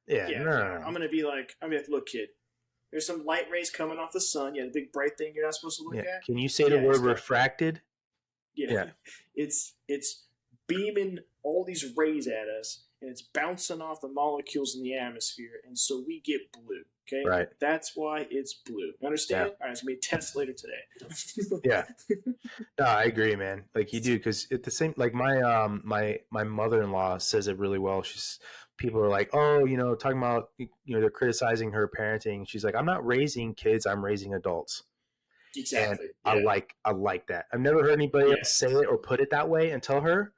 yeah. yeah." No, No, no, no. I'm gonna be like, "Look, kid, there's some light rays coming off the sun. Yeah, the big bright thing you're not supposed to look Yeah. at. Can you say the Yeah, it's word got refracted? yeah, Yeah. it's beaming all these rays at us, and it's bouncing off the molecules in the atmosphere, and so we get blue. Okay, Right. that's why it's blue. Yeah. Understand? All right, it's gonna be a test later today. Yeah. No, I agree, man. Like you do, because at the same, like my mother in law says it really well. She's people are like, oh, talking about they're criticizing her parenting. She's like, I'm not raising kids, I'm raising adults, and Exactly. I Yeah. like that. I've never heard anybody Yeah. else say it or put it that way until her.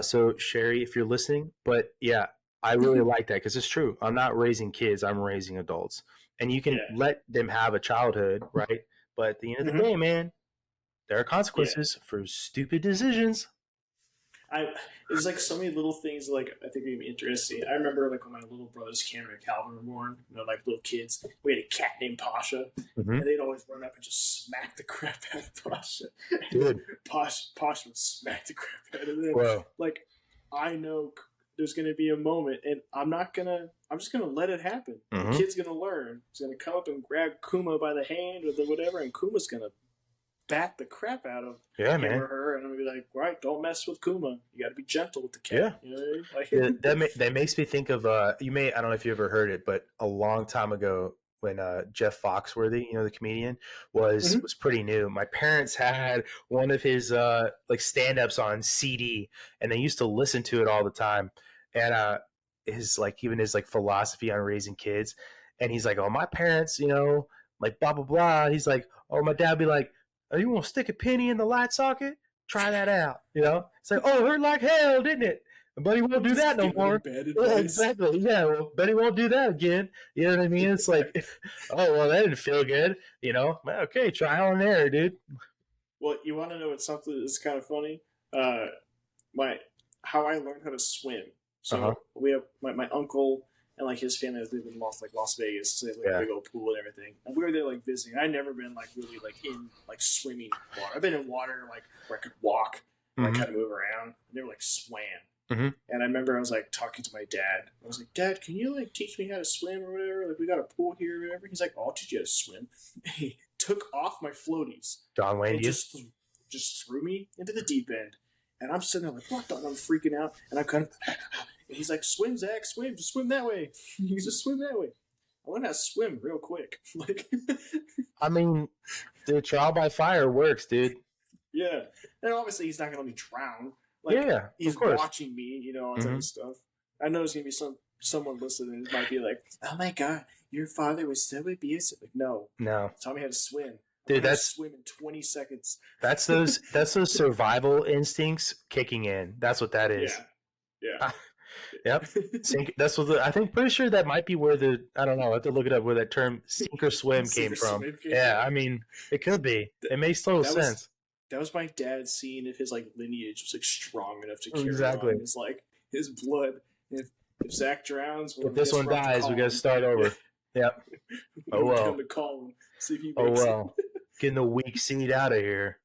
So Sherry, if you're listening, but yeah, I really like that because it's true. I'm not raising kids, I'm raising adults, and you can Yeah. let them have a childhood, right? But at the end of the hmm day, man, there are Yeah. consequences for stupid decisions. I there's like so many little things like I think would be interesting. I remember like when my little brothers Cameron and Calvin were born, like little kids. We had a cat named Pasha, Mm-hmm. and they'd always run up and just smack the crap out of Pasha. And then Dude, Pasha would smack the crap out of them. bro. Like I know there's gonna be a moment, and I'm just gonna let it happen. The Mm-hmm. kid's gonna learn. He's gonna come up and grab Kuma by the hand or the whatever, and Kuma's gonna bat the crap out of Yeah, him man. or her, and I'm gonna be like, right, don't mess with Kuma. You got to be gentle with the Yeah. cat. You know what I mean? Yeah, Like, that makes me think of I don't know if you ever heard it, but a long time ago when Jeff Foxworthy, the comedian, was Mhm. was pretty new. My parents had one of his like stand-ups on CD, and they used to listen to it all the time. And his like even his like philosophy on raising kids, and he's like, "Oh, my parents, like blah blah blah." He's like, "Oh, my dad be like, oh, you want to stick a penny in the light socket? Try that out." It's like, "Oh, it hurt like hell, didn't it?" But he won't do that Just no giving him more. bad Yeah, advice. exactly. Yeah, well, but he won't do that again. You know what I mean? It's like, oh, well, that didn't feel good. Well, okay, trial and error, dude. Well, you want to know what something that's kind of funny? Uh, my how I learned how to swim. Uh huh. So we have my uncle and like his family live in Las Vegas, so they have like a Yeah. big old pool and everything. And we were there like visiting. I'd never been like really like in like swimming water. I've been in water like where I could walk and like Mm-hmm. kind of move around. I never like swam. Mm-hmm. And I remember I was like talking to my dad. I was like, "Dad, can you like teach me how to swim or whatever? Like we got a pool here or whatever." He's like, "I'll teach you how to swim." He took off my floaties John Wayne, and you? just threw me into the deep end. And I'm sitting there like, "What?" And I'm freaking out. And I'm kind of, and he's like, "Swim, Zach, swim, just swim that way. You just swim that way." I learned how to swim real quick. Like, I mean, the trial by fire works, dude. yeah. And obviously he's not gonna let me drown. Like Yeah, of he's course. watching me, all type Mm-hmm. of stuff. I know there's gonna be someone listening who might be like, "Oh my god, your father was so abusive." Like, no, No, taught me how to swim. I dude, learned how to that's swim in 20 seconds. that's those survival instincts kicking in. That's what that is. Yeah, yeah. Yep. That's what I think. Pretty sure that might be where I don't know. I have to look it up where that term "sink or swim" Sink came or from. swim came Yeah, from. I mean, it could be. It makes total That was sense. that was my dad seeing if his like lineage was like strong enough to carry Exactly. on his blood. If Zach drowns, well, If this guess one we're off to dies, we got to call him. start Yeah, over. Yep. Oh we're down well. to call him, see if he Oh makes it. well. Getting the weak seed out of here.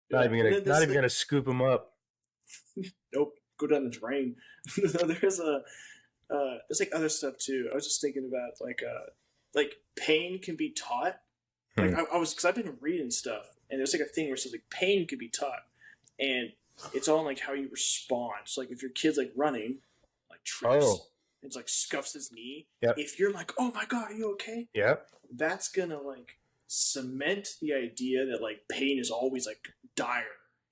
Not Yeah, even and gonna then not this even gonna scoop him up. nope, go down the drain. No, there's like other stuff too. I was just thinking about like pain can be taught. Like Hmm. I was because I've been reading stuff, and there's like a thing where it says like pain can be taught, and it's all in, like how you respond. So like if your kid's like running, like trips, Oh. and it's like scuffs his knee. Yep. If you're like, "Oh my god, are you okay?" Yep. That's gonna like cement the idea that like pain is always like dire.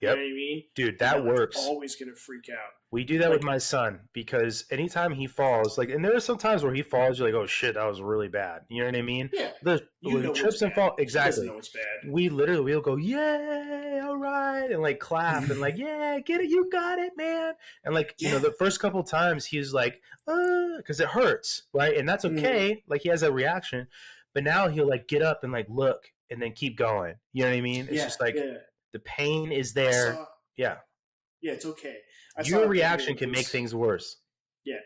You know Yep. what I mean? Dude, And that like, works. always gonna freak out. We do that with Like, my son because anytime he falls, like, and there are some times where he falls, you're like, oh shit, that was really bad. You know what I mean? yeah, you When he know what's trips and bad. falls, He doesn't exactly. know what's bad. We'll go, yay, all right, and like clap and like, yeah, get it, you got it, man. And like, Yeah. the first couple times he's like, because it hurts, right? And that's okay. Like he has that reaction, but now he'll like get up and like look and then keep going. You know what I mean? It's just like the pain is there. Yeah. Yeah, it's okay. Your reaction can make things worse. Yeah.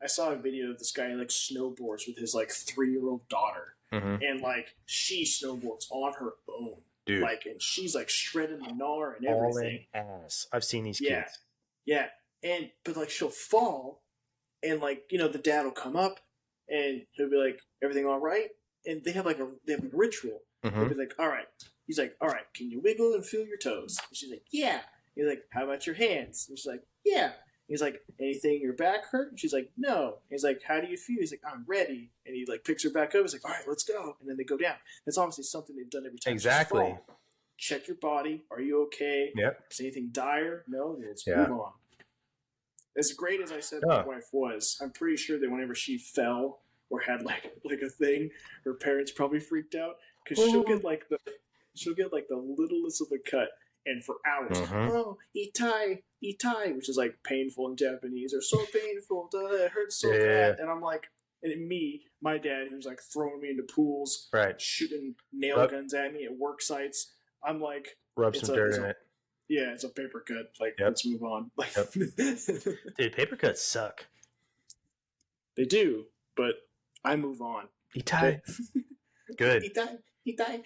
I saw a video of this guy like snowboards with his like 3-year-old daughter. Mm-hmm. And like she snowboards on her own. Dude. Like, and she's like shredding the gnar and everything. All in ass. I've seen these kids. Yeah. But like she'll fall and like, you know, the dad will come up and he'll be like, everything all right? And they have a ritual. Mm-hmm. He'll be like, all right. He's like, all right, can you wiggle and feel your toes? And she's like, yeah. He's like, how about your hands? And she's like, yeah. He's like, anything in your back hurt? And she's like, no. He's like, how do you feel? He's like, I'm ready. And he like picks her back up. He's like, all right, let's go. And then they go down. That's obviously something they've done every time. Exactly. Check your body. Are you okay? Yep. Is anything dire? No. Let's move on. As great as I said my wife was, I'm pretty sure that whenever she fell or had like a thing, her parents probably freaked out because she'll get like the littlest of a cut. And for hours, oh, itai, which is like painful in Japanese, or so painful, it hurts so bad. And I'm like, and my dad, who's like throwing me into pools, right, shooting nail guns at me at work sites. I'm like, rub some dirt in it. Yeah, it's a paper cut. Like, let's move on. Like, dude, paper cuts suck. They do, but I move on. Itai, good. Itai,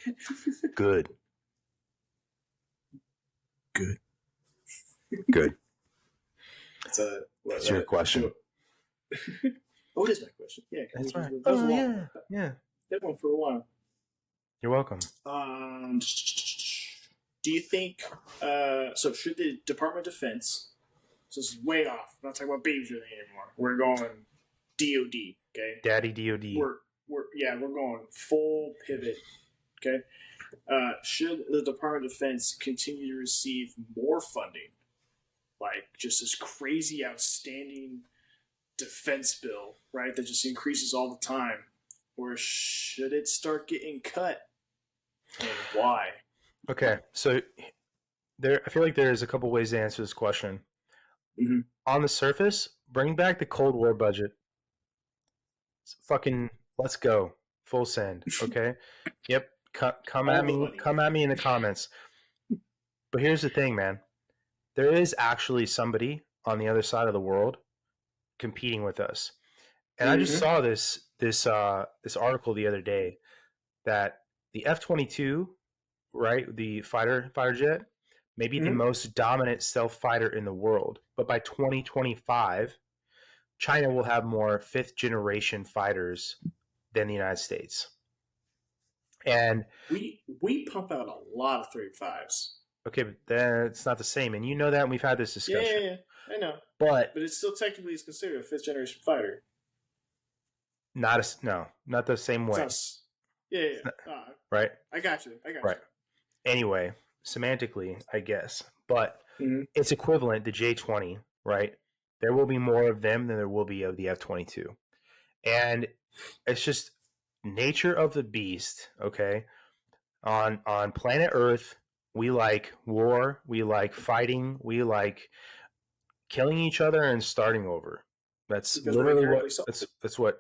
good. Good. That's your question. Oh, it is my question. Yeah, that's right. Yeah. That one for a while. You're welcome. Do you think? So, should the Department of Defense? So this is way off. I'm not talking about babies anymore. We're going DoD. Okay. Daddy DoD. We're going full pivot. Okay. Should the Department of Defense continue to receive more funding, like just this crazy, outstanding defense bill, right, that just increases all the time, or should it start getting cut, and why? Okay, so I feel like there's a couple ways to answer this question. Mm-hmm. On the surface, bring back the Cold War budget. Let's go, full send. Okay, yep. Come at me in the comments. But here's the thing, man. There is actually somebody on the other side of the world competing with us. And I just saw this article the other day that the F-22, right, the fighter jet, may be the most dominant stealth fighter in the world. But by 2025, China will have more fifth generation fighters than the United States. And we pump out a lot of 35s. Okay, but that's not the same, and you know that, and we've had this discussion. Yeah, I know. But it still technically is considered a fifth generation fighter. Not the same way. Right. I got you. Right. Anyway, semantically, I guess, but it's equivalent to J-20, right? There will be more of them than there will be of the F-22, and it's just nature of the beast. Okay, on planet Earth, we like war, we like fighting, we like killing each other and starting over. That's because literally what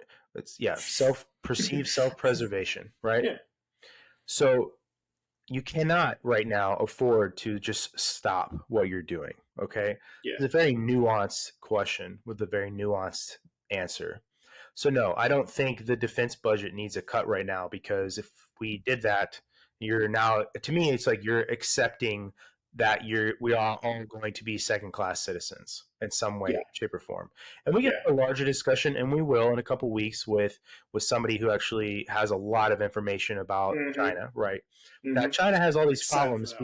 perceived self-preservation, right? Yeah. So you cannot right now afford to just stop what you're doing. Okay. Yeah. It's a very nuanced question with a very nuanced answer. So no, I don't think the defense budget needs a cut right now, because if we did that, you're now, to me, it's like you're accepting that we are all going to be second-class citizens in some way, shape, or form. And we get a larger discussion, and we will in a couple weeks with somebody who actually has a lot of information about China, right? Now, China has all these problems.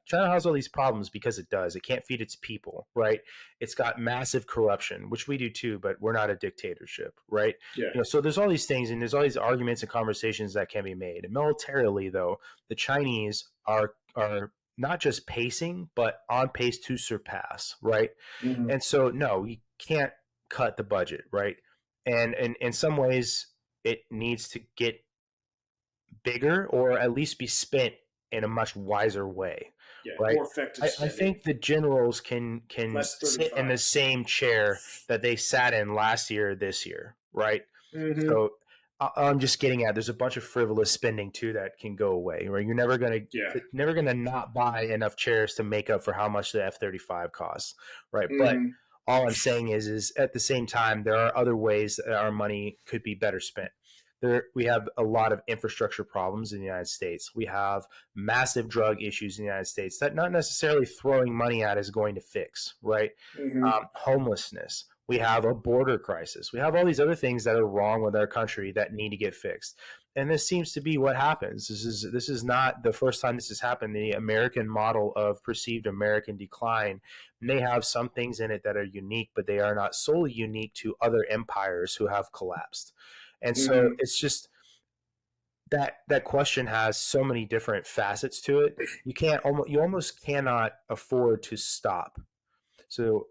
China has all these problems because it does. It can't feed its people, right? It's got massive corruption, which we do too, but we're not a dictatorship, right? Yeah. So there's all these things, and there's all these arguments and conversations that can be made. And militarily, though, the Chinese are not just pacing, but on pace to surpass, right? Mm-hmm. And so, no, you can't cut the budget, right? And in some ways, it needs to get bigger or at least be spent in a much wiser way, Yeah, right? more effective I spending, think the generals can less sit in the 35. same chair that they sat in last year, this year, right? Mm-hmm. So I'm just getting at there's a bunch of frivolous spending too that can go away, right? You're Yeah. never gonna not buy enough chairs to make up for how much the F-35 costs, right? But Mm-hmm. all I'm saying is at the same time there are other ways that our money could be better spent. We have a lot of infrastructure problems in the United States. We have massive drug issues in the United States that not necessarily throwing money at is going to fix, right? Mm-hmm. Homelessness. We have a border crisis. We have all these other things that are wrong with our country that need to get fixed. And this seems to be what happens. This is not the first time this has happened. The American model of perceived American decline may have some things in it that are unique, but they are not solely unique to other empires who have collapsed. And so Mm-hmm. it's just that question has so many different facets to it. You almost cannot afford to stop. So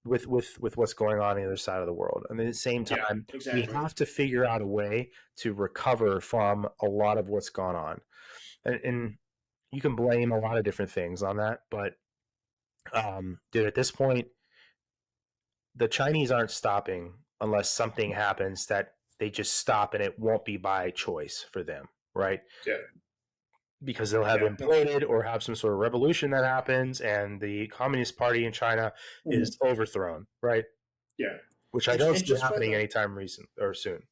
with what's going on the other side of the world. And at the same Yeah, time, we exactly. have to figure out a way to recover from a lot of what's gone on. And you can blame a lot of different things on that, but dude, at this point, the Chinese aren't stopping unless something happens that they just stop and it won't be by choice for them, right? Yeah. Because they'll have Yeah. No. imploded or have some sort of revolution that happens and the Communist Party in China Mm-hmm. is overthrown, right? Yeah. Which I don't And see just by happening the anytime recent or soon.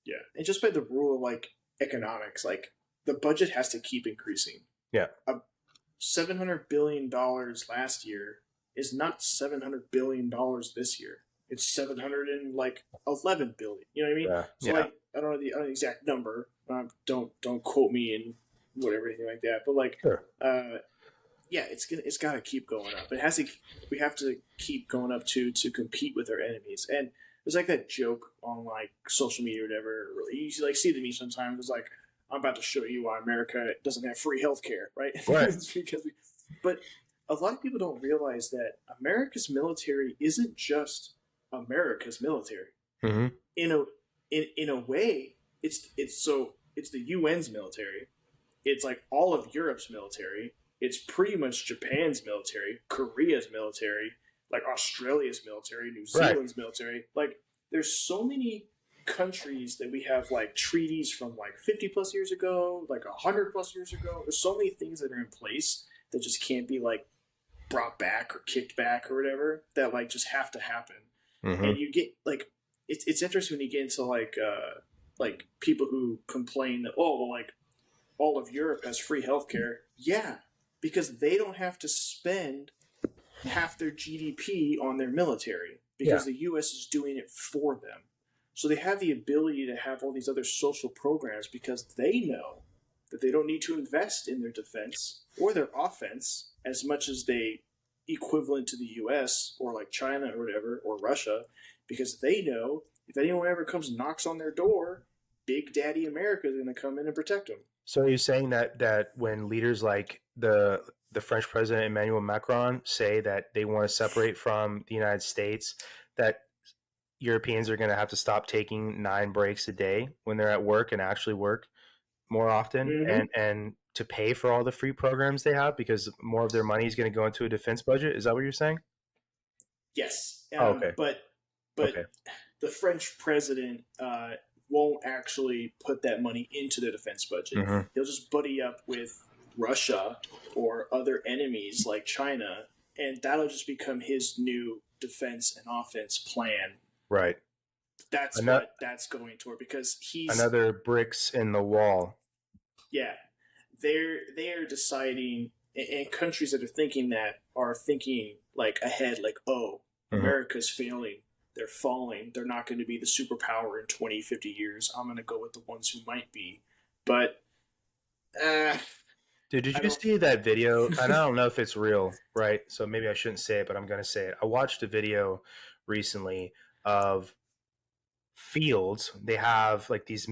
yeah, and just by the rule of like economics, like the budget has to keep increasing. Yeah. $700 billion last year is not $700 billion this year. It's 711 billion. You know what I mean? Yeah. So Yeah. like I don't know the exact number. Don't quote me in whatever anything like that. But like Sure. yeah, it's got to keep going up. It has to. We have to keep going up to compete with our enemies. And there's like that joke on like social media or whatever. You like see the meme sometimes. It's like I'm about to show you why America doesn't have free healthcare, right? Right. It's because but a lot of people don't realize that America's military isn't just America's military. Mm-hmm. In a way, it's the UN's military. It's like all of Europe's military. It's pretty much Japan's military, Korea's military, like Australia's military, New Zealand's military. Like there's so many countries that we have like treaties from like 50 plus years ago, like 100 plus years ago. There's so many things that are in place that just can't be like brought back or kicked back or whatever that like just have to happen. Mm-hmm. And you get like it's interesting when you get into like people who complain that well, like all of Europe has free healthcare. Yeah, because they don't have to spend half their GDP on their military because the U.S. is doing it for them. So they have the ability to have all these other social programs because they know that they don't need to invest in their defense or their offense as much as they equivalent to the U.S. or like China or whatever or Russia, because they know if anyone ever comes and knocks on their door, Big Daddy America is going to come in and protect them. So are you saying that when leaders like the French president Emmanuel Macron say that they want to separate from the United States, that Europeans are going to have to stop taking 9 breaks a day when they're at work and actually work more often, Mm-hmm. and to pay for all the free programs they have because more of their money is going to go into a defense budget? Is that what you're saying? Yes, Okay. but Okay. the French president won't actually put that money into the defense budget. Mm-hmm. He'll just buddy up with Russia or other enemies like China, and that'll just become his new defense and offense plan. Right. That's what that's going toward because he's another bricks in the wall. Yeah, they're deciding, and countries that are thinking like ahead, like America's failing. They're falling. They're not going to be the superpower in 20, 50 years. I'm going to go with the ones who might be. But, dude, did you see that video? And I don't know if it's real, right? So maybe I shouldn't say it, but I'm going to say it. I watched a video recently of fields. They have like these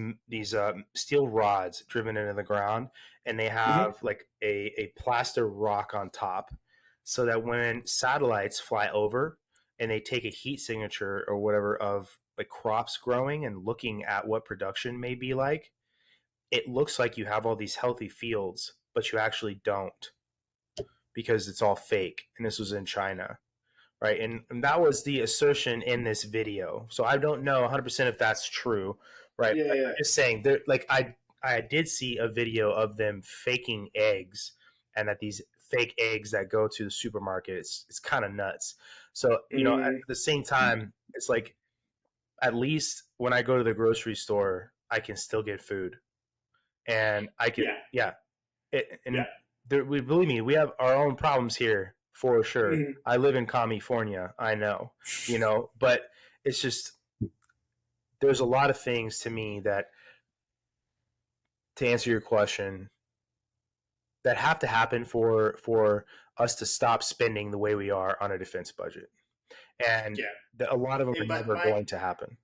steel rods driven into the ground, and they Mm-hmm. have like a plaster rock on top, so that when satellites fly over and they take a heat signature or whatever of like crops growing and looking at what production may be like, it looks like you have all these healthy fields, but you actually don't, because it's all fake. And this was in China, right? And that was the assertion in this video. So I don't know 100% if that's true, right? Yeah, But yeah. I'm just saying, like I did see a video of them faking eggs, and that these fake eggs that go to the supermarket, it's kind of nuts. So at Mm, the same time, it's like at least when I go to the grocery store, I can still get food, and I can, yeah, yeah, yeah. and we believe me, we have our own problems here for sure. Mm, I live in California, I know, but it's just there's a lot of things to me that, to answer your question, that have to happen for us to stop spending the way we are on a defense budget, and yeah. a lot of them are And never going to happen.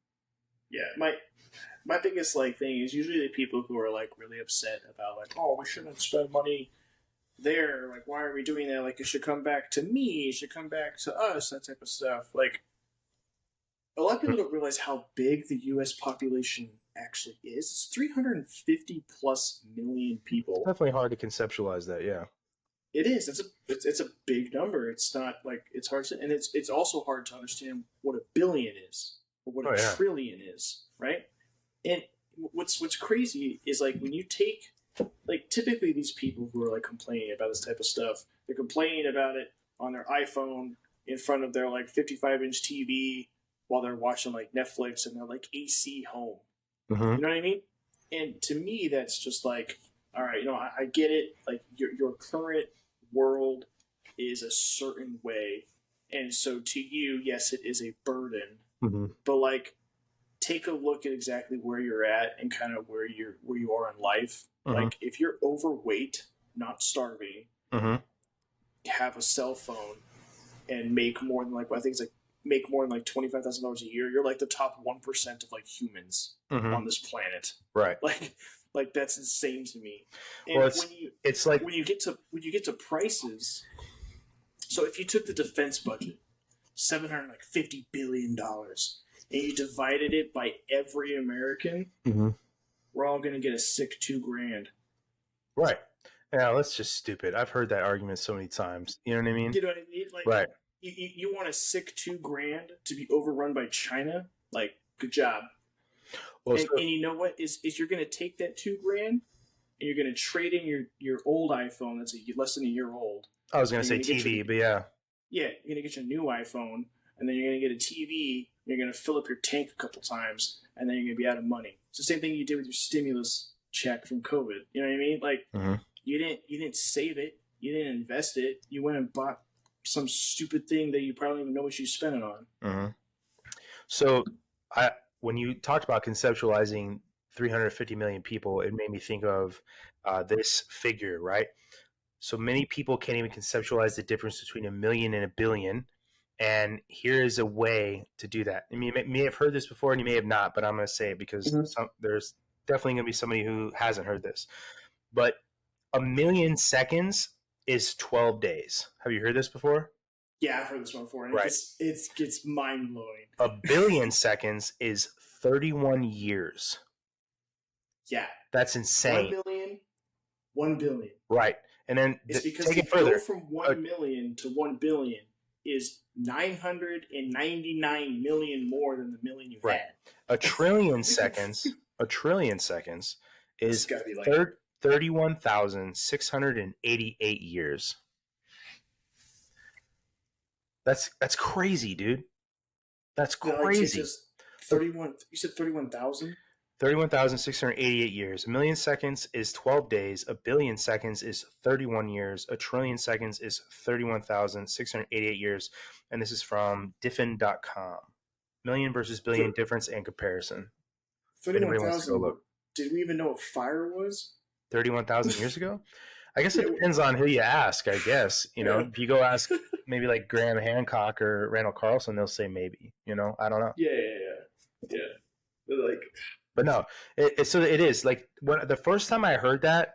my biggest like thing is usually the people who are like really upset about like, oh, we shouldn't spend money there. Like, why are we doing that? Like, it should come back to me. It should come back to us. That type of stuff. Like, a lot of people don't realize how big the U.S. population actually is. It's 350 plus million It's people. definitely hard to conceptualize that. Yeah. It is. It's a big number. It's not like it's hard to, and it's also hard to understand what a billion is or what Oh a yeah. trillion is, right? And what's crazy is like when you take like typically these people who are like complaining about this type of stuff, they're complaining about it on their iPhone in front of their like 55-inch TV while they're watching like Netflix and they're like AC home. Mm-hmm. You know what I mean? And to me, that's just like, all right, I get it. Like your current world is a certain way, and so to you, yes, it is a burden. Mm-hmm. But like, take a look at exactly where you're at and kind of where you are in life. Mm-hmm. Like, if you're overweight, not starving, Mm-hmm. have a cell phone, and make more than like I think it's like make more than like $25,000 a year, you're like the top 1% of like humans Mm-hmm. on this planet. Right. Like that's insane to me. And Well, it's like, when you get to prices, so if you took the defense budget, $750 billion, and you divided it by every American, mm-hmm. we're all gonna get a sick $2,000. Right. Yeah, that's just stupid. I've heard that argument so many times. You know what I mean? You know what I mean? Like, Right. you want a sick $2,000 to be overrun by China? Like, good job. Well, And you know what is you're going to take that $2,000 and you're going to trade in your old iPhone that's less than a year old. I was going to say You're gonna get TV, your- but yeah. Yeah, you're going to get your new iPhone, and then you're going to get a TV. You're going to fill up your tank a couple times, and then you're going to be out of money. It's the same thing you did with your stimulus check from COVID. You know what I mean? Like, Mm-hmm. you didn't save it, you didn't invest it. You went and bought some stupid thing that you probably don't even know what you spent it on. Mm-hmm. So, when you talked about conceptualizing 350 million people, it made me think of this figure, right? So many people can't even conceptualize the difference between a million and a billion. And here is a way to do that. I mean, you may have heard this before and you may have not, but I'm going to say it because there's definitely going to be somebody who hasn't heard this. But a million seconds is 12 days. Have you heard this before? Yeah, I've heard this one before, and Right. it gets mind blowing. A billion seconds is 31 years. Yeah, That's insane. 1 billion. Right. And then It's because take to it further. go from 1 million to 1 billion is 999 million more than the million you Right. had. A trillion seconds. A trillion seconds It's is got to be like 31,688 years. That's crazy, dude. That's crazy. 31. You said 31,000. 31,688 years. A million seconds is 12 days. A billion seconds is 31 years. A trillion seconds is 31,688 years. And this is from diffin.com. Million versus billion difference and comparison. Anybody wants to go 31,000. look. Did we even know what fire was? 31,000 years ago? I guess it Yeah, depends on who you ask, I guess. Yeah. If you go ask maybe like Graham Hancock or Randall Carlson, they'll say maybe. I don't know. Yeah. But no, so it is like when the first time I heard that,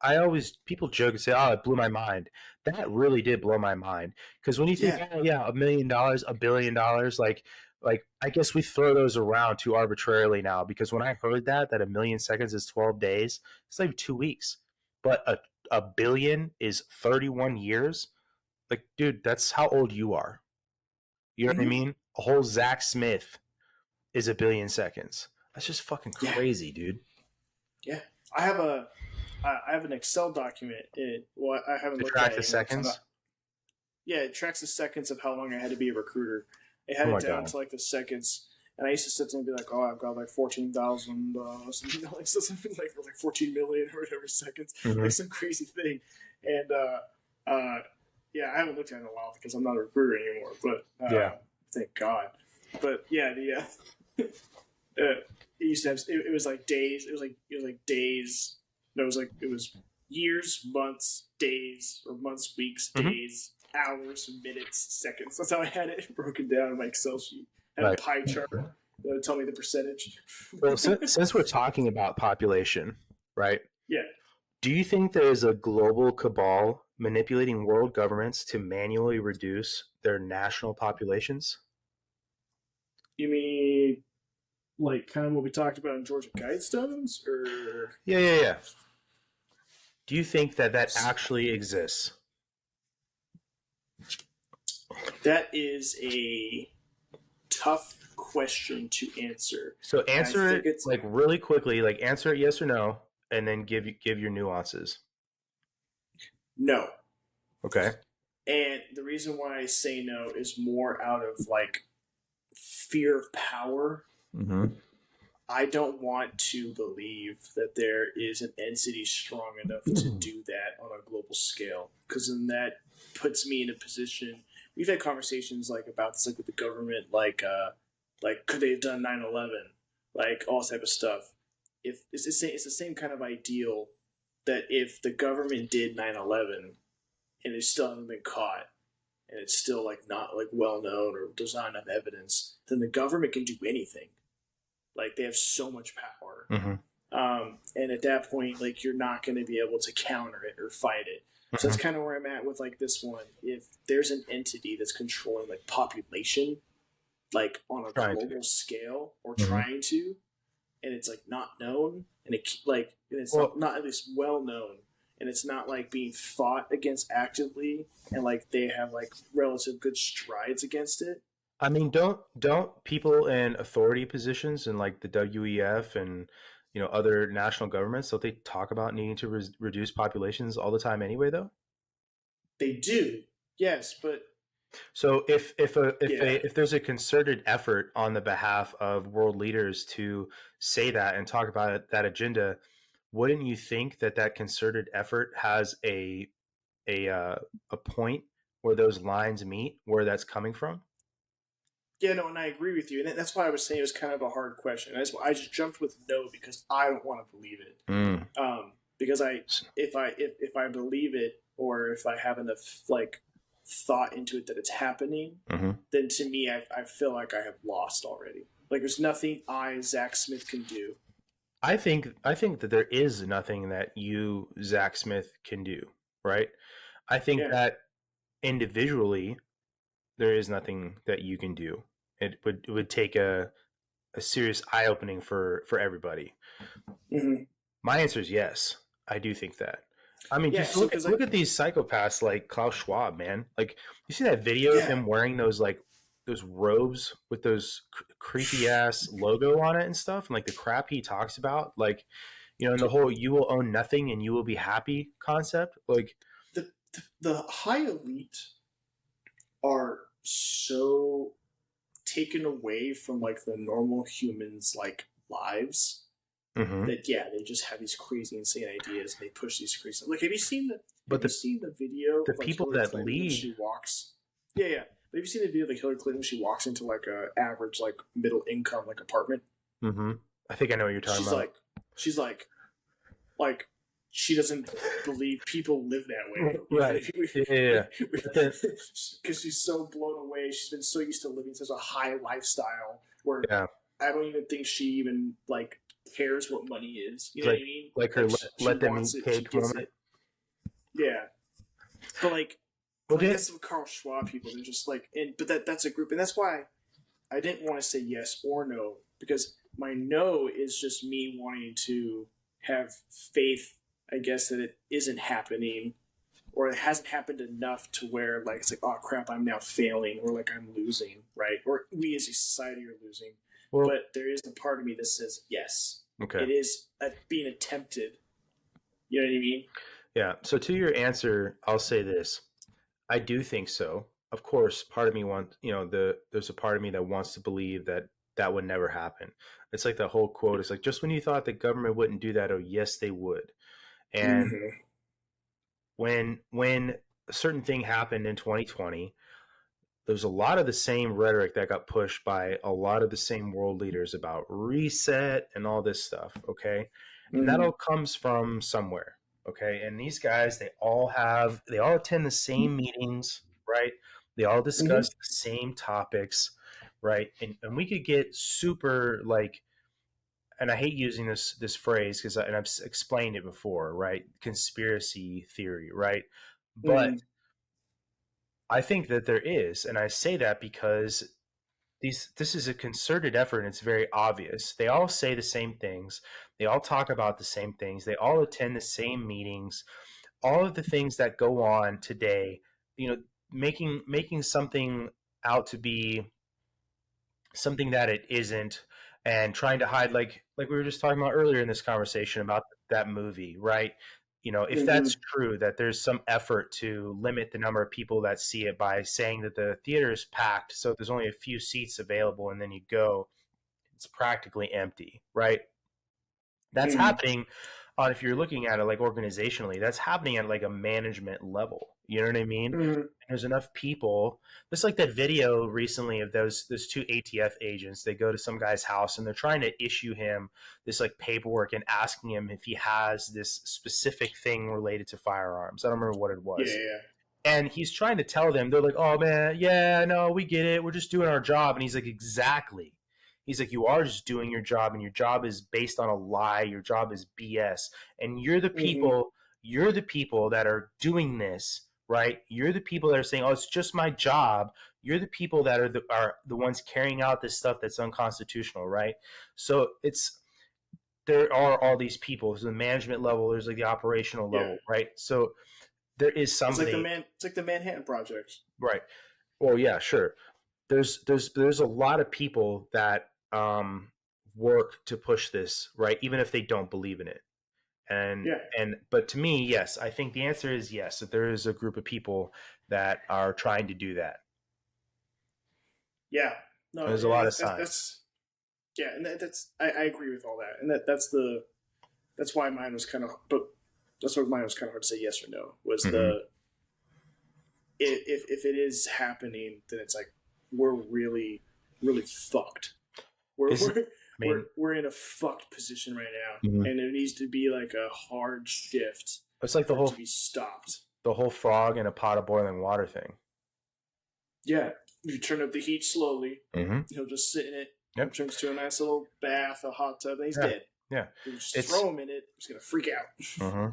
I always people joke and say, "Oh, it blew my mind." That really did blow my mind because when you think, Yeah. "Oh yeah, $1 million, $1 billion," like I guess we throw those around too arbitrarily now because when I heard that a million seconds is 12 days, it's like 2 weeks, but a billion is 31 years. Like, dude, that's how old you are. You know what I Hmm. mean? A whole Zach Smith is a billion seconds. That's just fucking Yeah. crazy, dude. Yeah. I have a I have an Excel document. Well, I haven't To looked at track it the anymore because I'm seconds. not. Yeah, it tracks the seconds of how long I had to be a recruiter. It had Oh it my down god. to like the seconds, and I used to sit there and be like, "Oh, I've got like 14,000, something like something like 14 million or whatever seconds, Mm-hmm. like some crazy thing." And yeah, I haven't looked at it in a while because I'm not a recruiter anymore. But Yeah. thank God. But yeah, it used to have it was like days. It was like days. No, it was years, months, days, or months, weeks, Mm-hmm. days, hours, minutes, seconds. That's how I had it broken down in my Excel sheet. I had a Right. pie chart that would tell me the percentage. Well, since we're talking about population, right? Yeah. Do you think there is a global cabal manipulating world governments to manually reduce their national populations? You mean like kind of what we talked about in Georgia Guidestones, or Yeah, yeah, yeah. Do you think that actually exists? that is a tough question to answer. So And I answer think it it's like really quickly, like answer it yes or no, and then give your nuances. no. Okay. And the reason why I say no is more out of like fear of power. Mm-hmm. I don't want to believe that there is an entity strong enough to do that on a global scale, because then that puts me in a position. We've had conversations like about this, like with the government, like could they have done 9/11, like all type of stuff. If it's the same kind of ideal that if the government did 9/11 and they still haven't been caught, and it's still like not like well known or there's not enough evidence, then the government can do anything. Like they have so much power, Mm-hmm. and at that point, like you're not going to be able to counter it or fight it. So Mm-hmm. that's kind of where I'm at with like this one. If there's an entity that's controlling like population, like on a Trying to. global scale, or Mm-hmm. trying to, and it's like not known, and it's Well, not at least well known, and it's not like being fought against actively, and like they have like relative good strides against it. I mean, don't people in authority positions in like the WEF and other national governments, don't they talk about needing to reduce populations all the time anyway, though? They do, yes, but So yeah, if there's a concerted effort on the behalf of world leaders to say that and talk about that agenda, wouldn't you think that concerted effort has a uh, a point where those lines meet, where that's coming from? yeah, no, and I agree with you, and that's why I was saying it was kind of a hard question. I just jumped with no because I don't want to believe it. Mm. Because if I believe it, or if I have enough like thought into it that it's happening, Mm-hmm. then to me I feel like I have lost already. Like there's nothing Zach Smith can do. I think that there is nothing that Zach Smith can do, right? I think Yeah. that individually there is nothing that you can do. It would take a serious eye opening for everybody. Hmm. My answer is yes. I do think that. I mean, Yeah. just So look at because look like at these psychopaths like Klaus Schwab, man. Like, you see that video of yeah, him wearing those robes with those creepy ass logo on it and stuff, and like the crap he talks about, like, and the whole "you will own nothing and you will be happy" concept. Like, the high elite are so taken away from like the normal humans like lives mm-hmm. that yeah, they just have these crazy insane ideas and they push these crazy like But have you seen the video the of like people Hillary that Clinton when lead, she walks? Yeah, yeah. But have you seen the video of like Hillary Clinton when she walks into like a average like middle income like apartment? mm-hmm. I think I know what you're talking She's about. like she's like she doesn't believe people live that way. Right. Yeah. Because she's so blown away. She's been so used to living such a high lifestyle where Yeah. I don't even think she even like cares what money is. You know what I mean? Like her Like she let them wants eat it, she cake gets moment. it. Yeah, but Well, that's some Carl Schwab people. They're just like, and but that's a group, and that's why I didn't want to say yes or no, because my no is just me wanting to have faith, I guess, that it isn't happening, or it hasn't happened enough to where like it's like, oh crap, I'm now failing, or like I'm losing, right? Or we as a society are losing. well, But there is a part of me that says yes, okay. it is being attempted. You know what I mean? Yeah. So to your answer, I'll say this. I do think so. Of course, part of me wants, there's a part of me that wants to believe that that would never happen. It's like the whole quote is like, just when you thought the government wouldn't do that, oh yes, they would. And Mm-hmm. when a certain thing happened in 2020, there's a lot of the same rhetoric that got pushed by a lot of the same world leaders about reset and all this stuff. Okay. And that Mm-hmm. all comes from somewhere. Okay. And these guys, they all attend the same meetings, right? They all Mm-hmm. discuss the same topics, right? And we could get super like, and I hate using this phrase because and I've explained it before, right? Conspiracy theory, right? But Mm-hmm. I think that there is, and I say that because this is a concerted effort and it's very obvious. They all say the same things. They all talk about the same things. They all attend the same meetings. All of the things that go on today, you know, making something out to be something that it isn't, and trying to hide, like we were just talking about earlier in this conversation about that movie, right? If Mm-hmm. that's true, that there's some effort to limit the number of people that see it by saying that the theater is packed, so there's only a few seats available, and then you go, it's practically empty, right? That's Mm-hmm. happening on, if you're looking at it like organizationally, that's happening at like a management level. You know what I mean? Mm-hmm. There's enough people. Just like that video recently of those two ATF agents. They go to some guy's house and they're trying to issue him this like paperwork and asking him if he has this specific thing related to firearms. I don't remember what it Yeah, was. yeah. And he's trying to tell them, they're like, oh man, yeah, no, we get it. We're just doing our job. And he's like, exactly. He's like, you are just doing your job, and your job is based on a lie. Your job is BS. And Mm-hmm. you're the people that are doing this, right? You're the people that are saying, oh, it's just my job. You're the people that are the ones carrying out this stuff that's unconstitutional, right? So there are all these people. There's the management level, there's like the operational Yeah. level, right? So there is somebody. It's like the Manhattan Project. Right. Well, yeah, sure. There's a lot of people that work to push this, right? Even if they don't believe in it. And Yeah. but to me, yes, I think the answer is yes. That there is a group of people that are trying to do that. Yeah. No, There's a and lot of signs. that's yeah, and that's I agree with all that, and that's why mine was kind of, but that's why mine was kind of hard to say yes or no. Was Mm-hmm. the if it is happening, then it's like we're really really fucked. We're Is we're I mean, we're in a fucked position right now, mhm. and there needs to be like a hard shift It's like for it to be stopped. the whole frog in a pot of boiling water thing. Yeah, you turn up the heat slowly. Mm-hmm. He'll just sit in it. He Yep. turns to a nice little bath, a hot tub, and he's Yeah. dead. Yeah. You just It's throw him in it. He's gonna freak out. hmm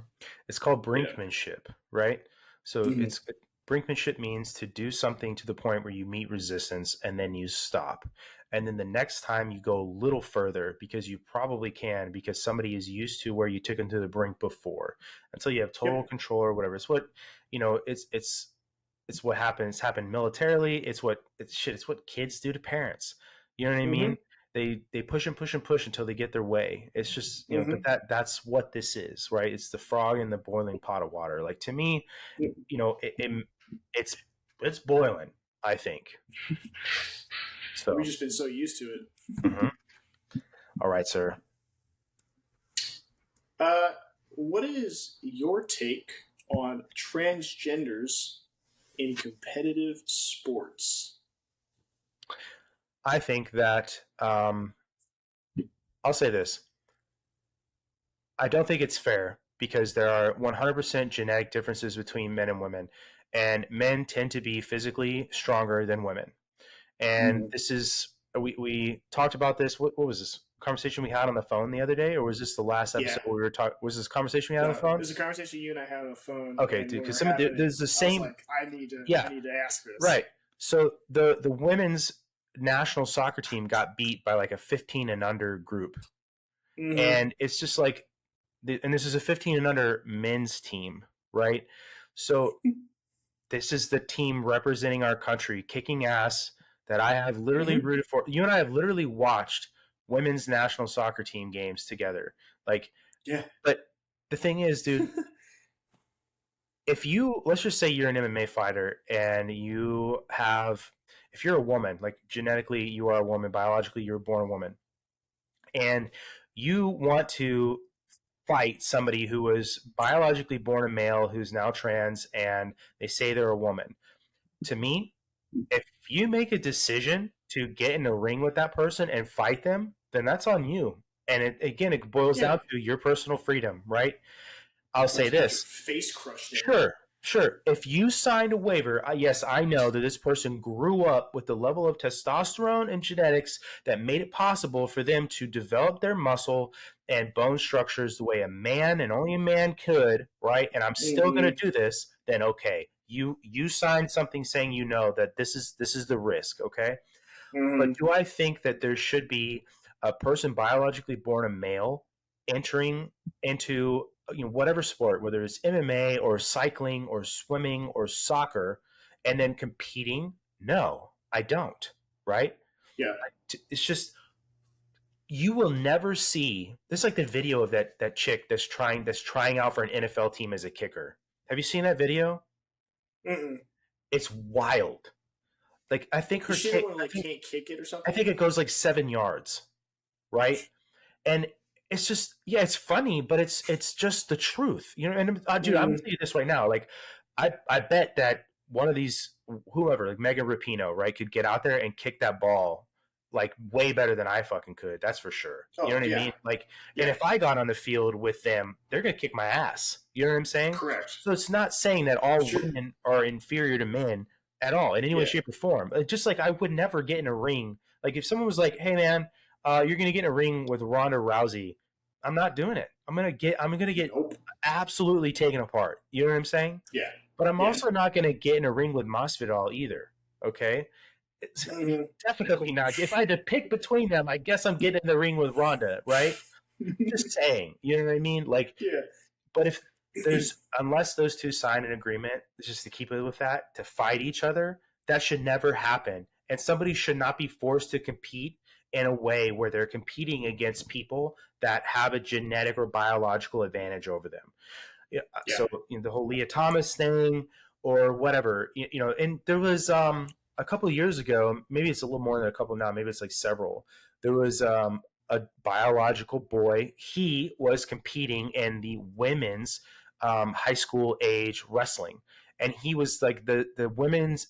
It's called Yeah. brinkmanship, right? So Mm-hmm. it's brinkmanship means to do something to the point where you meet resistance and then you stop. And then the next time you go a little further because you probably can, because somebody is used to where you took them to the brink before, until you have total Yep. control or whatever. It's what, it's what happens. It's happened militarily. It's what kids do to parents. You know what I Mm-hmm. mean? They push and push and push until they get their way. It's just, but Mm-hmm. that's what this is, right? It's the frog in the boiling pot of water. Like, to me, it's it's boiling, I think. We've So, just been so used to it. mhm. All right, sir. Uh, what is your take on transgenders in competitive sports? I think that I'll say this. I don't think it's fair because there are 100% genetic differences between men and women, and men tend to be physically stronger than women. And Mm-hmm. this is we talked about this. What was this conversation we had on the phone the other day, or was this the last Yeah. episode where we were talking? Was this conversation we had on No, the it phone? was a conversation you and I had on the phone, Okay, and dude, when we because were some of having it, there's the I was same. like, I Yeah, need to ask this. right. So the women's national soccer team got beat by like a 15 and under group, Mm-hmm. and it's just like, and this is a 15 and under men's team, right? So this is the team representing our country, kicking ass. That I have literally Mm-hmm. rooted for. You and I have literally watched women's national soccer team games together. Like, Yeah. but the thing is, dude, if you, let's just say you're an MMA fighter and you have, if you're a woman, like genetically you are a woman, biologically you were born a woman, and you want to fight somebody who was biologically born a male who's now trans and they say they're a woman. To me, if you make a decision to get in the ring with that person and fight them, then that's on you. And again, it boils Yeah. down to your personal freedom, right? I'll Not say to get your this. face crushed in. Sure, sure. If you signed a waiver, yes, I know that this person grew up with the level of testosterone and genetics that made it possible for them to develop their muscle and bone structures the way a man and only a man could, right? And I'm still going to Mm-hmm. do this. Then okay, you signed something saying you know that this is the risk, okay? But Mm-hmm. do I think that there should be a person biologically born a male entering into whatever sport, whether it's MMA or cycling or swimming or soccer, and then competing? No, I don't. Right? Yeah. It's just you will never see. This is like the video of that chick that's trying out for an NFL team as a kicker. Have you seen that video? Mm-mm. It's wild. Like I think Is her she the kick. one who like can't kick it or I something? think it goes like 7 yards, right? And it's just yeah, it's funny, but it's just the truth, you know. And dude, I'm gonna Mm-hmm. tell you this right now. Like, I bet that one of these whoever, like Megan Rapinoe, right, could get out there and kick that ball like way better than I fucking could. That's for sure. You know Oh what I yeah. mean? Like, and Yeah. if I got on the field with them, they're gonna kick my ass. You know what I'm saying? Correct. So it's not saying that all Sure. women are inferior to men at all in any way, Yeah. shape, or form. Just like I would never get in a ring. Like if someone was like, "Hey, man, you're gonna get in a ring with Ronda Rousey," I'm not doing it. I'm gonna get Nope. absolutely taken apart. You know what I'm saying? Yeah. But I'm Yeah. also not gonna get in a ring with Masvidal either. Okay, it's Mm-hmm. definitely not. If I had to pick between them, I guess I'm getting in the ring with Ronda, right? Just saying. You know what I mean? Like, Yeah. but if there's unless those two sign an agreement just to keep it with that to fight each other, that should never happen. And somebody should not be forced to compete in a way where they're competing against people that have a genetic or biological advantage over them. Yeah, Yeah. so the whole Leah Thomas thing or whatever, and there was a couple of years ago, maybe it's a little more than a couple now, maybe it's like several. There was a biological boy. He was competing in the women's high school age wrestling, and he was like the women's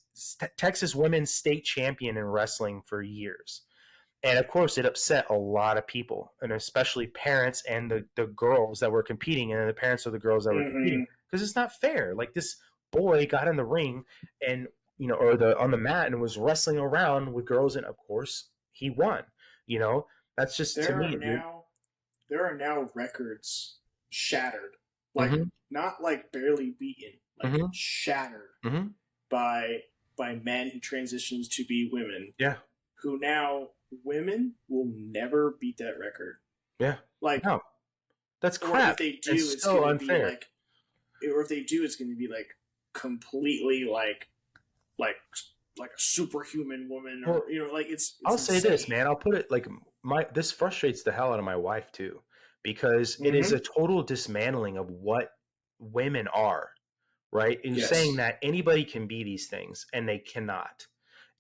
Texas women's state champion in wrestling for years. And of course, it upset a lot of people, and especially parents and the girls that were competing, and the parents of the girls that were competing, Mm-hmm. because it's not fair. Like this boy got in the ring and or the on the mat and was wrestling around with girls, and of course he won. You know, that's just to There are me, dude. now there are now records shattered, like Mm-hmm. not like barely beaten, like Mm-hmm. shattered Mm-hmm. by men who transitions to be women. Yeah. Who now women will never beat that record. Yeah. Like, No, that's or if crap. they do, It's it's so going to be unfair. like, or if they do, it's going to be like completely like like a superhuman woman, Well, or like it's I'll say insane. this, man. I'll put it like this frustrates the hell out of my wife too, because it is Mm-hmm. a total dismantling of what women are, right? And you're saying Yes. that anybody can be these things and they cannot.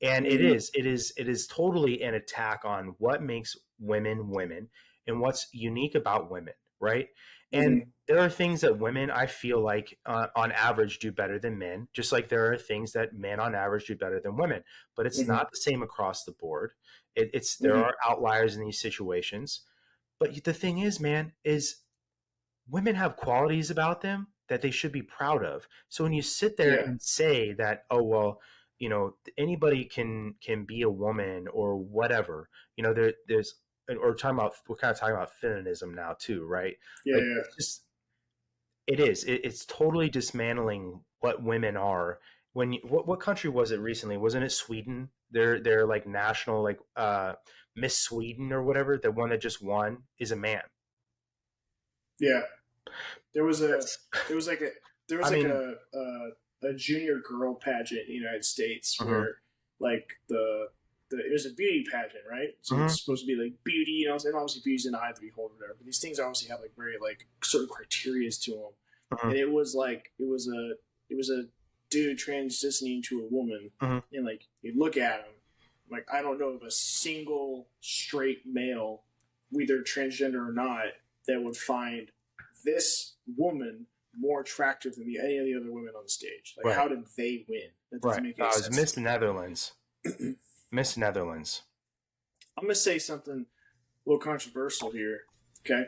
And it Mm-hmm. is, it is, it is totally an attack on what makes women women and what's unique about women, right? And Mm-hmm. there are things that women, I feel like, on average, do better than men, just like there are things that men on average do better than women. But it's Mm-hmm. not the same across the board. It's there Mm-hmm. are outliers in these situations. But the thing is, man, is women have qualities about them that they should be proud of. So when you sit there Yeah. and say that, oh well, anybody can be a woman or whatever. There's or talking about we're kind of talking about feminism now too, right? Yeah, Like yeah, it's just it's totally dismantling what women are. What country was it recently? Wasn't it Sweden? They're like national like Miss Sweden or whatever. The one that just won is a man. yeah. There was a That's, there was like a there I was like mean, a junior girl pageant in the United States mhm, where like the it was a beauty pageant, right? So mhm, it's supposed to be like beauty, and obviously beauty's in the eye of the beholder, whatever. But these things obviously have like very like certain criterias to them, mhm, and it was like it was a dude transitioning into a woman, mhm. and like you look at him, like I don't know of a single straight male, whether transgender or not, that would find this woman more attractive than any of the other women on the stage. Like, Right, how did they win? That right. doesn't make any It's sense Miss to me. Netherlands. Miss Netherlands. I'm gonna say something a little controversial here. Okay,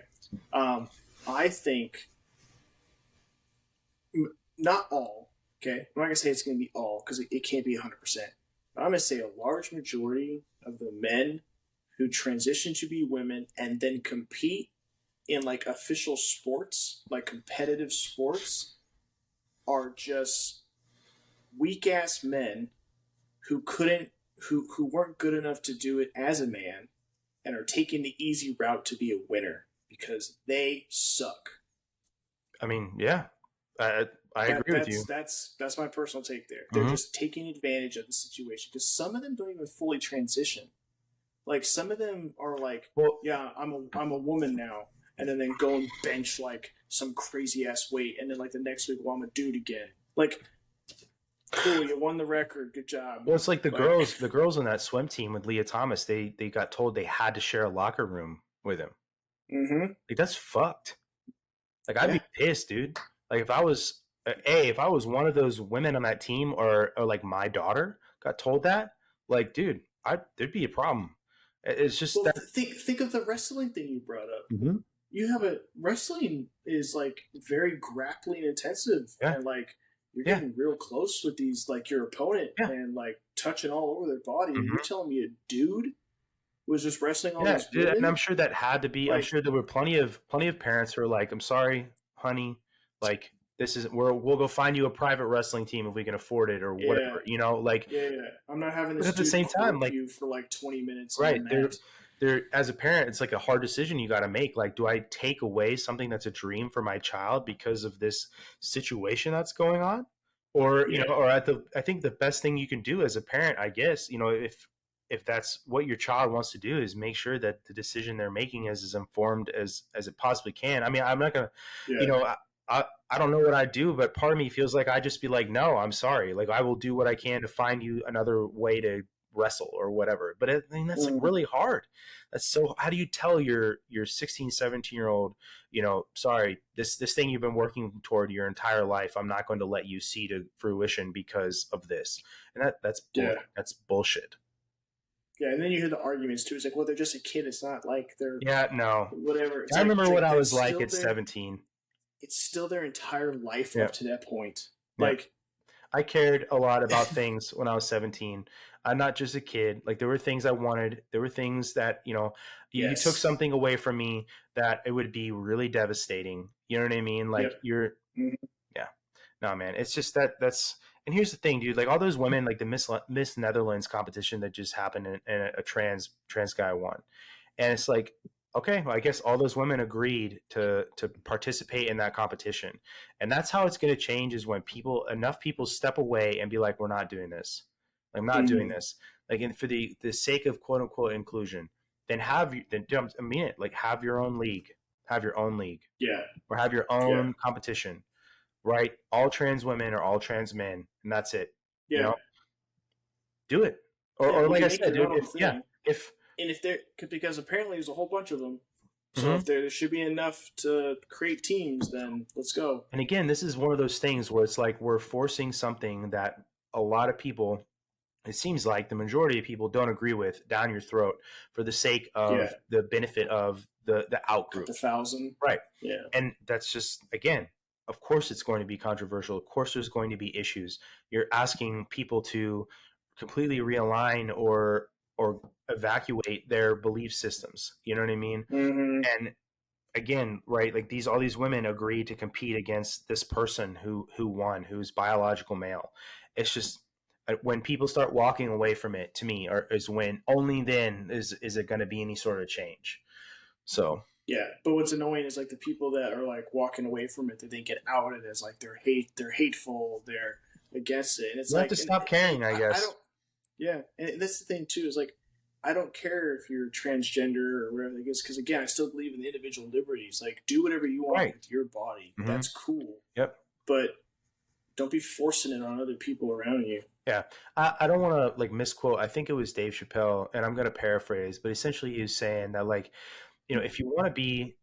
I think not all. Okay, I'm not gonna say it's gonna be all because it can't be 100%. But I'm gonna say a large majority of the men who transition to be women and then compete in like official sports, like competitive sports, are just weak ass men who couldn't who weren't good enough to do it as a man and are taking the easy route to be a winner because they suck. I mean, yeah, I, I That agree with you. that's my personal take there. They're Hmm. just taking advantage of the situation because some of them don't even fully transition. Like some of them are like, Well, yeah, I'm a woman now, and then go and bench like some crazy ass weight, and then like the next week, well, I'm a dude again. Like, cool, you won the record, good job. Well, it's like the Like, girls. The girls on that swim team with Leah Thomas. They got told they had to share a locker room with him. mm-hmm, Like that's fucked. Like I'd yeah. be pissed, dude. Like if I was one of those women on that team, or like my daughter got told that, like, dude, I there'd be a problem. It's just Well, that. think of the wrestling thing you brought up. Mhm. You have a wrestling is like very grappling intensive, Yeah, and like you're yeah, getting real close with these like your opponent yeah, and like touching all over their body, and you're hmm telling me a dude was just wrestling all yeah, these dude. And I'm women? sure that had to be. I'm Like, sure there were plenty of parents who are like, "I'm sorry, honey, like this is we'll go find you a private wrestling team if we can afford it or yeah, whatever." Like. yeah, yeah. I'm not having But this at the dude same time, croak like, you for like 20 minutes on the right mat. there as a parent, it's like a hard decision you got to make. Like, do I take away something that's a dream for my child because of this situation that's going on, or Yeah. or I think the best thing you can do as a parent, I guess, if that's what your child wants to do, is make sure that the decision they're making is as informed as it possibly can. I mean, I'm not gonna, you Yeah. know, I don't know what I do, but part of me feels like I just be like, no, I'm sorry. Like I will do what I can to find you another way to wrestle or whatever. But I mean, that's like Mm. really hard. That's so, how do you tell your 16, 17-year old, sorry, this thing you've been working toward your entire life, I'm not going to let you see to fruition because of this. And Yeah. that's bullshit. Yeah. And then you hear the arguments too. It's like, well, they're just a kid. It's not like they're Yeah, no. whatever. I remember It's what like I that's was like still at their 17. it's still their entire life Yeah. up to that point. Yeah. Like, I cared a lot about things when I was 17. I'm not just a kid. Like there were things I wanted. There were things that, you took yes. something away from me that it would be really devastating. You know what I mean? Like Yep. Mhm. yeah. No, man. It's just that's, and here's the thing, dude. Like all those women, like the Miss Netherlands competition that just happened, and a trans guy won. And it's like, okay, well, I guess all those women agreed to participate in that competition. And that's how it's going to change, is when enough people step away and be like, we're not doing this. Like, I'm not doing Mhm. this. Like, and for the sake of quote unquote inclusion, then I mean it, like have your own league, Yeah. or have your Yeah. own competition, right? All trans women or all trans men, and that's it. You Yeah. know, do it. Yeah. Or You like can I make said, your dude, own if yeah, thing. if And if there, because apparently there's a whole bunch of them. So mhm. if there should be enough to create teams, then let's go. And again, this is one of those things where it's like we're forcing something that a lot of people, it seems like the majority of people don't agree with, down your throat for the sake Yeah. of the benefit of the out group. Couple thousand. Right. Yeah. And that's just, again, of course it's going to be controversial. Of course there's going to be issues. You're asking people to completely realign or evacuate their belief systems. You know what I mean? Mm-hmm. And again, right, like all these women agreed to compete against this person who won, who's biological male. It's just when people start walking away from it, to me, is when only then is it going to be any sort of change. So Yeah, but what's annoying is like the people that are like walking away from it, that they get outed as like they're hateful, they're against it, and it's you have to like, stop caring, I I guess. don't. Yeah, and that's the thing too, is like I don't care if you're transgender or whatever it is, because again, I still believe in the individual liberties. Like, do whatever you want Right. with your body. Mm-hmm. That's cool, Yep. but don't be forcing it on other people around you. Yeah, I don't want to like misquote. I think it was Dave Chappelle, and I'm going to paraphrase, but essentially he was saying that, like, if you want to be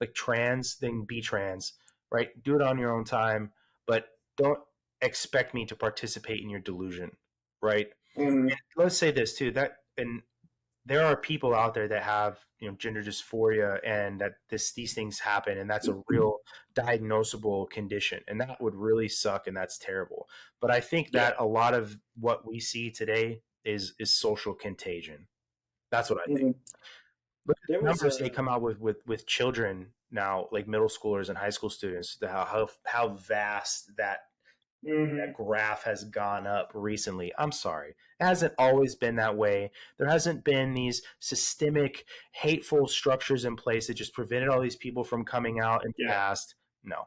like trans, then be trans, right? Do it on your own time, but don't expect me to participate in your delusion, right? Mm-hmm. And let's say this too, that and there are people out there that have gender dysphoria, and that these things happen, and that's a real diagnosable condition, and that would really suck, and that's terrible. But I think Yeah. that a lot of what we see today is social contagion. That's what I think. Mm-hmm. Look at There the was numbers they a. come out with children now, like middle schoolers and high school students, how vast that Mm-hmm. graph has gone up recently. I'm sorry. It hasn't always been that way. There hasn't been these systemic, hateful structures in place that just prevented all these people from coming out in the Yeah. past. No.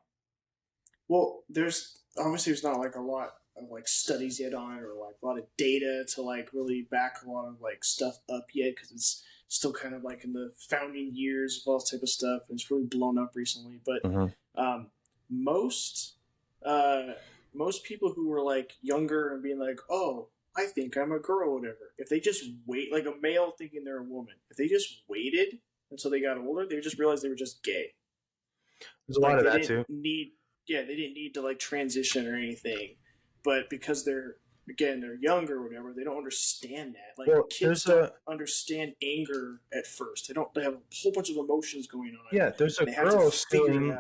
Well, there's not like a lot of like studies yet on it, or like a lot of data to like really back a lot of like stuff up yet, because it's still kind of like in the founding years of all this type of stuff, and it's really blown up recently. But Mm-hmm. um, most uh, most people who were like younger and being like, oh, I think I'm a girl, or whatever, if they just wait, like a male thinking they're a woman, if they just waited until they got older, they just realized they were just gay. There's a lot Like of they that didn't too. need, yeah, they didn't need to like transition or anything, but because they're younger or whatever, they don't understand that. Like Well, kids don't understand anger at first. They have a whole bunch of emotions going on, there's a and they have to figure it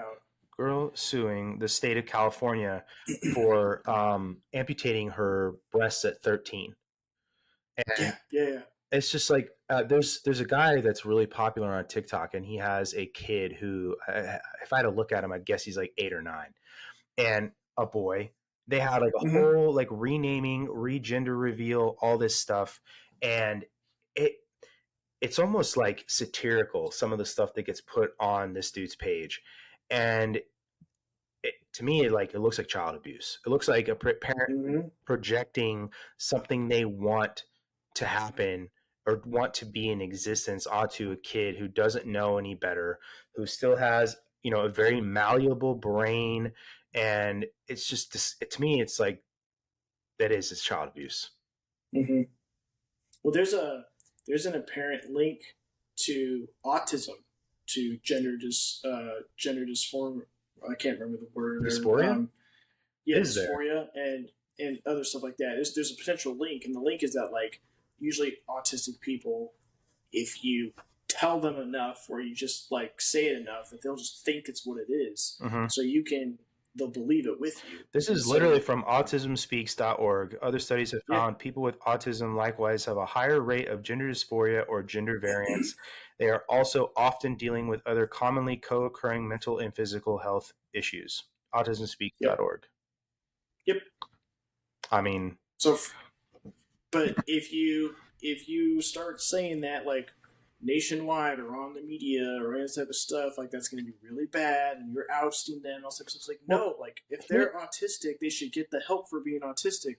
girl suing the state of California for amputating her breasts at 13. And Yeah, yeah, yeah. it's just like there's a guy that's really popular on TikTok, and he has a kid who, if I had to look at him, I'd guess he's like 8 or 9, and a boy. They had like a Mm-hmm. whole like renaming, regender reveal, all this stuff, and it it's almost like satirical, some of the stuff that gets put on this dude's page, and to me, it looks like child abuse. It looks like a parent Mm-hmm. projecting something they want to happen or want to be in existence onto a kid who doesn't know any better, who still has a very malleable brain, and it's just to me, it's like it's child abuse. Mm-hmm. Well, there's an apparent link to autism, to gender dysphoria. I can't remember the word. Or Dysphoria yeah, is there? dysphoria and other stuff like that. There's a potential link, and the link is that like usually autistic people, if you tell them enough, or you just like say it enough, that they'll just think it's what it is. Mm-hmm. So they'll believe it with you. This And is literally so from autismspeaks.org. Other studies have yeah, found people with autism likewise have a higher rate of gender dysphoria or gender variance. They are also often dealing with other commonly co occurring mental and physical health issues. yep, Autismspeaks.org. yep. I mean, So but if you start saying that like nationwide or on the media or any type of stuff, like that's going to be really bad, and you're ousting them, all types of stuff. Like well, no, like if here, they're autistic, they should get the help for being autistic.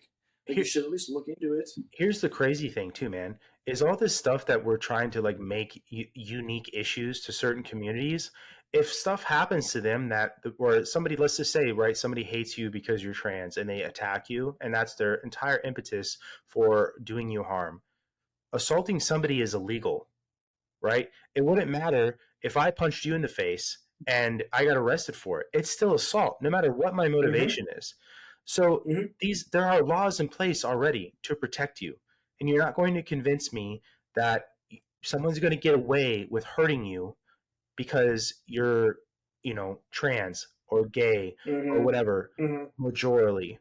Like you here, should at least look into it. here's the crazy thing, too, man, is all this stuff that we're trying to like make unique issues to certain communities. If stuff happens to them or somebody, let's just say, right, somebody hates you because you're trans and they attack you, and that's their entire impetus for doing you harm. Assaulting somebody is illegal, right? It wouldn't matter if I punched you in the face and I got arrested for it. It's still assault, no matter what my Mm-hmm. motivation is. So Mm-hmm. there are laws in place already to protect you, and you're not going to convince me that someone's going to get away with hurting you because you're trans. or gay or Mm-hmm. whatever, Mm-hmm. majorly.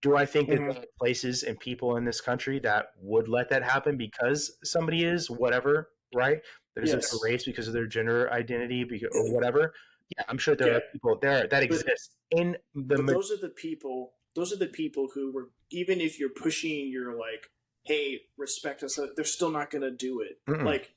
Do I think that Mm-hmm. there are places and people in this country that would let that happen because somebody is whatever, right? There's a Yes. race because of their gender identity or whatever. Yeah, I'm sure there Yeah. are people there that But exist in but the. those are the people. Those are the people who were, even if you're pushing, you're like, hey, respect us. They're still not going to do it. Mm-mm. Like,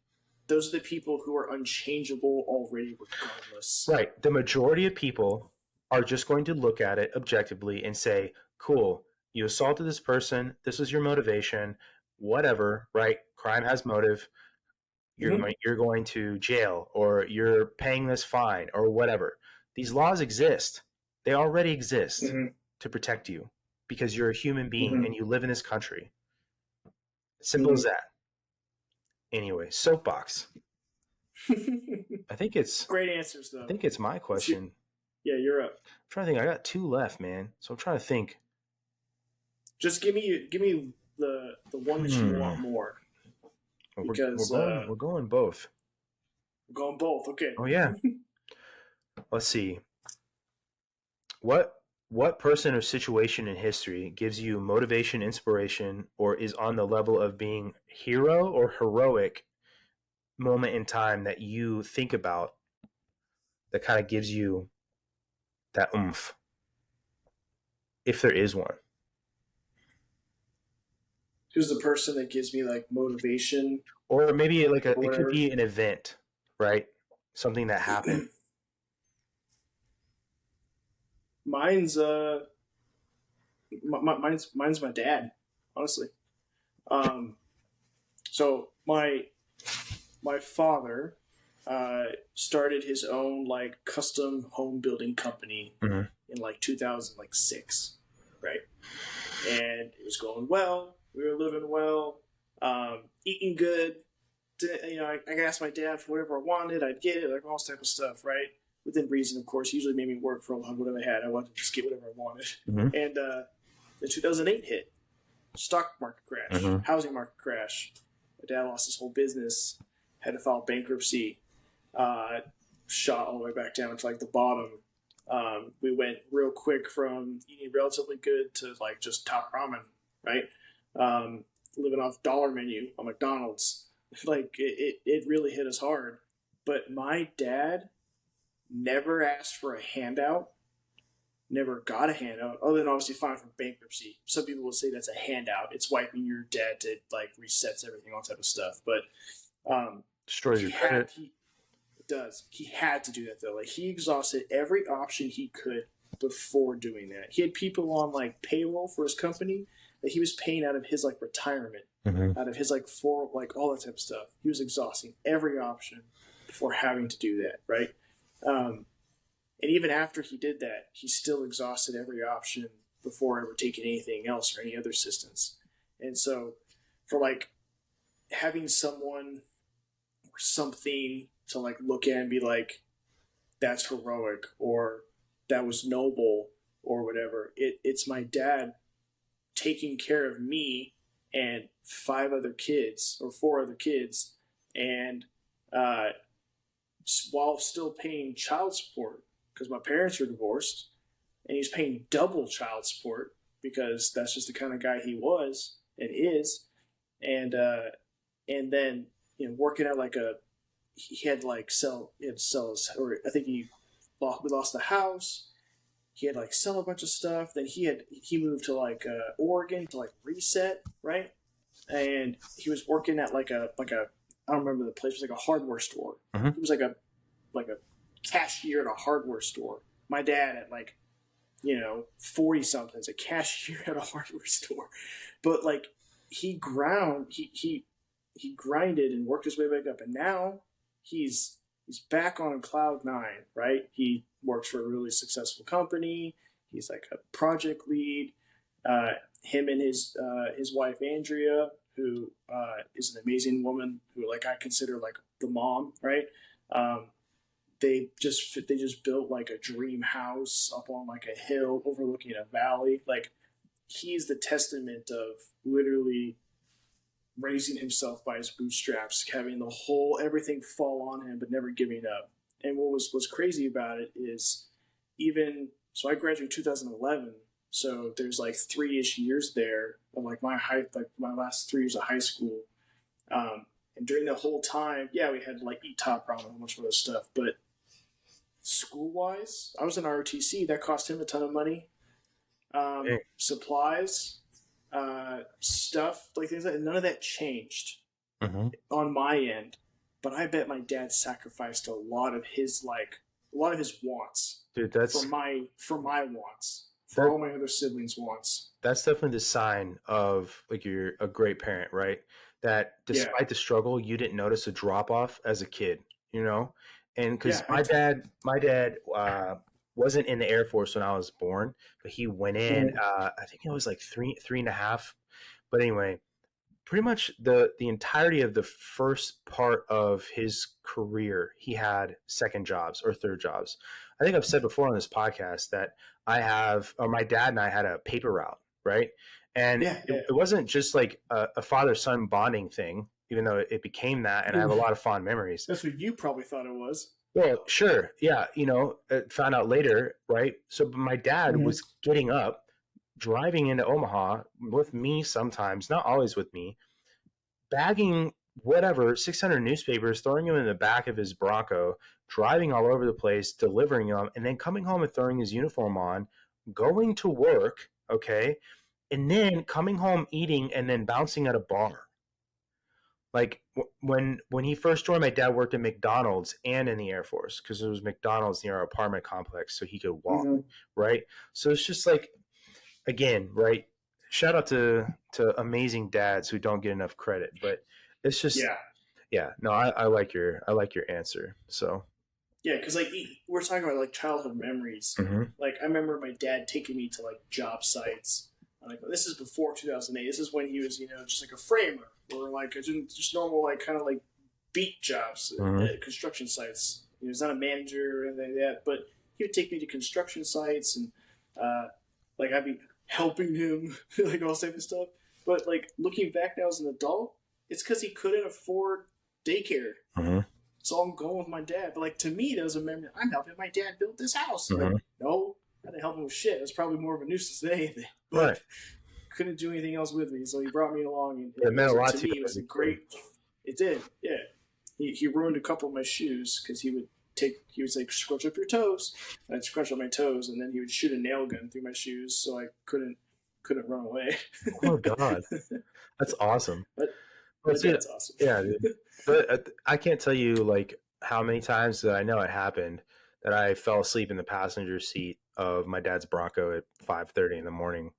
those are the people who are unchangeable already, regardless. Right. The majority of people are just going to look at it objectively and say, cool, you assaulted this person. This was your motivation. Whatever, right? Crime has motive. Mm-hmm. You're going to jail or you're paying this fine or whatever. These laws exist. They already exist Mm-hmm. to protect you because you're a human being Mm-hmm. and you live in this country. Simple as Mm-hmm. that. Anyway, soapbox. I think it's Great answers, I though. think it's my It's your, question. yeah, you're up. I'm trying to think. I got two left, man. So I'm trying to think. Just give me the one that you Hmm. want more, Well, because we're going both. we're going both. Okay. Oh yeah. Let's see. What person or situation in history gives you motivation, inspiration, or is on the level of being hero or heroic moment in time that you think about that kind of gives you that oomph, if there is one? Who's the person that gives me like motivation Or maybe like or it could whatever? be an event, right? Something that happened. Mine's mine's my dad, honestly. Um, so my father started his own like custom home building company Mm-hmm. in like 2006, right? And it was going well. We were living well, eating good. You know, I asked my dad for whatever I wanted. I'd get it, like all this type of stuff, right? Within reason, of course. He usually made me work for whatever I had. I wanted to just get whatever I wanted. Mm-hmm. And then 2008 hit. Stock market crash, Mm-hmm. housing market crash. My dad lost his whole business, had to file bankruptcy, uh, shot all the way back down to like the bottom. We went real quick from eating relatively good to like just top ramen, right? Um, Living off dollar menu on McDonald's. Like it really hit us hard. But my dad never asked for a handout, never got a handout, other than obviously filing for bankruptcy. Some people will say that's a handout. It's wiping your debt. It like resets everything, all type of stuff. But Destroys your credit. he does. He had to do that though. Like he exhausted every option he could before doing that. He had people on like payroll for his company that he was paying out of his like retirement, Mm-hmm. out of his like for like all that type of stuff. He was exhausting every option before having to do that, right? And even after he did that, he still exhausted every option before ever taking anything else or any other assistance. And so, for like having someone or something to like look at and be like, that's heroic or that was noble or whatever, it's my dad taking care of me and five other kids or four other kids, and uh, while still paying child support because my parents were divorced, and he's paying double child support because that's just the kind of guy he was and is, and then working at like a he had like sell he had to sell his, or I think we lost the house. He had like sell a bunch of stuff. Then he moved to like Oregon to like reset, right? And he was working at like a I don't remember the place. It was like a hardware store. Mm-hmm. He was like a cashier at a hardware store. My dad at like 40 something's a cashier at a hardware store. But like he grinded and worked his way back up, and now he's back on cloud nine, right? He works for a really successful company. He's like a project lead. Him and his wife Andrea, who is an amazing woman, who like I consider like the mom, right? Um, they just built like a dream house up on like a hill overlooking a valley. Like he's the testament of literally raising himself by his bootstraps, having the whole everything fall on him, but never giving up. And what was crazy about it is even so, I graduated 2011. So there's like 3-ish years there of like my last 3 years of high school. And during the whole time, yeah, we had like eat top ramen and a bunch of other stuff. But school wise, I was in ROTC. That cost him a ton of money. Hey. Supplies, stuff like things like that, none of that changed Mm-hmm. on my end. But I bet my dad sacrificed a lot of his wants Dude, for my wants, for that all my other siblings' wants. that's definitely the sign of like you're a great parent, right? That Yeah, despite the struggle, you didn't notice a drop off as a kid, you know? And because yeah, my dad wasn't in the Air Force when I was born, but he went in. mhm. I think it was like three and a half. But anyway, pretty much the entirety of the first part of his career, he had second jobs or third jobs. I think I've said before on this podcast that my dad and I had a paper route, right? And Yeah, it, yeah. it wasn't just like a father son bonding thing, even though it became that, and I have a lot of fond memories. That's what you probably thought it was. Well, sure, yeah, found out later, right? So, but my dad Mm-hmm. was getting up, driving into Omaha with me sometimes, not always with me, bagging whatever 600 newspapers, throwing them in the back of his Bronco, driving all over the place, delivering them, and then coming home and throwing his uniform on, going to work, okay, and then coming home, eating, and then bouncing at a bar. Like when he first joined, my dad worked at McDonald's and in the Air Force because there was McDonald's near our apartment complex, so he could walk, Mm-hmm. right? So it's just like, again, right? Shout out to amazing dads who don't get enough credit, but it's just, Yeah, yeah, no, I like your answer. So, yeah, because like we're talking about like childhood memories. mhm. Like I remember my dad taking me to like job sites. Like this is before 2008. This is when he was just like a framer or like just normal like kind of like beat jobs Mhm. at construction sites. He was not a manager or anything like that, but he would take me to construction sites and uh, like I'd be helping him like all type of stuff. But like looking back now as an adult, it's because he couldn't afford daycare. Mhm. So I'm going with my dad. But like to me, that was a memory. I'm helping my dad build this house. Like, Mhm. no, I didn't help him with shit. It was probably more of a nuisance than anything. Right. But couldn't do anything else with me. So he brought me along, and It meant a lot to to me, you it as was a a kid. great. It did, yeah. He ruined a couple of my shoes because he was like scrunch up your toes, and I'd scrunch up my toes, and then he would shoot a nail gun through my shoes, so I couldn't run away. Oh my God, that's awesome. but But my see, dad's awesome. yeah, dude. But I can't tell you like how many times that I know it happened that I fell asleep in the passenger seat of my dad's Bronco at 5:30 in the morning,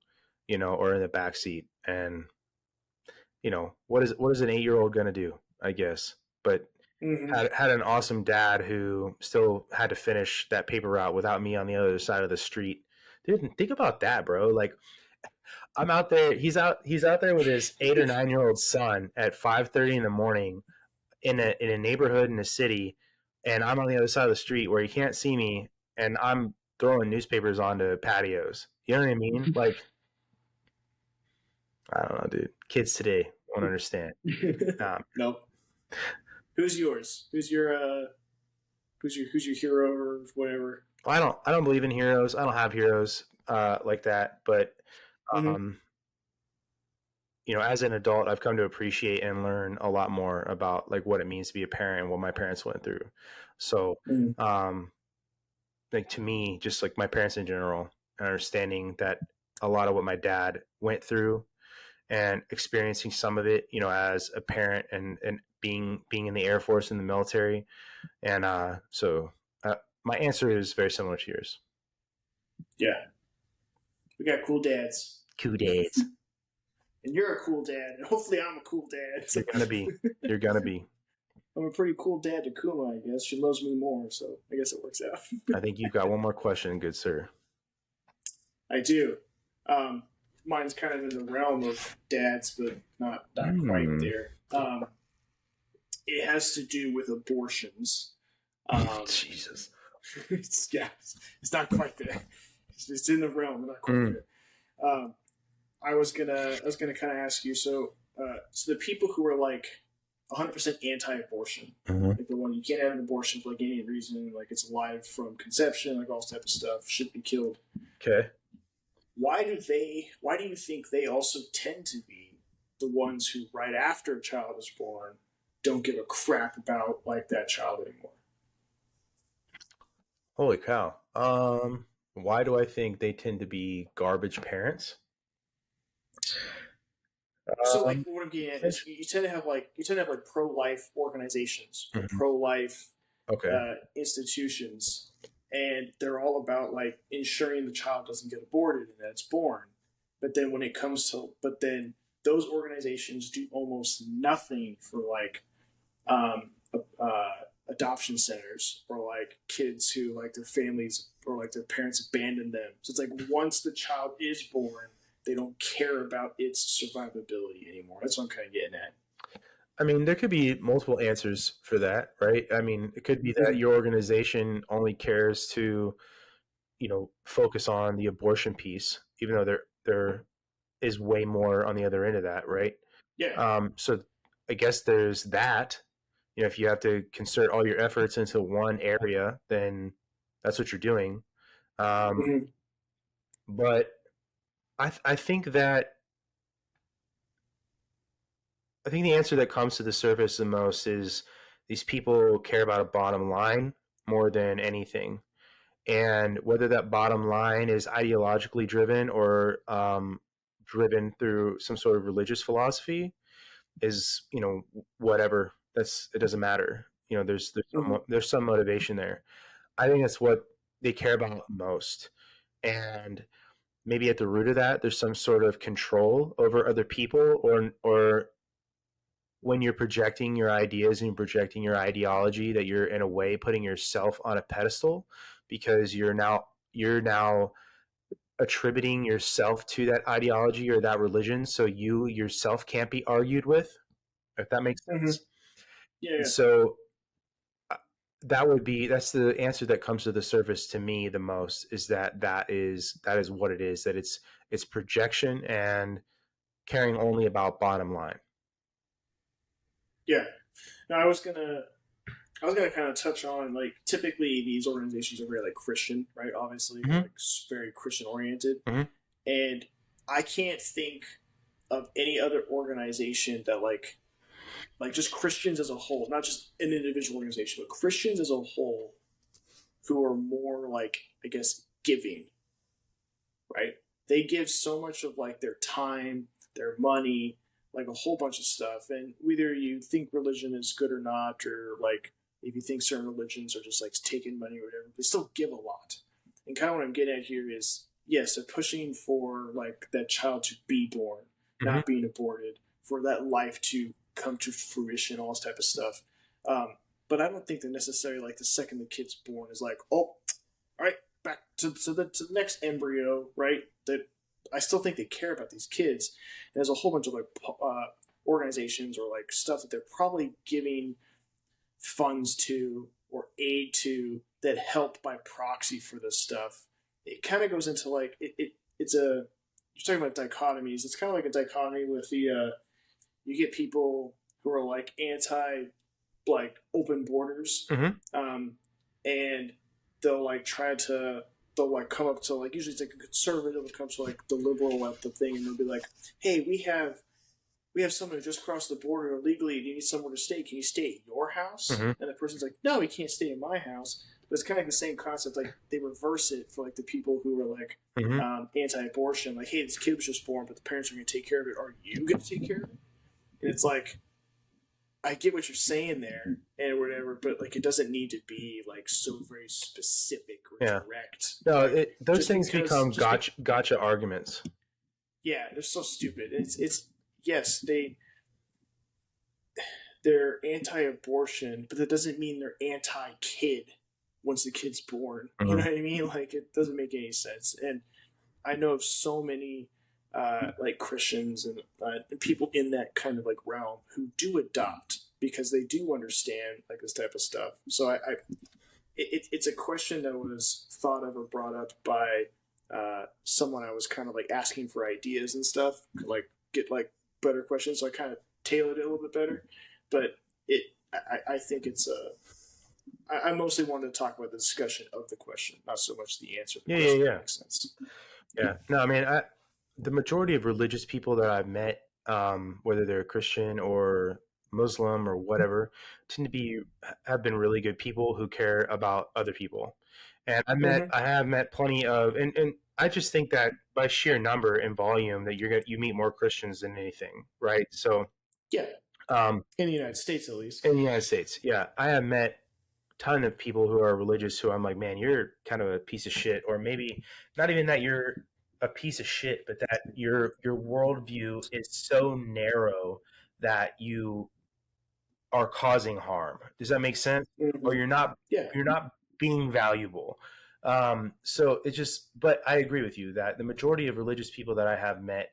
or in the back seat, and what is an 8-year-old gonna do? I guess, but Hmm. had an awesome dad who still had to finish that paper route without me on the other side of the street. Dude, think about that, bro. Like I'm out there. He's out there with his 8 or 9 year old son at 5:30 in the morning in a neighborhood in a city, and I'm on the other side of the street where he can't see me, and I'm throwing newspapers onto patios. You know what I mean? Like I don't know, dude. Kids today won't understand. Um, Nope. Who's yours? Who's your hero or whatever? I don't believe in heroes. I don't have heroes like that. But Mm-hmm. um, as an adult, I've come to appreciate and learn a lot more about like what it means to be a parent and what my parents went through. So, Mm-hmm. um, like to me, just like my parents in general, and understanding that a lot of what my dad went through and experiencing some of it, as a parent and being in the Air Force and the military, and so my answer is very similar to yours. Yeah, we got cool dads, Cool dads. and you're a cool dad, and hopefully I'm a cool dad. You're gonna be. You're gonna be. I'm a pretty cool dad to Kuma, I guess. She loves me more, so I guess it works out. I think you've got one more question, good sir. I do. Um, Mine's kind of in the realm of dads, but not quite Hmm. there. It has to do with abortions. Um, Jesus. yeah, it's not quite there. It's in the realm, but not quite Mm. there. Um, I was gonna kind of ask you. So the people who are like 100% anti-abortion. Mhm. Like the one you can't have an abortion for like any reason, like it's alive from conception, like all this type of stuff, should be killed. Okay. Why do you think they also tend to be the ones who right after a child is born don't give a crap about like that child anymore? Holy cow. Why do I think they tend to be garbage parents? So like Um, what I'm getting at is it's- you tend to have like pro life organizations or mhm. pro life Okay. institutions, and they're all about like ensuring the child doesn't get aborted and that it's born. But then when it comes to, but then those organizations do almost nothing for like um, uh, adoption centers or like kids who like their families or like their parents abandoned them. So it's like once the child is born, they don't care about its survivability anymore. That's what I'm kind of getting at. I mean, there could be multiple answers for that, right? I mean, it could be that Mm-hmm. your organization only cares to, focus on the abortion piece, even though there is way more on the other end of that, right? Yeah. So I guess there's that. If you have to concert all your efforts into one area, then that's what you're doing. Um, Mm-hmm. but I think that I think the answer that comes to the surface the most is these people care about a bottom line more than anything. And whether that bottom line is ideologically driven or driven through some sort of religious philosophy is, whatever. It doesn't matter. Mm-hmm. There's some motivation there. I think that's what they care about most. And maybe at the root of that, there's some sort of control over other people, or when you're projecting your ideas and you're projecting your ideology, that you're in a way putting yourself on a pedestal because you're now attributing yourself to that ideology or that religion, so you yourself can't be argued with, if that makes Mm-hmm. sense. Yeah. And Yeah. so uh, that's the answer that comes to the surface to me the most, is that is what it is, that it's projection and caring only about bottom line. Yeah. No, I was gonna kind of touch on like typically these organizations are very like Christian, right? Obviously, they're Mm-hmm. like very Christian oriented, Mm-hmm. and I can't think of any other organization that like just Christians as a whole, not just an individual organization, but Christians as a whole who are more like I guess giving, right? They give so much of like their time, their money, like a whole bunch of stuff. And whether you think religion is good or not, or like if you think certain religions are just like taking money or whatever, they still give a lot. And kind of what I'm getting at here is yes, they're pushing for like that child to be born, Mm-hmm. not being aborted, for that life to come to fruition, all this type of stuff. But I don't think they're necessarily like the second the kid's born is like, oh, all right, back to the next embryo, right? That I still think they care about these kids. And there's a whole bunch of like organizations or like stuff that they're probably giving funds to or aid to that help by proxy for this stuff. It kind of goes into like it's a you're talking about dichotomies. It's kind of like a dichotomy with the you get people who are like anti like open borders, Mm-hmm. um, and they'll like try to they'll like come up to like usually it's like a conservative that comes to like the liberal at the thing and they'll be like, hey, we have someone who just crossed the border illegally. Do you need somewhere to stay? Can you stay at your house? Mm-hmm. And the person's like, no, he can't stay in my house. But it's kind of like the same concept. Like they reverse it for like the people who are like Mm-hmm. anti-abortion. Like, hey, this kid was just born, but the parents are going to take care of it. Are you going to take care of it? And it's like, I get what you're saying there and whatever, but like it doesn't need to be like so very specific or Yeah. direct. No, Like those just things because, become gotcha arguments. yeah, they're so stupid. It's yes, they're anti-abortion, but that doesn't mean they're anti-kid once the kid's born. You Mm-hmm. know what I mean? Like it doesn't make any sense. And I know of so many like Christians and people in that kind of like realm who do adopt because they do understand like this type of stuff. So it's a question that was thought of or brought up by someone I was kind of like asking for ideas and stuff, like get like better questions. So I kind of tailored it a little bit better. but I think it's a. I mostly wanted to talk about the discussion of the question, not so much the answer of the Yeah, yeah, question. If that yeah, makes sense. yeah. No, I mean, the majority of religious people that I've met, whether they're Christian or Muslim or whatever, tend to be have been really good people who care about other people. And Mm-hmm. I have met plenty of, and I just think that by sheer number and volume, that you meet more Christians than anything, right? So, Yeah, um, in the United States at least. in the United States, yeah, I have met ton of people who are religious who I'm like, man, you're kind of a piece of shit, or maybe not even that you're a piece of shit, but that your worldview is so narrow that you are causing harm. Does that make sense? Or Mm-hmm. Yeah. you're not being valuable. So it just, but I agree with you that the majority of religious people that I have met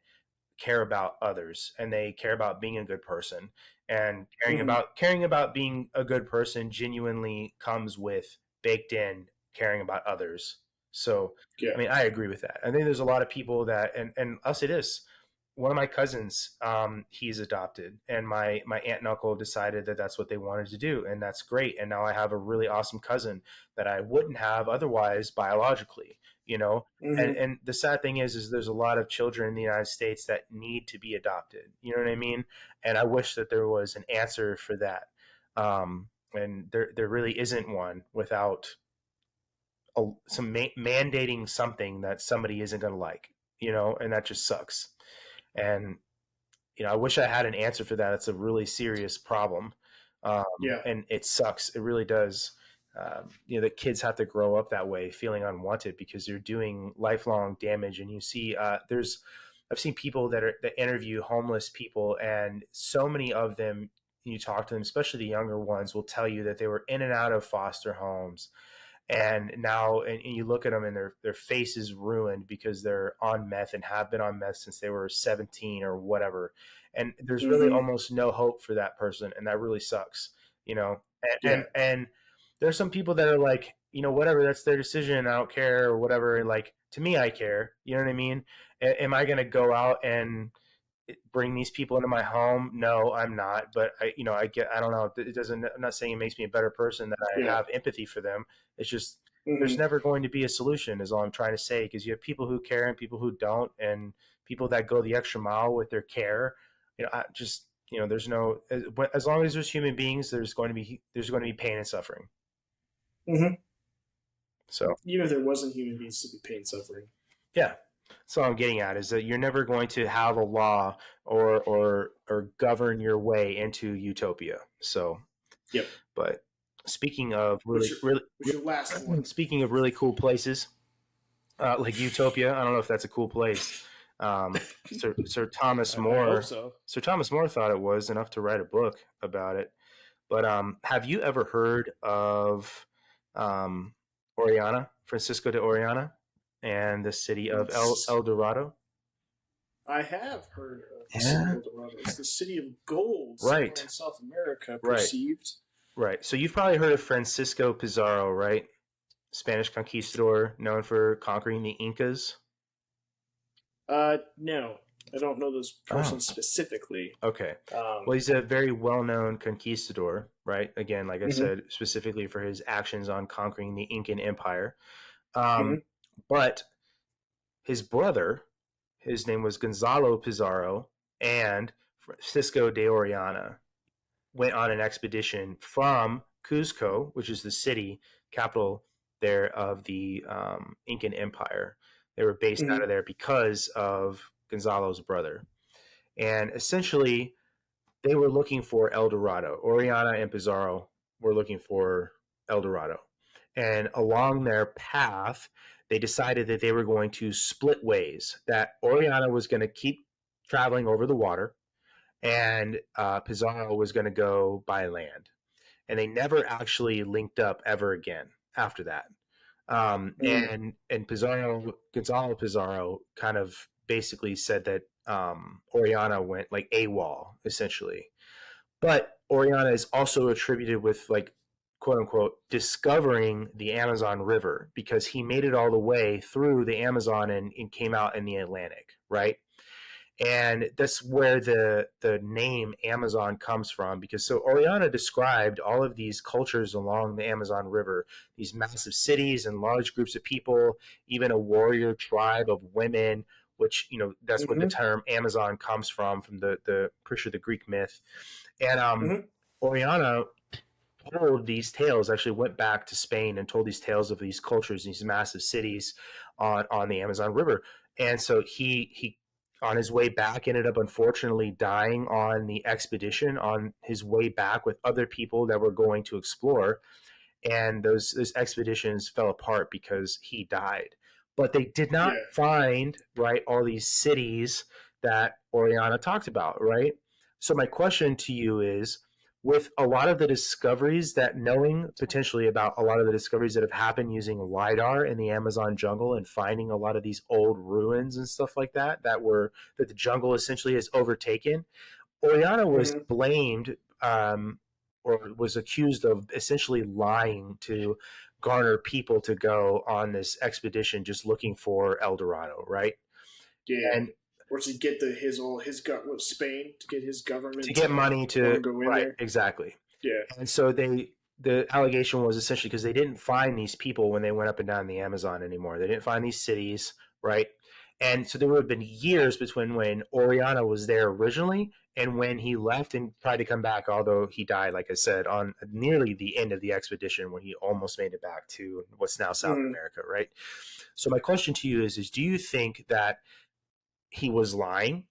care about others and they care about being a good person, and Mm-hmm. caring about being a good person genuinely comes with baked in caring about others. So I Yeah. mean, I agree with that. I think there's a lot of people that, and I'll say this, one of my cousins, he's adopted, and my aunt and uncle decided that that's what they wanted to do, and that's great. And now I have a really awesome cousin that I wouldn't have otherwise biologically, you know. And Mm-hmm. the sad thing is there's a lot of children in the United States that need to be adopted. You know what I mean? And I wish that there was an answer for that. And there really isn't one without mandating something that somebody isn't going to like. You know, and that just sucks. And I wish I had an answer for that. It's a really serious problem, Yeah. and it sucks. It really does. The kids have to grow up that way, feeling unwanted because they're doing lifelong damage. And you see, I've seen people that interview homeless people, and so many of them, you talk to them, especially the younger ones, will tell you that they were in and out of foster homes, and now and you look at them and their face is ruined because they're on meth and have been on meth since they were 17 or whatever, and there's really Mm-hmm. almost no hope for that person, and that really sucks, Yeah. and there's some people that are like, whatever, that's their decision, I don't care or whatever. And like, to me, I care. You know what I mean? Am I going to go out and bring these people into my home? No, I'm not. But I don't know. It doesn't. I'm not saying it makes me a better person that I Yeah. have empathy for them. It's just there's Mm-hmm. never going to be a solution, is all I'm trying to say. Because you have people who care and people who don't, and people that go the extra mile with their care. I just there's no, as long as there's human beings, there's going to be pain and suffering. Mm-hmm. So Even if there wasn't human beings to be pain suffering. yeah, that's all I'm getting at, is that you're never going to have a law or govern your way into utopia. So, Yep. but speaking of What's really, your really, What's your last one? speaking of really cool places, like Utopia, I don't know if that's a cool place. Sir Thomas I hope More, so. Sir Thomas More thought it was enough to write a book about it. But have you ever heard of um, Oriana, Francisco de Oriana, and the city of El Francisco. Dorado? I have heard of the city of Yeah. El Dorado. It's the city of gold somewhere Right, in South America, right, perceived. right. So you've probably heard of Francisco Pizarro, right? Spanish conquistador known for conquering the Incas. No, I don't know this Oh, person specifically. okay. Um, Well, he's a very well-known conquistador, right? Again, like I mm-hmm, said, specifically for his actions on conquering the Incan Empire. Um, mm-hmm, but his brother, his name was Gonzalo Pizarro, and Francisco de Oriana went on an expedition from Cuzco, which is the city capital there of the Incan Empire. They were based out mm-hmm, of there because of Gonzalo's brother. And essentially, they were looking for El Dorado. Oriana and Pizarro were looking for El Dorado. And along their path, they decided that they were going to split ways, that Oriana was going to keep traveling over the water, and Pizarro was going to go by land. And they never actually linked up ever again after that. mm-hmm, And Pizarro, Gonzalo Pizarro, kind of basically said that Oriana went like AWOL, essentially. But Oriana is also attributed with, like, quote unquote, discovering the Amazon River, because he made it all the way through the Amazon and came out in the Atlantic, right? And that's where the name Amazon comes from, because so Oriana described all of these cultures along the Amazon River, these massive cities and large groups of people, even a warrior tribe of women, which that's what the Mm-hmm. term Amazon comes from the pretty sure the Greek myth. And Mm-hmm. Oriana told these tales, actually went back to Spain and told these tales of these cultures, these massive cities on the Amazon River. And so he on his way back ended up unfortunately dying on the expedition on his way back with other people that were going to explore, and those expeditions fell apart because he died. But they did not Yeah. find right all these cities that Oriana talked about, right? So my question to you is, with a lot of the discoveries that knowing potentially about a lot of the discoveries that have happened using lidar in the Amazon jungle and finding a lot of these old ruins and stuff like that that the jungle essentially has overtaken, Oriana was Mm-hmm. blamed, or was accused of essentially lying to garner people to go on this expedition just looking for El Dorado, right? Yeah. And Or to get Spain to get his to government get to money let to, him go in right, there. exactly. Yeah. And so the allegation was essentially because they didn't find these people when they went up and down the Amazon anymore. They didn't find these cities, right? And so there would have been years between when Oriana was there originally and when he left and tried to come back, although he died, like I said, on nearly the end of the expedition when he almost made it back to what's now South Mm-hmm. America, right? So my question to you is do you think that he was lying,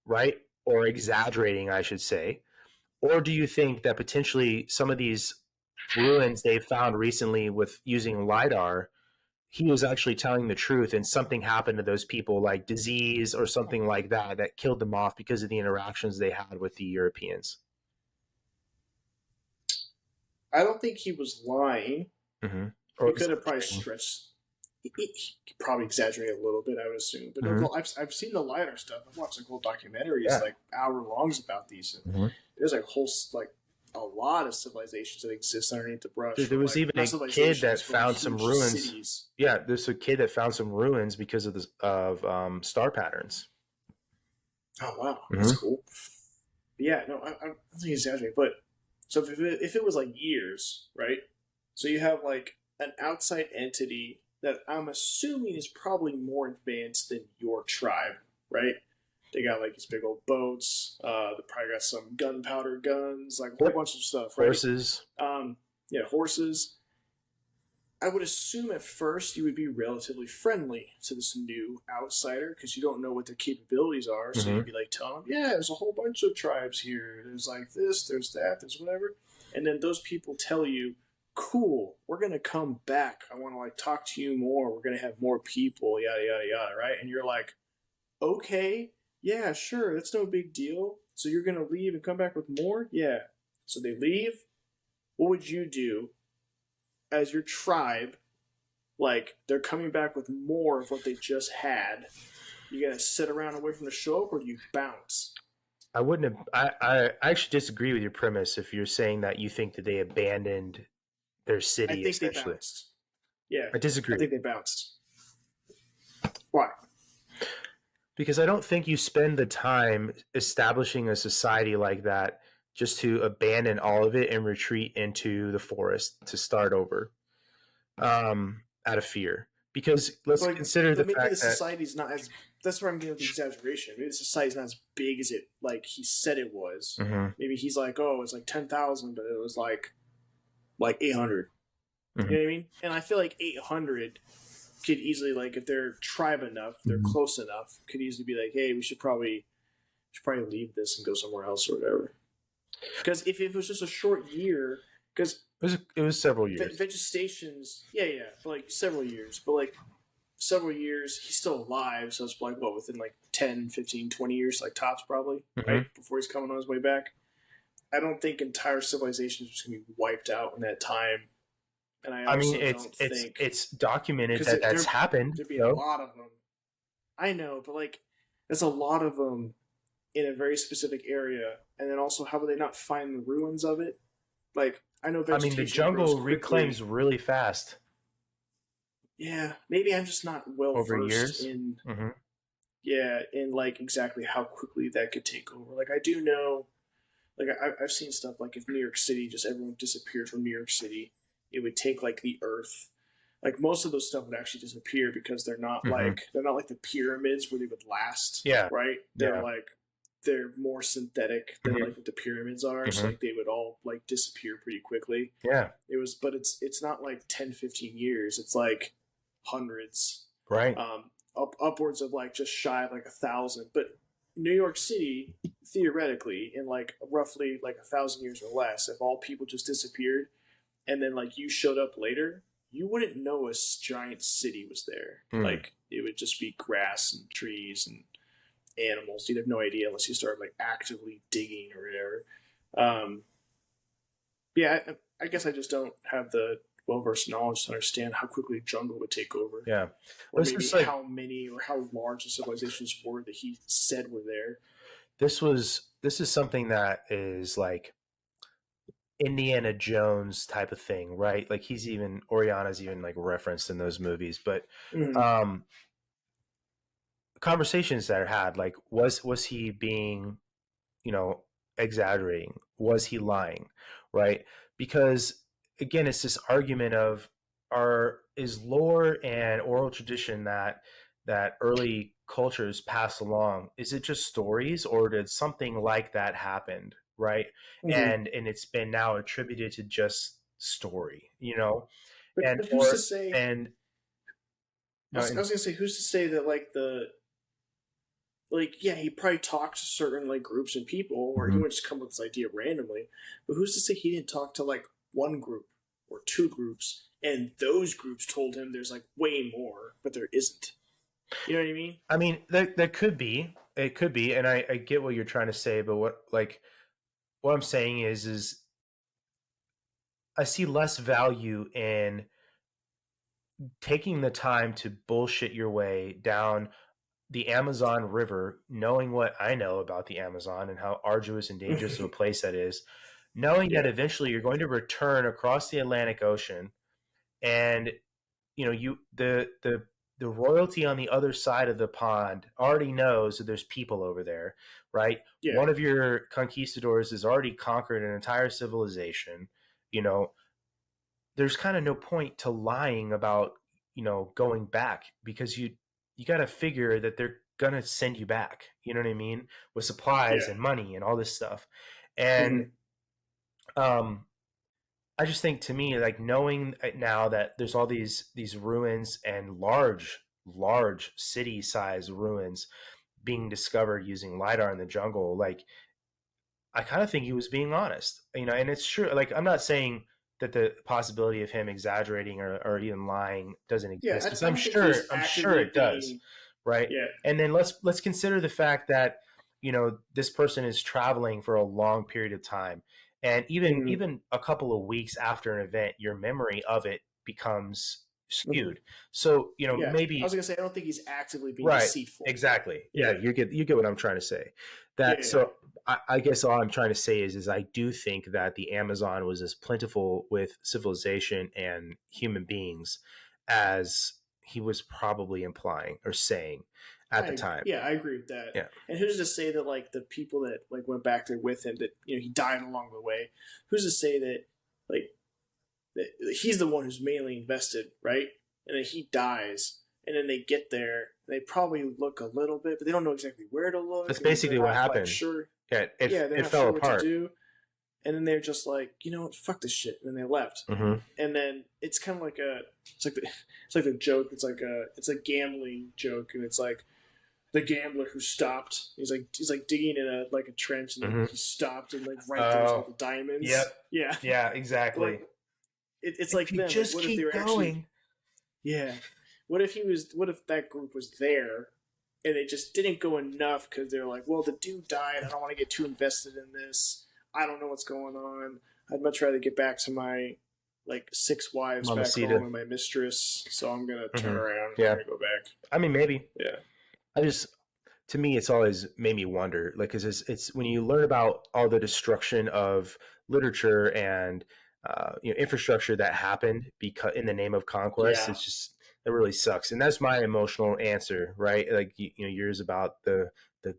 right? Or exaggerating, I should say, or do you think that potentially some of these ruins they've found recently with using LIDAR, he was actually telling the truth and something happened to those people, like disease or something like that, that killed them off because of the interactions they had with the Europeans? I don't think he was lying. Mm-hmm. Or He could have probably exaggerating. stretched. He probably exaggerated a little bit, I would assume. But Mm-hmm. I've seen the lighter stuff. I've watched like whole documentaries, Yeah. like hour longs about these. And Mm-hmm. there's like a lot of civilizations that exist underneath the brush. There From was like even not a kid that civilizations, but like found some huge ruins. cities. Yeah, there's a kid that found some ruins because of star patterns. Oh wow, that's Mm-hmm. cool. But yeah, no, I don't think he's exaggerating. But so if it was like years, right? So you have like an outside entity that I'm assuming is probably more advanced than your tribe, right? They got like these big old boats. They probably got some gunpowder guns, like a whole Yep. bunch of stuff, right? Horses. Yeah, horses. I would assume at first you would be relatively friendly to this new outsider because you don't know what their capabilities are. So Mm-hmm. you'd be like telling them, yeah, there's a whole bunch of tribes here. There's like this, there's that, there's whatever. And then those people tell you, cool, we're going to come back. I want to like talk to you more. We're going to have more people, yada, yada, yada, right? And you're like, okay, yeah, sure, that's no big deal. So you're going to leave and come back with more? Yeah. So they leave. What would you do as your tribe? Like they're coming back with more of what they just had. You gotta sit around and wait for them to show up, or do you bounce? I wouldn't have. I actually disagree with your premise if you're saying that you think that they abandoned their I city think they essentially. bounced. Yeah, I I disagree think they bounced. Why? because I don't think you spend the time establishing a society like that just to abandon all of it and retreat into the forest to start over, out of fear. Because let's consider the But maybe the fact that society's not as. That's where I'm getting with the exaggeration. Maybe the society's not as big as it like he said it was. Mhm, Maybe he's like, oh, it's like 10,000, but it was like 800. mhm, You know what I mean? And I feel like 800 could easily like if they're tribe enough, they're mhm. close enough, could easily be like, hey, we should probably leave this and go somewhere else or whatever. Because if it was just a short year, because It was several years. vegetation's yeah, for like several years, but like several years, he's still alive, so it's like what within like 10, 15, 20 years, like tops probably, Mhm. right before he's coming on his way back. I don't think entire civilizations are just gonna be wiped out in that time, and I I mean, also don't think it's documented because that that's happened. there'd be a Though. lot of them. I know, but like there's a lot of them in a very specific area, and then also how would they not find the ruins of it? Like I know I mean, the vegetation grows jungle quickly. reclaims really fast Yeah, maybe I'm just not well over versed years. in Hmm. Yeah, and like exactly how quickly that could take over. Like I do know, like I've seen stuff like if New York City just everyone disappeared from New York City, it would take like the Earth. Like most of those stuff would actually disappear because Hmm. they're not like the pyramids where they would last, Yeah. right? Yeah. They're more synthetic than Hmm. like what the pyramids are, so Hmm. like they would all like disappear pretty quickly. Yeah. It was, but it's not like 10, 15 years. It's like hundreds, Right. upwards of like just shy of like 1,000. But New York City, theoretically, in like roughly like 1,000 years or less, if all people just disappeared and then like you showed up later, you wouldn't know a giant city was there. Mm. Like it would just be grass and trees and animals. You'd have no idea unless you started like actively digging or whatever. Um, yeah, I guess I just don't have the well versed knowledge to understand how quickly jungle would take over, Yeah. or Well, this maybe is like how many or how large the civilizations were that he said were there. this is something that is like Indiana Jones type of thing, right? Like he's even Oriana's even like referenced in those movies, but Mm-hmm. um conversations that are had, like was he being, you know, exaggerating? Was he lying? Right? Because again, it's this argument of are is lore and oral tradition that early cultures pass along, is it just stories or did something like that happen, right? Mm-hmm. And it's been now attributed to just story, you know, and But who's to or say? and I no was, I and was gonna say, who's to say that yeah, he probably talked to certain like groups and people, or he Mhm. wouldn't just come up with this idea randomly. But who's to say he didn't talk to like one group or two groups, and those groups told him there's like way more, but there isn't. You know what I mean? I mean, that could be. It could be, and I get what you're trying to say, but what I'm saying is I see less value in taking the time to bullshit your way down the Amazon River, knowing what I know about the Amazon and how arduous and dangerous of a place that is, knowing that Yeah, eventually you're going to return across the Atlantic Ocean, and you know the royalty on the other side of the pond already knows that there's people over there, right? yeah, One of your conquistadors has already conquered an entire civilization. You know, there's kind of no point to lying about, you know, going back, because you got to figure that they're gonna send you back, you know what I mean, with supplies yeah. and money and all this stuff. And Mm-hmm. um I just think, to me, like knowing now that there's all these ruins and large city size ruins being discovered using lidar in the jungle, like I kind of think he was being honest, you know. And it's true. Like I'm not saying that the possibility of him exaggerating or even lying doesn't Yeah, exist, because I don't think he was I'm sure actively it does, being. right? Yeah. And then let's consider the fact that, you know, this person is traveling for a long period of time, and Mm-hmm. even a couple of weeks after an event, your memory of it becomes Mm-hmm. skewed. So you know, Yeah, I was maybe. gonna say I don't think he's actively being Right. deceitful. Exactly. Yeah, Yeah, you get what I'm trying to say. yeah, That yeah, so I guess all I'm trying to say is I do think that the Amazon was as plentiful with civilization and human beings as he was probably implying or saying at the time. I agree with that. Yeah. And who's to say that like the people that like went back there with him that he died along the way? Who's to say that like that he's the one who's mainly invested, right? And then he dies, and then they get there. They probably look a little bit, but they don't know exactly where to That's look, and they're basically what not like happened. sure. Yeah, Yeah, they're it not fell sure what to apart. do, and then they're just like, you know what, fuck this shit, and then they left. Hmm. And then it's kind of like it's like the joke. It's a gambling joke, and it's like the gambler who stopped. He's like digging in a trench, and then Hmm. he stopped, and like right there was all Oh, the yep. diamonds. Yeah, Yeah, like exactly. it's If like you them. Like just what if they keep were actually? going. Yeah, what if he was? What if that group was there? And they just didn't go enough because they're like, well, the dude died. I don't want to get too invested in this. I don't know what's going on. I'd much rather get back to my like 6 wives back home Mamacita. and my mistress. So I'm gonna turn Hmm. around. I'm Yeah. gonna go back. I mean, maybe. Yeah. I just, to me, it's always made me wonder, like, because it's when you learn about all the destruction of literature and you know, infrastructure that happened because in the name of conquest, Yeah. it's just That really sucks. And that's my emotional answer, right? Like yours about the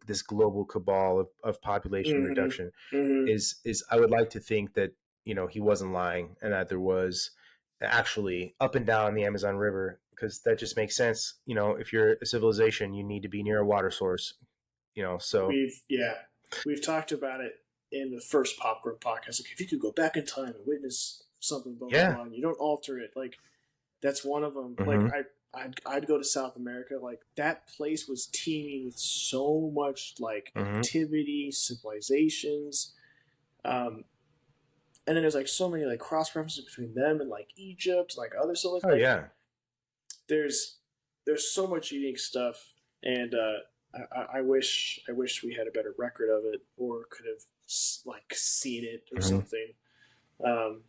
this global cabal of population Mm-hmm. reduction Mm-hmm. is I would like to think that he wasn't lying and that there was actually up and down the Amazon River, because that just makes sense. If you're a civilization, you need to be near a water source. So We've talked about it in the first Popcorn podcast. Like, if you could go back in time and witness something, blah blah yeah. blah, and you don't alter it, like that's one of them. Like Mm-hmm. I'd go to South America. Like that place was teeming with so much like Mm-hmm. activity, civilizations, um, and then there's like so many like cross references between them and like Egypt, like other civilizations. Oh Like yeah. there's there's so much unique stuff, and I wish we had a better record of it or could have like seen it or Mm-hmm. something. Um,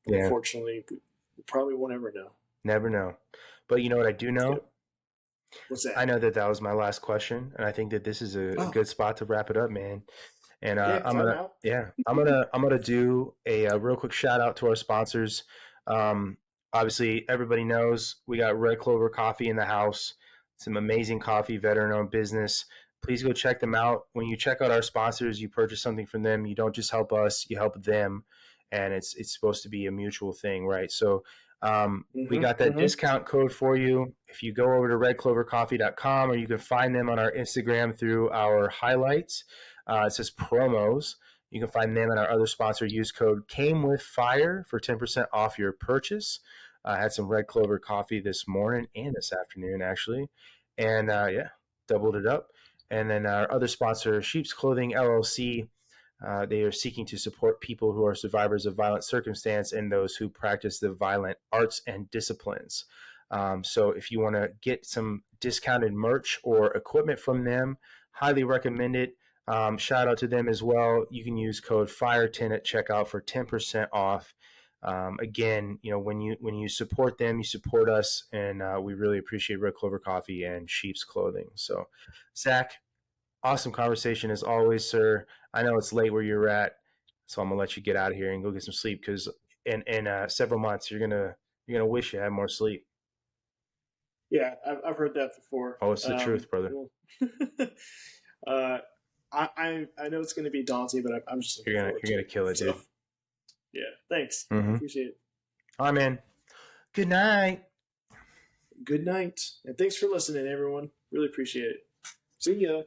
Yeah. Unfortunately, we probably won't ever know. Never know. But you know what I do know? Yep. What's I that? know that that was my last question, and I think that this is a Oh, good spot to wrap it up, man. And yeah, I'm time gonna, out. yeah, I'm gonna do a real quick shout out to our sponsors. Um, Obviously, everybody knows we got Red Clover Coffee in the house. Some amazing coffee, veteran-owned business. Please go check them out. When you check out our sponsors, you purchase something from them. You don't just help us; you help them, and it's supposed to be a mutual thing, right? So we got Mm-hmm. that Mm-hmm. discount code for you. If you go over to redclovercoffee.com, or you can find them on our Instagram through our highlights. It says promos. You can find them and our other sponsor. Use code Came With Fire for 10% off your purchase. I had some Red Clover coffee this morning and this afternoon, actually. And yeah, doubled it up. And then our other sponsor, Sheep's Clothing LLC. They are seeking to support people who are survivors of violent circumstance and those who practice the violent arts and disciplines. So if you want to get some discounted merch or equipment from them, highly recommend it. Shout out to them as well. You can use code FIRE10 at checkout for 10% off. Again, when you support them, you support us, and we really appreciate Red Clover Coffee and Sheep's Clothing. So, Zach, awesome conversation as always, sir. I know it's late where you're at, so I'm gonna let you get out of here and go get some sleep, because in several months you're gonna wish you had more sleep. Yeah, I've heard that before. Oh, it's the truth, brother. Well, uh, I know it's going to be daunting, but I'm just looking forward You're to gonna it. kill it, So dude. yeah, thanks. I Mm-hmm. appreciate it. All right, man. Good night. Good night, and thanks for listening, everyone. Really appreciate it. See ya.